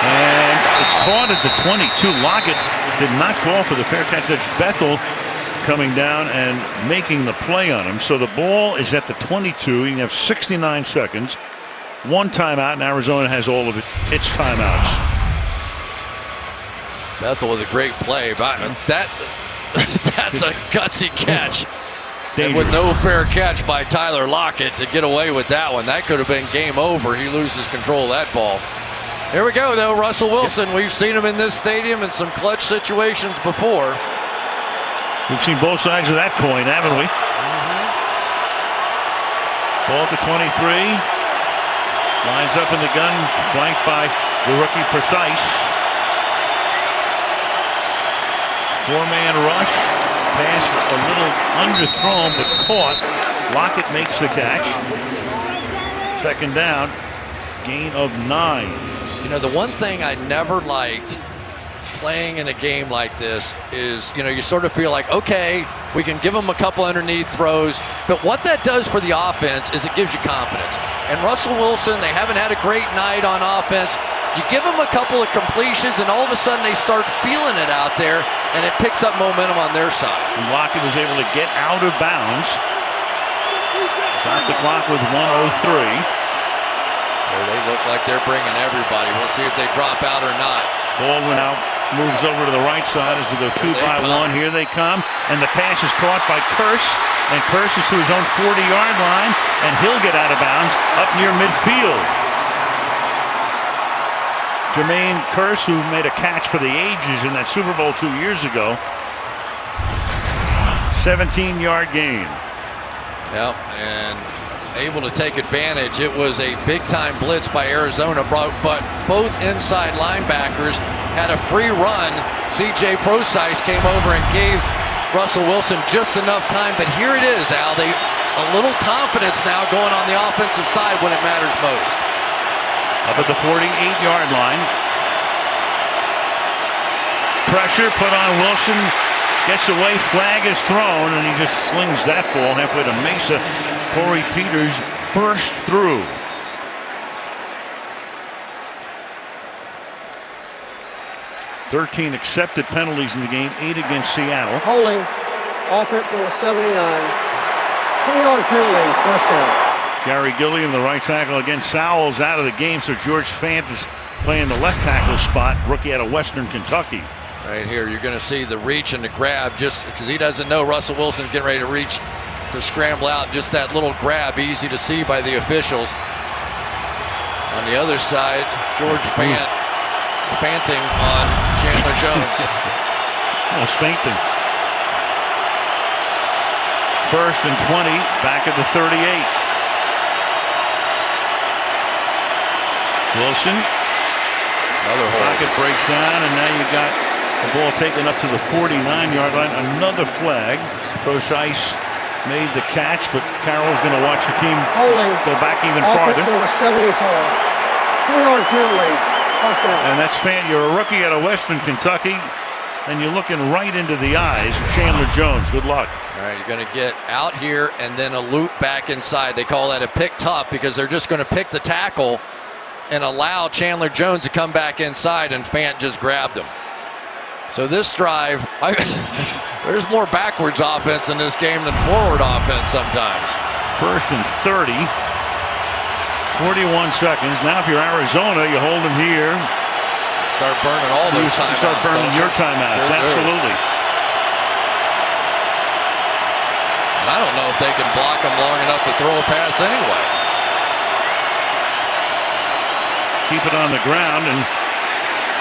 And it's caught at the 22. Lockett did not call for the fair catch. That's Bethel coming down and making the play on him. So the ball is at the 22. You can have 69 seconds. One timeout, and Arizona has all of its timeouts. Bethel with a great play, but that's a gutsy catch. And with no fair catch by Tyler Lockett to get away with that one. That could have been game over. He loses control of that ball. Here we go, though. Russell Wilson. We've seen him in this stadium in some clutch situations before. We've seen both sides of that coin, haven't we? Ball at the 23. Lines up in the gun, flanked by the rookie Precise. 4-man rush. Pass a little underthrown, but caught. Lockett makes the catch. 2nd down. Gain of 9. You know, the one thing I never liked playing in a game like this is, you know, you sort of feel like, okay, we can give them a couple underneath throws, but what that does for the offense is it gives you confidence. And Russell Wilson, they haven't had a great night on offense. You give them a couple of completions, and all of a sudden they start feeling it out there, and it picks up momentum on their side. And Lockett was able to get out of bounds. Stop the clock with 1:03. They look like they're bringing everybody. We'll see if they drop out or not. Baldwin out, moves over to the right side as they go 2 by 1. Here they come, and the pass is caught by Curse, and Curse is to his own 40-yard line, and he'll get out of bounds up near midfield. Jermaine Curse, who made a catch for the ages in that Super Bowl 2 years ago. 17-yard gain. Yep, and able to take advantage. It was a big-time blitz by Arizona, but both inside linebackers had a free run. C.J. Precise came over and gave Russell Wilson just enough time, but here it is, Al. A little confidence now going on the offensive side when it matters most. Up at the 48-yard line. Pressure put on Wilson. Gets away, flag is thrown, and he just slings that ball halfway to Mesa. Corey Peters burst through. "13 accepted penalties in the game, 8 against Seattle." Holding, offense number 79. 10-yard penalty, first down. Gary Gilliam, the right tackle, again. Sowell's out of the game, so George Fant is playing the left tackle spot. Rookie out of Western Kentucky. Right here, you're going to see the reach and the grab, just because he doesn't know Russell Wilson's getting ready to reach to scramble out. Just that little grab, easy to see by the officials. On the other side, George Fant fanting on Chandler Jones. Almost fainting. 1st and 20, back at the 38. Wilson. Another hold. Pocket breaks down, and now you got the ball taken up to the 49-yard line. Another flag. Precise made the catch, but Carroll's going to watch the team go back even farther. Number 74. 2-yard penalty. First down. And that's Fant. You're a rookie out of Western Kentucky, and you're looking right into the eyes of Chandler Jones. Good luck. All right, you're going to get out here and then a loop back inside. They call that a pick tough because they're just going to pick the tackle and allow Chandler Jones to come back inside, and Fant just grabbed him. So this drive, there's more backwards offense in this game than forward offense sometimes. 1st and 30. 41 seconds. Now if you're Arizona, you hold them here. Start burning all those timeouts. Start burning your timeouts, Sure absolutely. And I don't know if they can block them long enough to throw a pass anyway. Keep it on the ground, and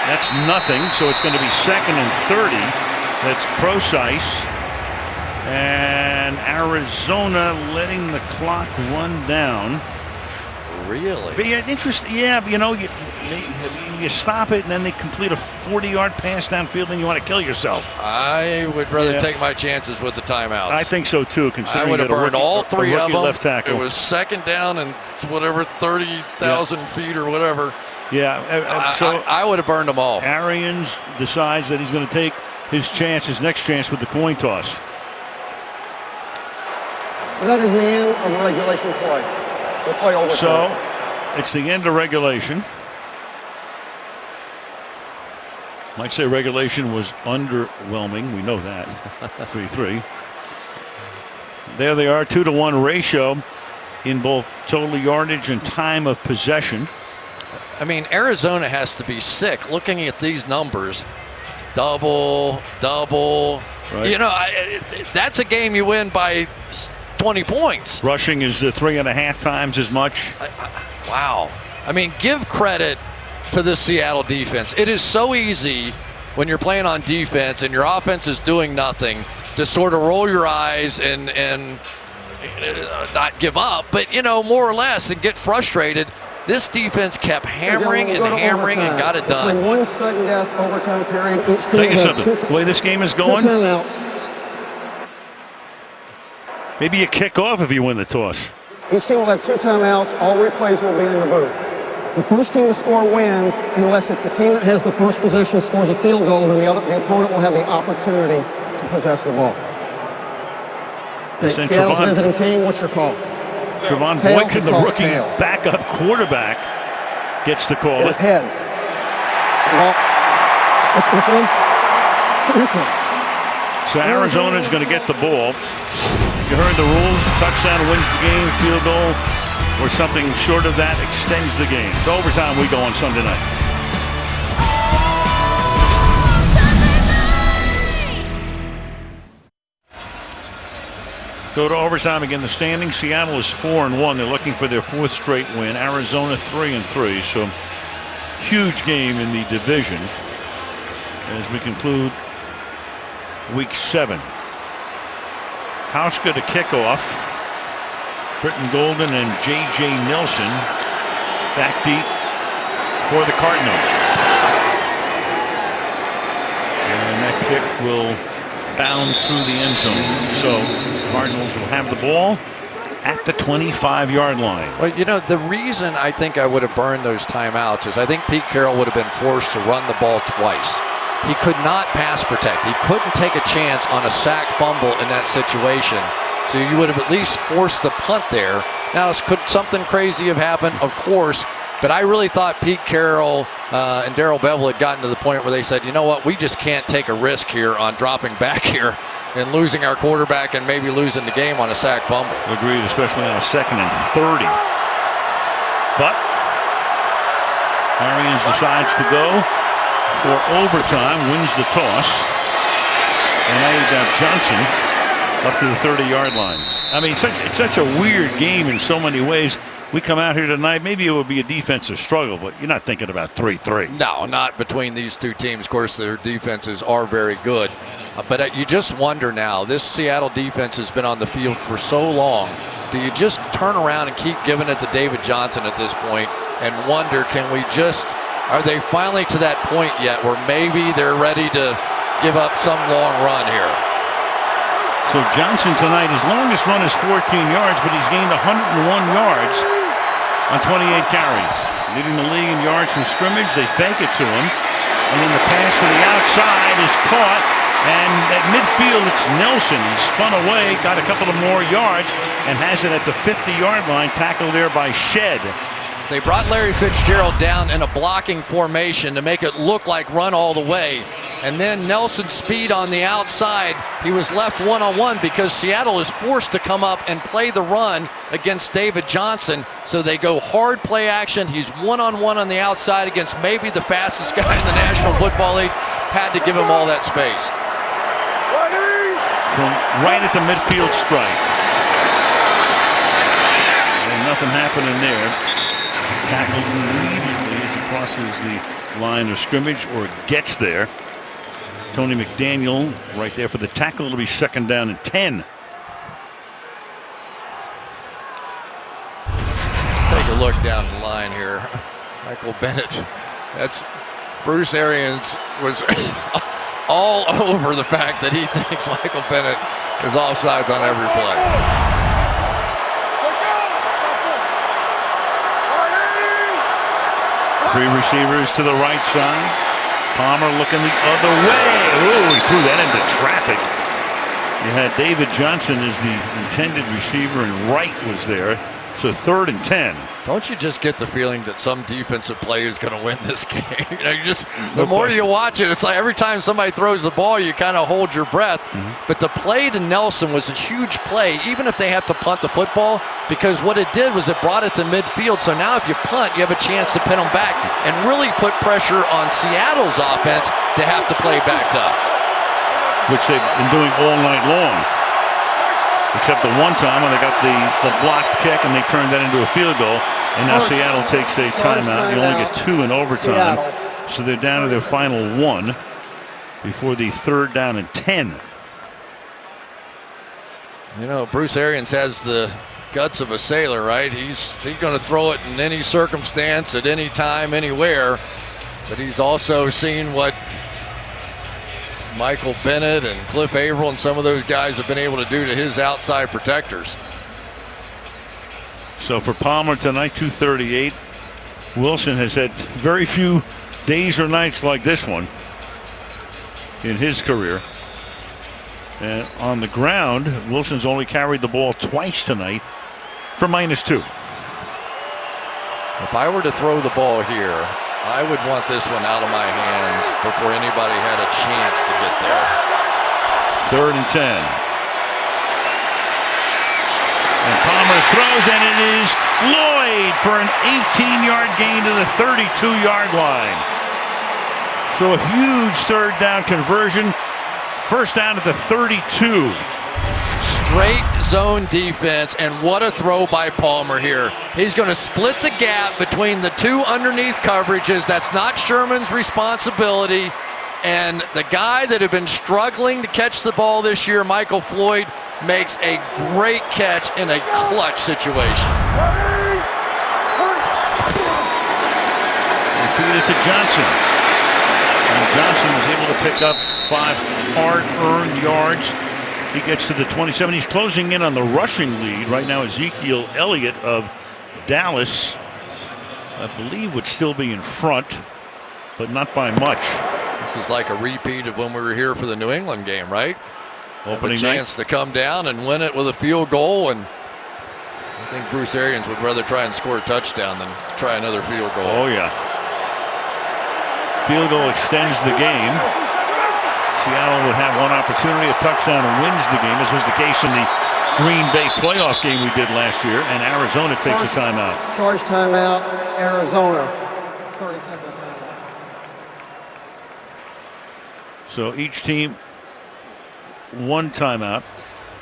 that's nothing. So it's going to be 2nd and 30. That's precise. And Arizona letting the clock run down. Really? But yeah, interesting. Yeah, you know, you stop it, and then they complete a 40-yard pass downfield, and you want to kill yourself. I would rather take my chances with the timeouts. I think so too. Considering I would have burned all three of them. Left tackle. It was 2nd down and whatever 30,000 feet or whatever. Yeah. So I would have burned them all. Arians decides that he's going to take his next chance with the coin toss. That is the end of the regulation play. We'll play overtime. So it's the end of regulation. Might say regulation was underwhelming. We know that. 3-3. There they are, 2-to-1 ratio in both total yardage and time of possession. I mean, Arizona has to be sick looking at these numbers. Double. Right. You know, that's a game you win by 20 points. Rushing is 3.5 times as much. Wow. I mean, give credit to the Seattle defense. It is so easy when you're playing on defense and your offense is doing nothing to sort of roll your eyes and not give up, but, you know, more or less, and get frustrated. This defense kept hammering and hammering and got it done. One sudden death overtime period. Each team Tell you something, the way this game is going, maybe you kick off if you win the toss. Each team will have 2 timeouts. All replays will be in the booth. The first team to score wins, unless it's the team that has the first possession scores a field goal, then the opponent will have the opportunity to possess the ball. Seattle's visiting team, what's your call? Trevon Boykin, the rookie backup quarterback, gets the call. It's heads. This one. This one. So Arizona's going to get the ball. You heard the rules. Touchdown wins the game. Field goal or something short of that extends the game. To overtime we go on Sunday night. Go to overtime again. The standings. Seattle is 4-1. They're looking for their 4th straight win. Arizona 3-3. So huge game in the division as we conclude week 7. Hauska to kick off. Britton Golden and J.J. Nelson back deep for the Cardinals. And that kick will bound through the end zone. So the Cardinals will have the ball at the 25-yard line. Well, you know, the reason I think I would have burned those timeouts is I think Pete Carroll would have been forced to run the ball twice. He could not pass protect. He couldn't take a chance on a sack fumble in that situation. So you would have at least forced the punt there. Now, could something crazy have happened? Of course. But I really thought Pete Carroll and Darrell Bevell had gotten to the point where they said, you know what, we just can't take a risk here on dropping back here and losing our quarterback and maybe losing the game on a sack fumble. Agreed, especially on a 2nd and 30. But Arians decides to go for overtime, wins the toss, and now you've got Johnson up to the 30-yard line. I mean, it's such a weird game in so many ways. We come out here tonight, maybe it would be a defensive struggle, but you're not thinking about 3-3. No, not between these two teams. Of course, their defenses are very good. But you just wonder now, this Seattle defense has been on the field for so long. Do you just turn around and keep giving it to David Johnson at this point and wonder, are they finally to that point yet where maybe they're ready to give up some long run here? So Johnson tonight, his longest run is 14 yards, but he's gained 101 yards on 28 carries. Leading the league in yards from scrimmage. They fake it to him. And then the pass to the outside is caught. And at midfield, it's Nelson. He spun away, got a couple of more yards, and has it at the 50-yard line. Tackled there by Shed. They brought Larry Fitzgerald down in a blocking formation to make it look like run all the way. And then Nelson's speed on the outside. He was left one-on-one because Seattle is forced to come up and play the run against David Johnson. So they go hard play action. He's one-on-one on the outside against maybe the fastest guy in the National Football League. Had to give him all that space. From right at the midfield stripe. And nothing happening there. He's tackled immediately as he crosses the line of scrimmage or gets there. Tony McDaniel right there for the tackle. It'll be 2nd down and 10. Take a look down the line here. Michael Bennett. That's Bruce Arians was all over the fact that he thinks Michael Bennett is offsides on every play. 3 receivers to the right side. Palmer looking the other way. Ooh, he threw that into traffic. You had David Johnson as the intended receiver, and Wright was there. So 3rd and 10. Don't you just get the feeling that some defensive play is going to win this game? You know, No the more question. you watch it, it's like every time somebody throws the ball, you kind of hold your breath. But the play to Nelson was a huge play, even if they have to punt the football, because what it did was it brought it to midfield. So now if you punt, you have a chance to pin them back and really put pressure on Seattle's offense to have to play backed up. Which they've been doing all night long. Except the one time when they got the blocked kick and they turned that into a field goal. And now Seattle takes a timeout. You only get 2 in overtime. So they're down to their final 1 before the 3rd down and 10. You know, Bruce Arians has the guts of a sailor, right? He's going to throw it in any circumstance, at any time, anywhere. But he's also seen what Michael Bennett and Cliff Averill and some of those guys have been able to do to his outside protectors. So for Palmer tonight, 238. Wilson has had very few days or nights like this one in his career. And on the ground, Wilson's only carried the ball twice tonight for -2. If I were to throw the ball here, I would want this one out of my hands before anybody had a chance to get there. 3rd and 10. And Palmer throws, and it is Floyd for an 18-yard gain to the 32-yard line. So a huge 3rd down conversion. 1st down at the 32. Straight zone defense, and what a throw by Palmer here. He's going to split the gap between the 2 underneath coverages. That's not Sherman's responsibility. And the guy that had been struggling to catch the ball this year, Michael Floyd, makes a great catch in a clutch situation. They feed it to Johnson. And Johnson was able to pick up 5 hard-earned yards. He gets to the 27. He's closing in on the rushing lead. Right now, Ezekiel Elliott of Dallas, I believe, would still be in front, but not by much. This is like a repeat of when we were here for the New England game, right? Opening have a chance to come down and win it with a field goal, and I think Bruce Arians would rather try and score a touchdown than try another field goal. Oh, yeah. Field goal extends the game. Seattle would have one opportunity, a touchdown, and wins the game. This was the case in the Green Bay playoff game we did last year, and Arizona takes a timeout. Charge timeout, Arizona. 30-second timeout. So each team, 1 timeout.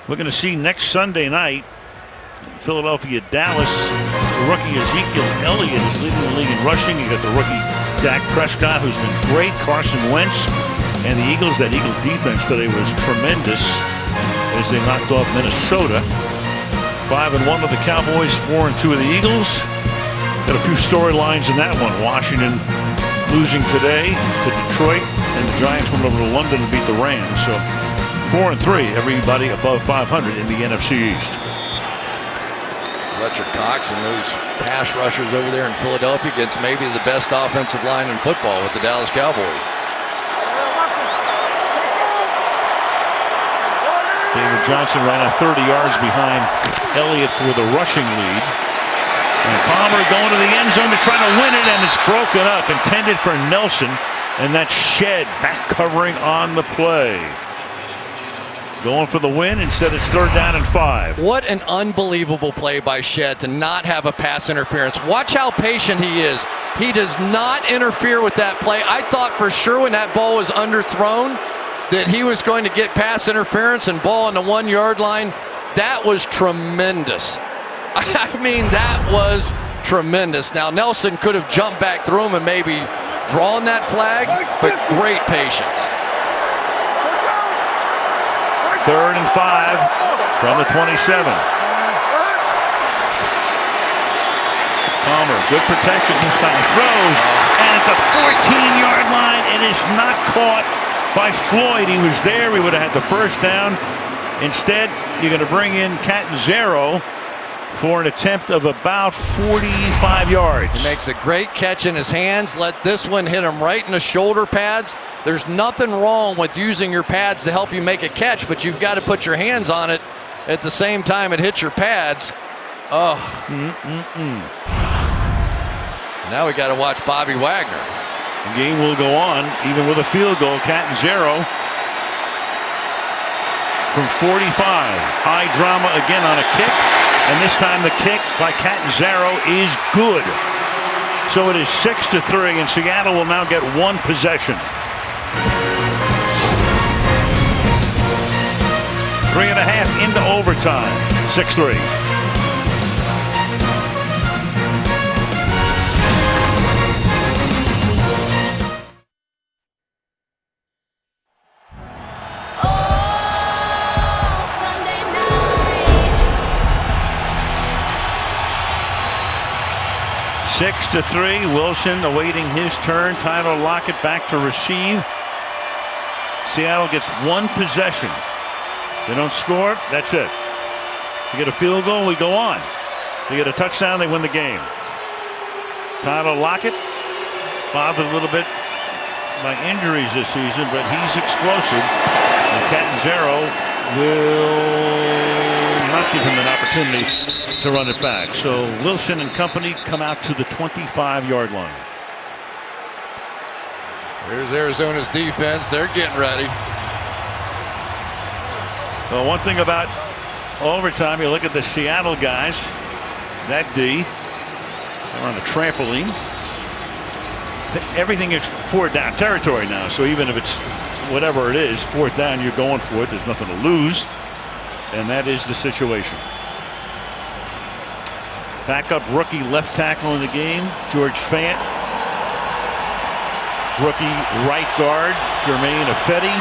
We're going to see next Sunday night, Philadelphia, Dallas. The rookie Ezekiel Elliott is leading the league in rushing. You got the rookie Dak Prescott, who's been great. Carson Wentz. And the Eagles, that Eagle defense today was tremendous as they knocked off Minnesota. 5-1 of the Cowboys, 4-2 of the Eagles. Got a few storylines in that one. Washington losing today to Detroit, and the Giants went over to London and beat the Rams. So 4-3, everybody above 500 in the NFC East. Fletcher Cox and those pass rushers over there in Philadelphia against maybe the best offensive line in football with the Dallas Cowboys. David Johnson right now 30 yards behind Elliott for the rushing lead. And Palmer going to the end zone to try to win it, and it's broken up. Intended for Nelson. And that's Shed back covering on the play. Going for the win. Instead, it's 3rd down and 5. What an unbelievable play by Shed to not have a pass interference. Watch how patient he is. He does not interfere with that play. I thought for sure when that ball was underthrown that he was going to get pass interference and ball on the 1 yard line. That was tremendous. I mean, that was tremendous. Now, Nelson could have jumped back through him and maybe drawn that flag, but great patience. 3rd and 5 from the 27. Palmer, good protection this time. Throws, and at the 14-yard line, it is not caught by Floyd. He was there. He would have had the 1st down. Instead, you're going to bring in Catanzaro for an attempt of about 45 yards. He makes a great catch in his hands. Let this one hit him right in the shoulder pads. There's nothing wrong with using your pads to help you make a catch, but you've got to put your hands on it at the same time it hits your pads. Oh. Now we got to watch Bobby Wagner. The game will go on, even with a field goal. Catanzaro from 45. High drama again on a kick. And this time the kick by Catanzaro is good. So it is 6-3, and Seattle will now get 1 possession. 3.5 into overtime. 6-3. Sunday night. 6-3. Wilson awaiting his turn. Tyler Lockett back to receive. Seattle gets 1 possession. They don't score, that's it. They get a field goal, we go on. They get a touchdown, they win the game. Tyler Lockett, bothered a little bit by injuries this season, but he's explosive. And Catanzaro will not give him an opportunity to run it back. So Wilson and company come out to the 25-yard line. Here's Arizona's defense. They're getting ready. Well, one thing about overtime, you look at the Seattle guys, that D, they're on a trampoline. Everything is 4th down territory now, so even if it's whatever it is, 4th down, you're going for it. There's nothing to lose, and that is the situation. Backup rookie left tackle in the game, George Fant. Rookie right guard, Jermaine Ifedi.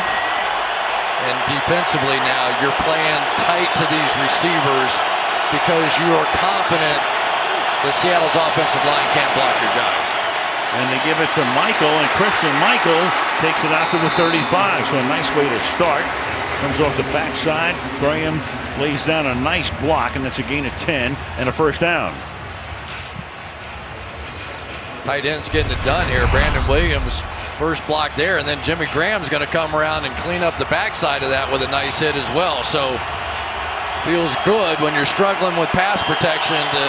And defensively now, you're playing tight to these receivers because you are confident that Seattle's offensive line can't block your guys. And they give it to Michael, and Christian Michael takes it out to the 35. So a nice way to start. Comes off the backside. Graham lays down a nice block, and that's a gain of 10 and a 1st down. Tight end's getting it done here. Brandon Williams, first block there, and then Jimmy Graham's going to come around and clean up the backside of that with a nice hit as well. So feels good when you're struggling with pass protection to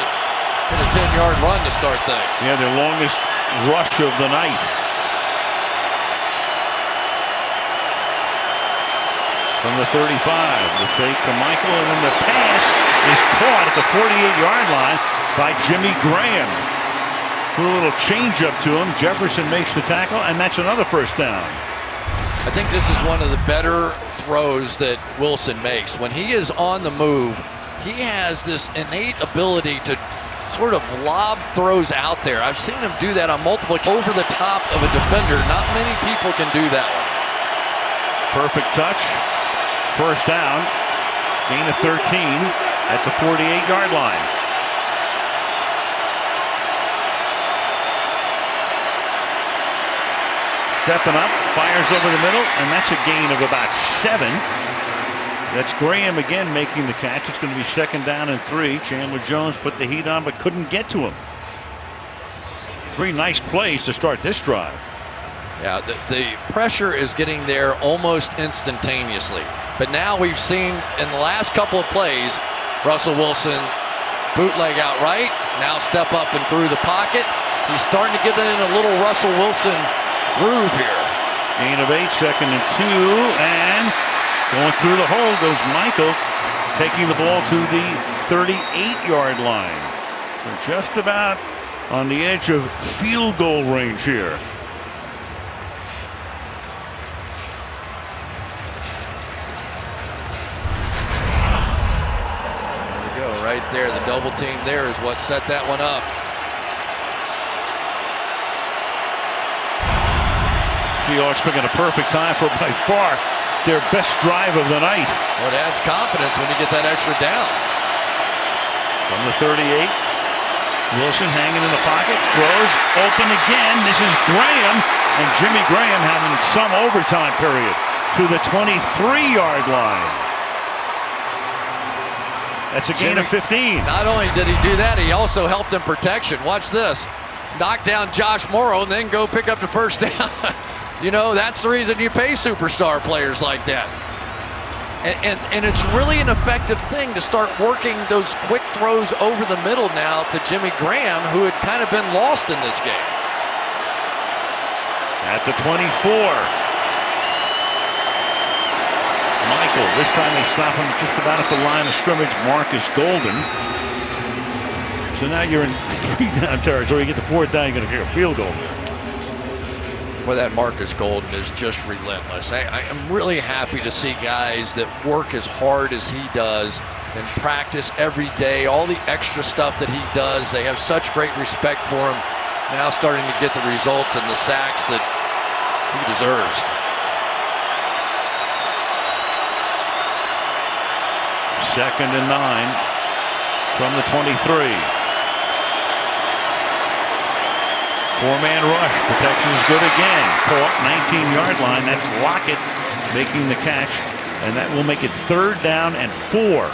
hit a 10-yard run to start things. Yeah, their longest rush of the night. From the 35, the fake to Michael, and then the pass is caught at the 48-yard line by Jimmy Graham. Put a little change up to him. Jefferson makes the tackle, and that's another 1st down. I think this is one of the better throws that Wilson makes. When he is on the move, he has this innate ability to sort of lob throws out there. I've seen him do that on multiple over the top of a defender. Not many people can do that one. Perfect touch. 1st down. Gain of 13 at the 48-yard line. Stepping up, fires over the middle, and that's a gain of about 7. That's Graham again making the catch. It's going to be 2nd down and 3. Chandler Jones put the heat on but couldn't get to him. 3 nice plays to start this drive. Yeah, the pressure is getting there almost instantaneously. But now we've seen in the last couple of plays, Russell Wilson bootleg out right, now step up and through the pocket. He's starting to get in a little Russell Wilson groove here. Gain of 8, 2nd and 2, and going through the hole goes Michael, taking the ball to the 38-yard line. So just about on the edge of field goal range here. There we go, right there. The double team there is what set that one up. Seahawks picking a perfect time for by far their best drive of the night. Well, it adds confidence when you get that extra down. From the 38, Wilson hanging in the pocket, throws open again. This is Graham, and Jimmy Graham having some overtime period to the 23-yard line. That's a gain of 15. Not only did he do that, he also helped in protection. Watch this. Knock down Josh Morrow and then go pick up the first down. You know, that's the reason you pay superstar players like that. And it's really an effective thing to start working those quick throws over the middle now to Jimmy Graham, who had kind of been lost in this game. At the 24. Michael, this time they stop him just about at the line of scrimmage. Marcus Golden. So now you're in 3-down territory. You get the 4th down, you're going to kick a field goal. Well, that Marcus Golden is just relentless. I am really happy to see guys that work as hard as he does and practice every day, all the extra stuff that he does. They have such great respect for him, now starting to get the results and the sacks that he deserves. Second and 9 from the 23. 4-man rush. Protection is good again. Caught 19-yard line. That's Lockett making the catch, and that will make it 3rd down and 4.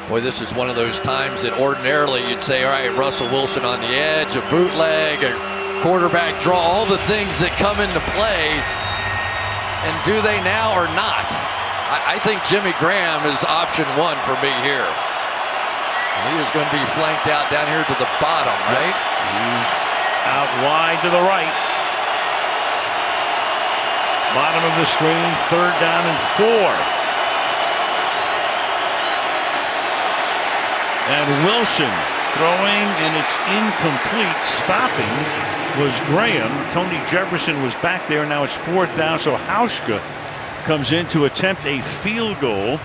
Boy, this is one of those times that ordinarily you'd say, all right, Russell Wilson on the edge, a bootleg, a quarterback draw, all the things that come into play. And do they now or not? I think Jimmy Graham is option 1 for me here. He is going to be flanked out down here to the bottom, right? He's out wide to the right. Bottom of the screen, 3rd down and 4. And Wilson throwing, and it's incomplete. Stopping was Graham. Tony Jefferson was back there. Now it's 4th down, so Hauschka comes in to attempt a field goal.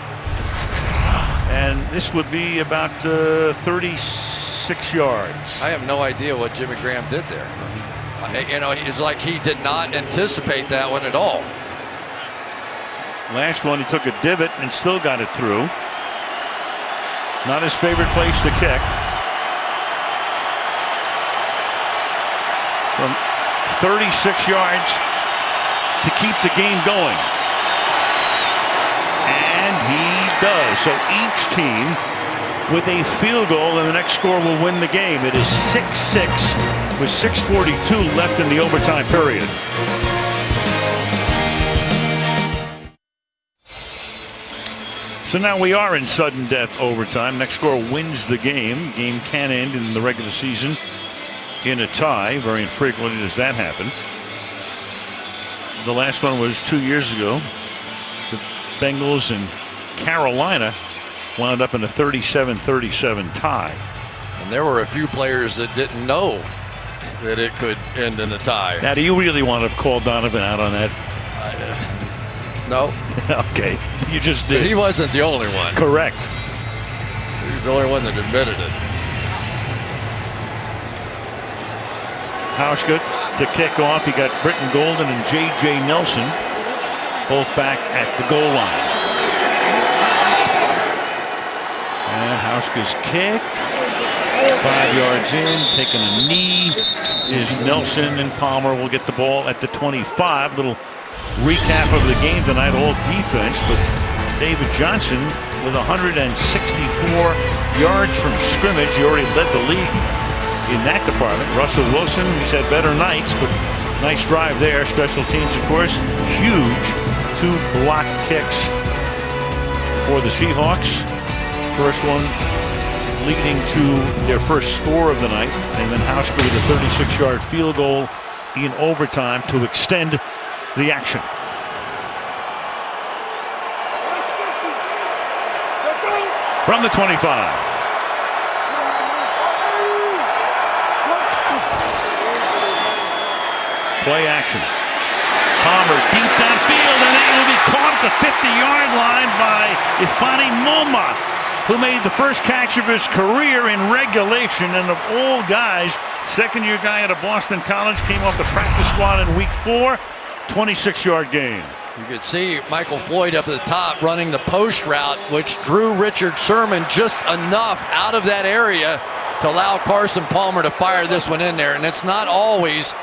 And this would be about 36 yards. I have no idea what Jimmy Graham did there. You know, it's like he did not anticipate that one at all. Last one, he took a divot and still got it through. Not his favorite place to kick. From 36 yards to keep the game going. And he does. So each team with a field goal, and the next score will win the game. It is 6-6 with 6:42 left in the overtime period. So now we are in sudden death overtime. Next score wins the game. Game can end in the regular season in a tie. Very infrequently does that happen. The last one was 2 years ago. The Bengals and Carolina wound up in a 37-37 tie. And there were a few players that didn't know that it could end in a tie. Now, do you really want to call Donovan out on that? No. Okay, you just did. But he wasn't the only one. Correct. He was the only one that admitted it. Hauschka to kick off. He got Britton Golden and J.J. Nelson both back at the goal line. And Hauschka's kick. 5 yards in, taking a knee is Nelson, and Palmer will get the ball at the 25. Little recap of the game tonight, all defense, but David Johnson with 164 yards from scrimmage. He already led the league in that department. Russell Wilson, he's had better nights, but nice drive there. Special teams, of course, huge. 2 blocked kicks for the Seahawks. First one leading to their first score of the night. And then Hauschka with a 36-yard field goal in overtime to extend the action. From the 25. Play action. Palmer deep downfield, and that will be caught at the 50-yard line by Ifani Moma, who made the first catch of his career in regulation. And of all guys, second-year guy out of Boston College, came off the practice squad in week 4, 26-yard gain. You could see Michael Floyd up at the top running the post route, which drew Richard Sherman just enough out of that area to allow Carson Palmer to fire this one in there. And it's not always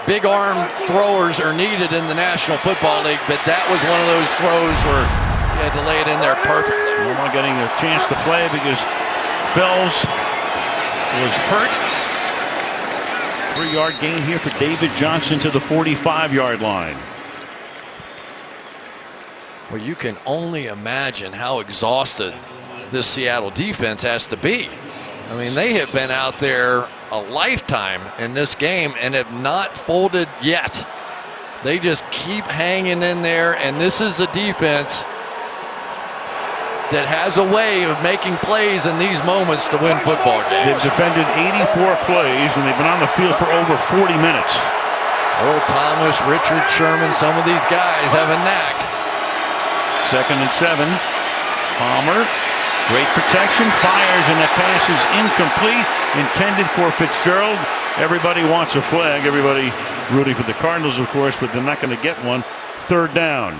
big arm throwers are needed in the National Football League, but that was one of those throws where you had to lay it in there perfectly. Moma getting a chance to play because Fells was hurt. 3-yard gain here for David Johnson to the 45-yard line. Well, you can only imagine how exhausted this Seattle defense has to be. I mean, they have been out there a lifetime in this game and have not folded yet. They just keep hanging in there, and this is a defense that has a way of making plays in these moments to win football games. They've defended 84 plays, and they've been on the field for over 40 minutes. Earl Thomas, Richard Sherman, some of these guys have a knack. 2nd and 7. Palmer, great protection, fires, and that pass is incomplete, intended for Fitzgerald. Everybody wants a flag. Everybody rooting for the Cardinals, of course, but they're not going to get one. 3rd down.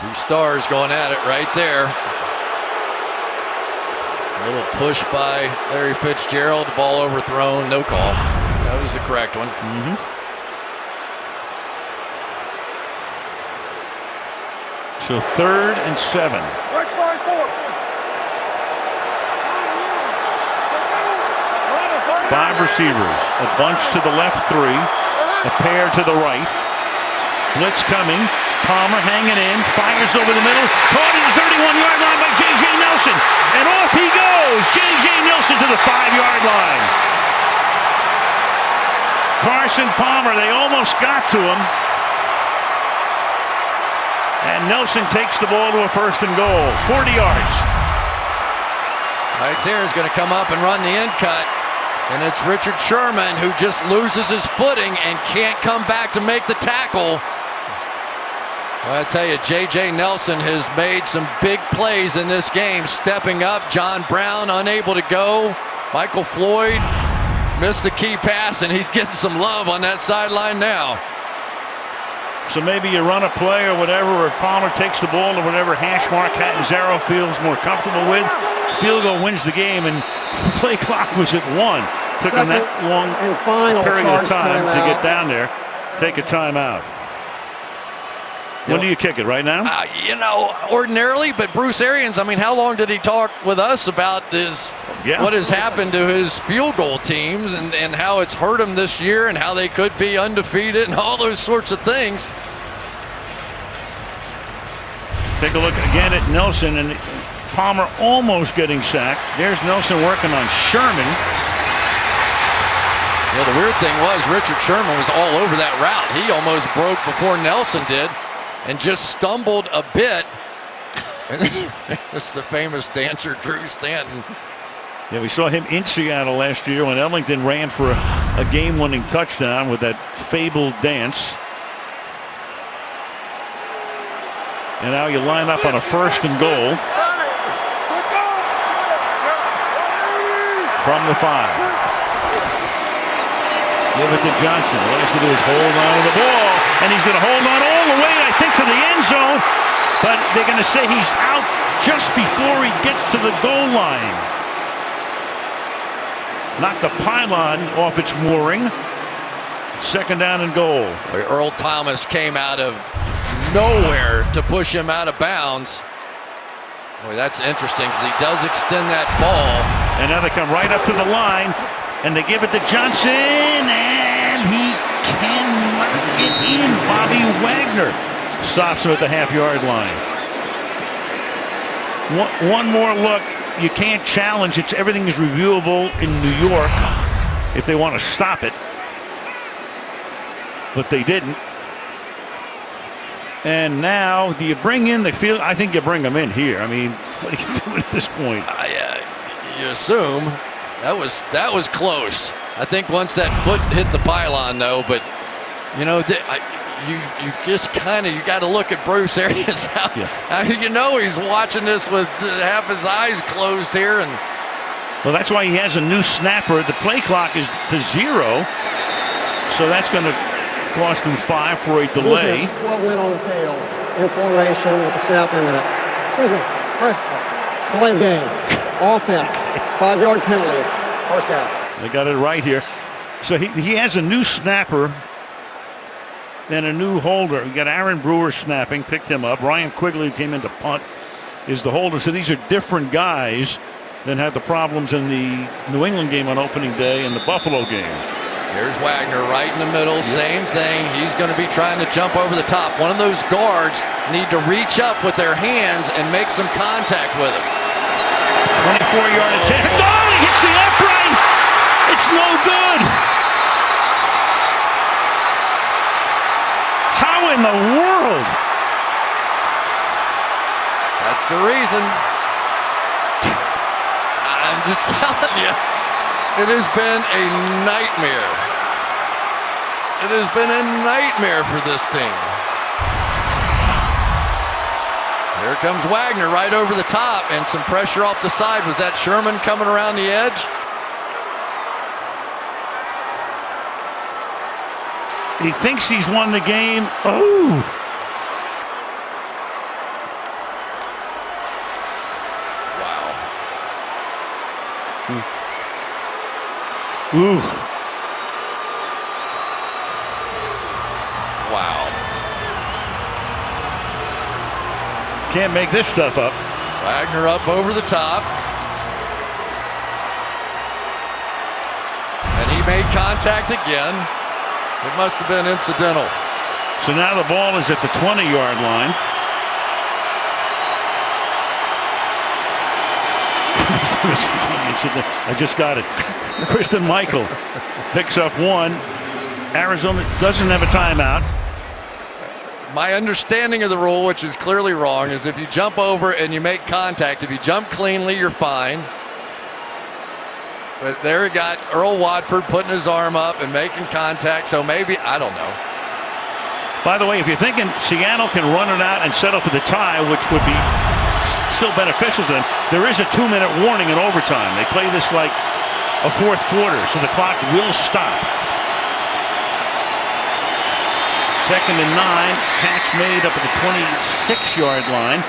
2 stars going at it right there. A little push by Larry Fitzgerald, ball overthrown, no call. That was the correct one. So 3rd and 7. 5 receivers, a bunch to the left, 3, a pair to the right. Blitz coming. Palmer hanging in, fires over the middle, caught at the 31-yard line by J.J. Nelson, and off he goes. J.J. Nelson to the 5-yard line. Carson Palmer, they almost got to him. And Nelson takes the ball to a 1st and goal, 40 yards. Right there is going to come up and run the end cut. And it's Richard Sherman who just loses his footing and can't come back to make the tackle. Well, I tell you, J.J. Nelson has made some big plays in this game, stepping up. John Brown unable to go. Michael Floyd missed the key pass, and he's getting some love on that sideline now. So maybe you run a play or whatever, or Palmer takes the ball to whatever hash mark Catanzaro feels more comfortable with. Field goal wins the game, and the play clock was at 1. Took them that long period of time to get down there. Take a timeout. When do you kick it? Right now? You know, ordinarily, but Bruce Arians, I mean, how long did he talk with us about this? Yeah. What has happened to his field goal teams and how it's hurt him this year and how they could be undefeated and all those sorts of things. Take a look again at Nelson, and Palmer almost getting sacked. There's Nelson working on Sherman. Yeah, the weird thing was Richard Sherman was all over that route. He almost broke before Nelson did and just stumbled a bit. It's the famous dancer Drew Stanton. Yeah, we saw him in Seattle last year when Ellington ran for a game-winning touchdown with that fabled dance. And now you line up on a 1st and goal from the 5. Give it to Johnson. All he has to do is hold on to the ball, and he's going to hold on all the way, I think, to the end zone. But they're going to say he's out just before he gets to the goal line. Knocked the pylon off its mooring. 2nd down and goal. Earl Thomas came out of nowhere to push him out of bounds. Boy, that's interesting because he does extend that ball. And now they come right up to the line. And they give it to Johnson, and he cannot get in. Bobby Wagner stops him at the half-yard line. One more look. You can't challenge it. Everything is reviewable in New York if they want to stop it. But they didn't. And now, do you bring in the field? I think you bring them in here. I mean, what are you doing at this point? You assume that was close. I think once that foot hit the pylon, though, but you know, you just kind of, you got to look at Bruce Arians. You know he's watching this with half his eyes closed here, and well, that's why he has a new snapper. The play clock is to 0, so that's going to cost him 5 for a delay. 12 men on the field in formation with the snap imminent. Excuse me. Delay game. Offense. 5-yard penalty. First down. They got it right here. So he has a new snapper and a new holder. We got Aaron Brewer snapping, picked him up. Ryan Quigley, who came in to punt, is the holder. So these are different guys than had the problems in the New England game on opening day and the Buffalo game. Here's Wagner right in the middle. Same thing. He's going to be trying to jump over the top. One of those guards need to reach up with their hands and make some contact with him. 24-yard attempt. Oh, he hits the upright. It's no good. How in the world? That's the reason. I'm just telling you. It has been a nightmare. It has been a nightmare for this team. Here comes Wagner right over the top and some pressure off the side. Was that Sherman coming around the edge? He thinks he's won the game. Oh. Ooh. Wow. Can't make this stuff up. Wagner up over the top. And he made contact again. It must have been incidental. So now the ball is at the 20-yard line. I just got it. Kristen Michael picks up 1. Arizona doesn't have a timeout. My understanding of the rule, which is clearly wrong, is if you jump over and you make contact, if you jump cleanly, you're fine. But there you got Earl Watford putting his arm up and making contact, so maybe, I don't know. By the way, if you're thinking Seattle can run it out and settle for the tie, which would be still beneficial to them, there is a 2-minute warning in overtime. They play this like a fourth quarter, so the clock will stop. 2nd and 9, catch made up at the 26-yard line.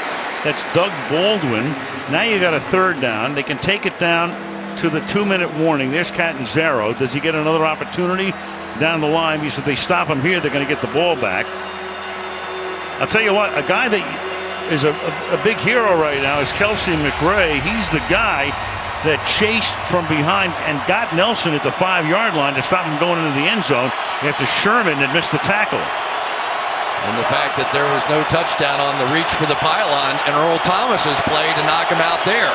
That's Doug Baldwin. Now you got a 3rd down. They can take it down to the 2-minute warning. There's Catanzaro. Does he get another opportunity down the line? Because if they stop him here, they're going to get the ball back. I'll tell you what, a guy that is a big hero right now is Kelsey McRae. He's the guy that chased from behind and got Nelson at the 5-yard line to stop him going into the end zone after Sherman had missed the tackle. And the fact that there was no touchdown on the reach for the pylon, and Earl Thomas's play to knock him out there.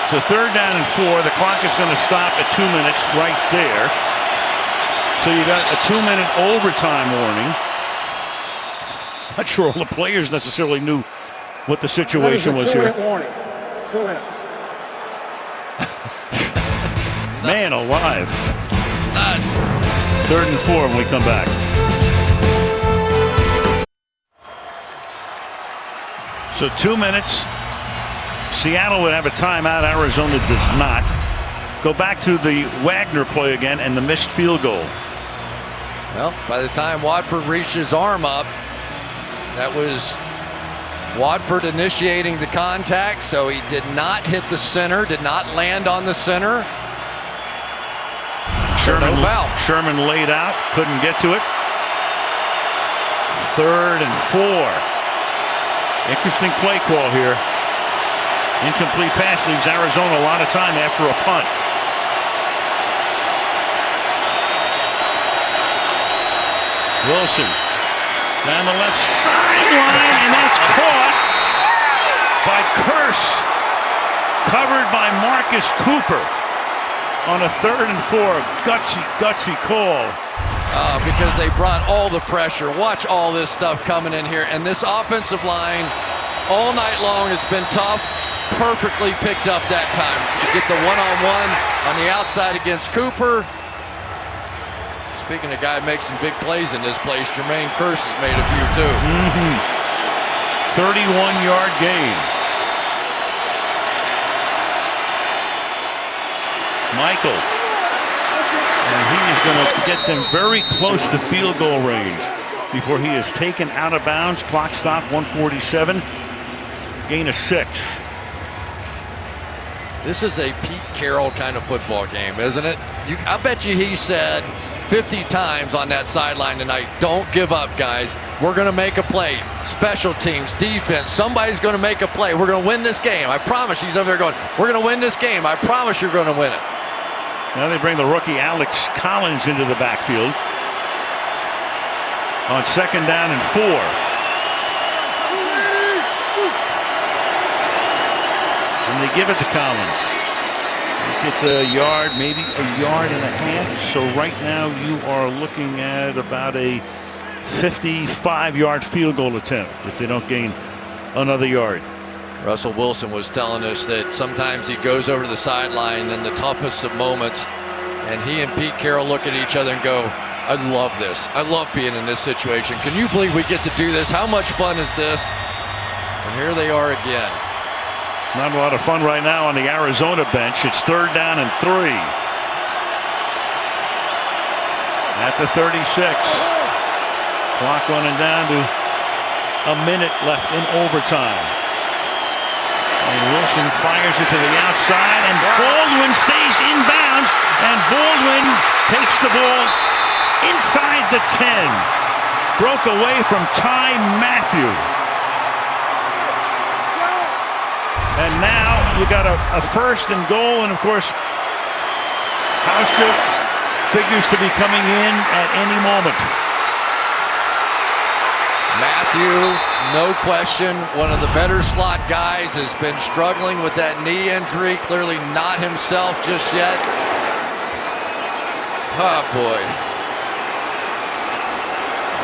So 3rd down and 4. The clock is going to stop at 2 minutes right there. So you got a 2-minute overtime warning. Not sure all the players necessarily knew what the situation was here. 2-minute warning. 2 minutes. Man alive. Nuts. 3rd and 4 when we come back. So 2 minutes. Seattle would have a timeout. Arizona does not. Go back to the Wagner play again and the missed field goal. Well, by the time Watford reached his arm up, that was Watford initiating the contact, so he did not hit the center, did not land on the center. Sherman, no foul. Sherman laid out, couldn't get to it. 3rd and 4. Interesting play call here. Incomplete pass leaves Arizona a lot of time after a punt. Wilson down the left sideline, and that's caught by Curse, covered by Marcus Cooper on a 3rd and 4. Gutsy call. Because they brought all the pressure. Watch all this stuff coming in here. And this offensive line all night long has been tough. Perfectly picked up that time. You get the one-on-one on the outside against Cooper. Speaking of guy makes some big plays in this place, Jermaine Kearse has made a few too. 31-yard gain. Michael. And he is going to get them very close to field goal range before he is taken out of bounds. Clock stop, 1:47. Gain of 6. This is a Pete Carroll kind of football game, isn't it? I bet you he said 50 times on that sideline tonight, don't give up, guys. We're going to make a play. Special teams, defense, somebody's going to make a play. We're going to win this game. I promise. He's over there going, we're going to win this game. I promise you're going to win it. Now they bring the rookie Alex Collins into the backfield on 2nd down and 4. And they give it to Collins. He gets a yard, maybe a yard and a half. So right now you are looking at about a 55-yard field goal attempt if they don't gain another yard. Russell Wilson was telling us that sometimes he goes over to the sideline in the toughest of moments, and he and Pete Carroll look at each other and go, I love this. I love being in this situation. Can you believe we get to do this? How much fun is this? And here they are again. Not a lot of fun right now on the Arizona bench. It's 3rd down and 3. At the 36. Clock running down to a minute left in overtime. And Wilson fires it to the outside, and Baldwin stays in bounds, and Baldwin takes the ball inside the 10. Broke away from Ty Matthew. And now you got a 1st and goal, and of course, Hauschka figures to be coming in at any moment. Matthew, no question, one of the better slot guys, has been struggling with that knee injury. Clearly not himself just yet. Oh, boy.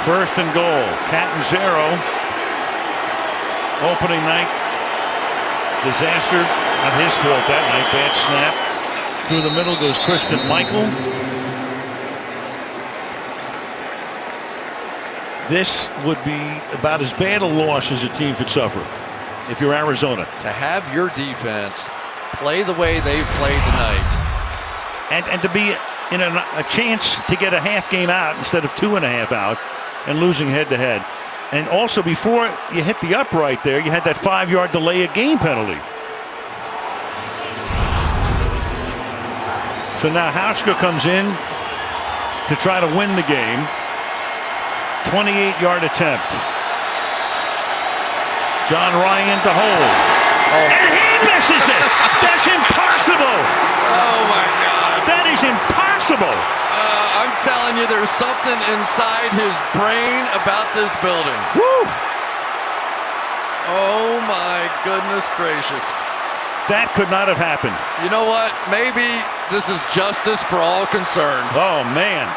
1st and goal. Catanzaro. Opening night. Disaster. Not his fault that night. Bad snap. Through the middle goes Kristen Michael. This would be about as bad a loss as a team could suffer if you're Arizona. To have your defense play the way they've played tonight. And to be in a chance to get a half game out instead of 2.5 out and losing head-to-head. And also before you hit the upright there, you had that 5-yard delay of game penalty. So now Hauschka comes in to try to win the game. 28-yard attempt. John Ryan to hold. And he misses it. That's impossible. Oh, my God. That is impossible. I'm telling you, there's something inside his brain about this building. Woo. Oh, my goodness gracious. That could not have happened. You know what? Maybe this is justice for all concerned. Oh, man.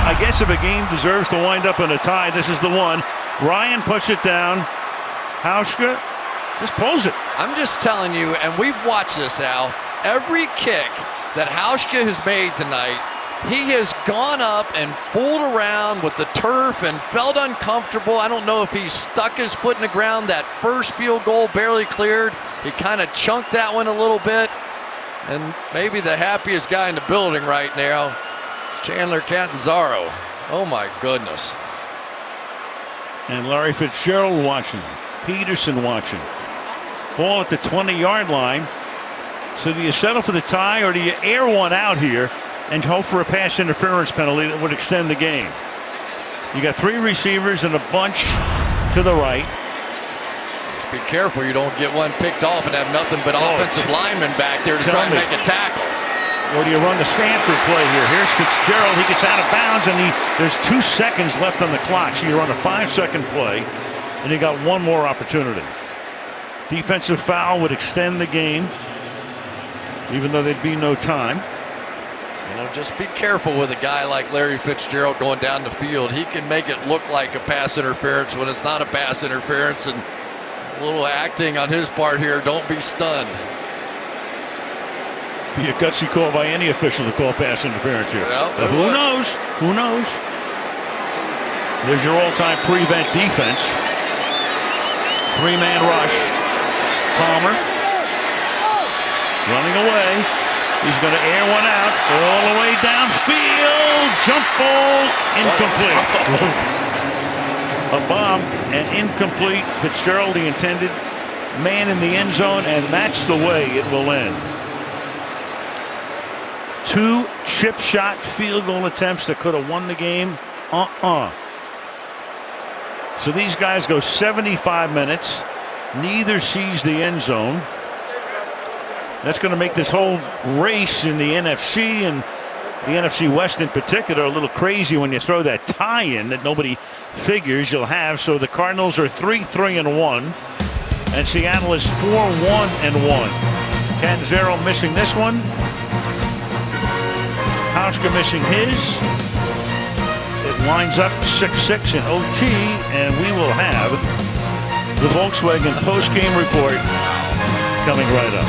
I guess if a game deserves to wind up in a tie, this is the one. Ryan puts it down. Hauschka just pulls it. I'm just telling you, and we've watched this, Al. Every kick that Hauschka has made tonight, he has gone up and fooled around with the turf and felt uncomfortable. I don't know if he stuck his foot in the ground. That first field goal barely cleared. He kind of chunked that one a little bit. And maybe the happiest guy in the building right now is Chandler Catanzaro. Oh, my goodness. And Larry Fitzgerald watching. Peterson watching. Ball at the 20-yard line. So do you settle for the tie, or do you air one out here and hope for a pass interference penalty that would extend the game? You got 3 receivers and a bunch to the right. Just be careful you don't get one picked off and have nothing but offensive linemen back there to try and make a tackle. Or do you run the Stanford play here? Here's Fitzgerald. He gets out of bounds, and there's 2 seconds left on the clock. So you run a 5-second play, and you got one more opportunity. Defensive foul would extend the game, even though there'd be no time. Just be careful with a guy like Larry Fitzgerald going down the field. He can make it look like a pass interference when it's not a pass interference, and a little acting on his part here. Don't be stunned. Be a gutsy call by any official to call pass interference here. Well, but who knows? Who knows? There's your all-time prevent defense. 3-man rush. Palmer running away. He's going to air one out all the way downfield. Jump ball incomplete. A bomb and incomplete. Fitzgerald, the intended man in the end zone, and that's the way it will end. 2 chip shot field goal attempts that could have won the game. So these guys go 75 minutes. Neither sees the end zone. That's going to make this whole race in the NFC and the NFC West in particular a little crazy when you throw that tie in that nobody figures you'll have. So the Cardinals are 3-3-1 and Seattle is 4-1-1. Canzero missing this one. Hauschka missing his. It winds up 6-6 in OT, and we will have the Volkswagen post-game report coming right up.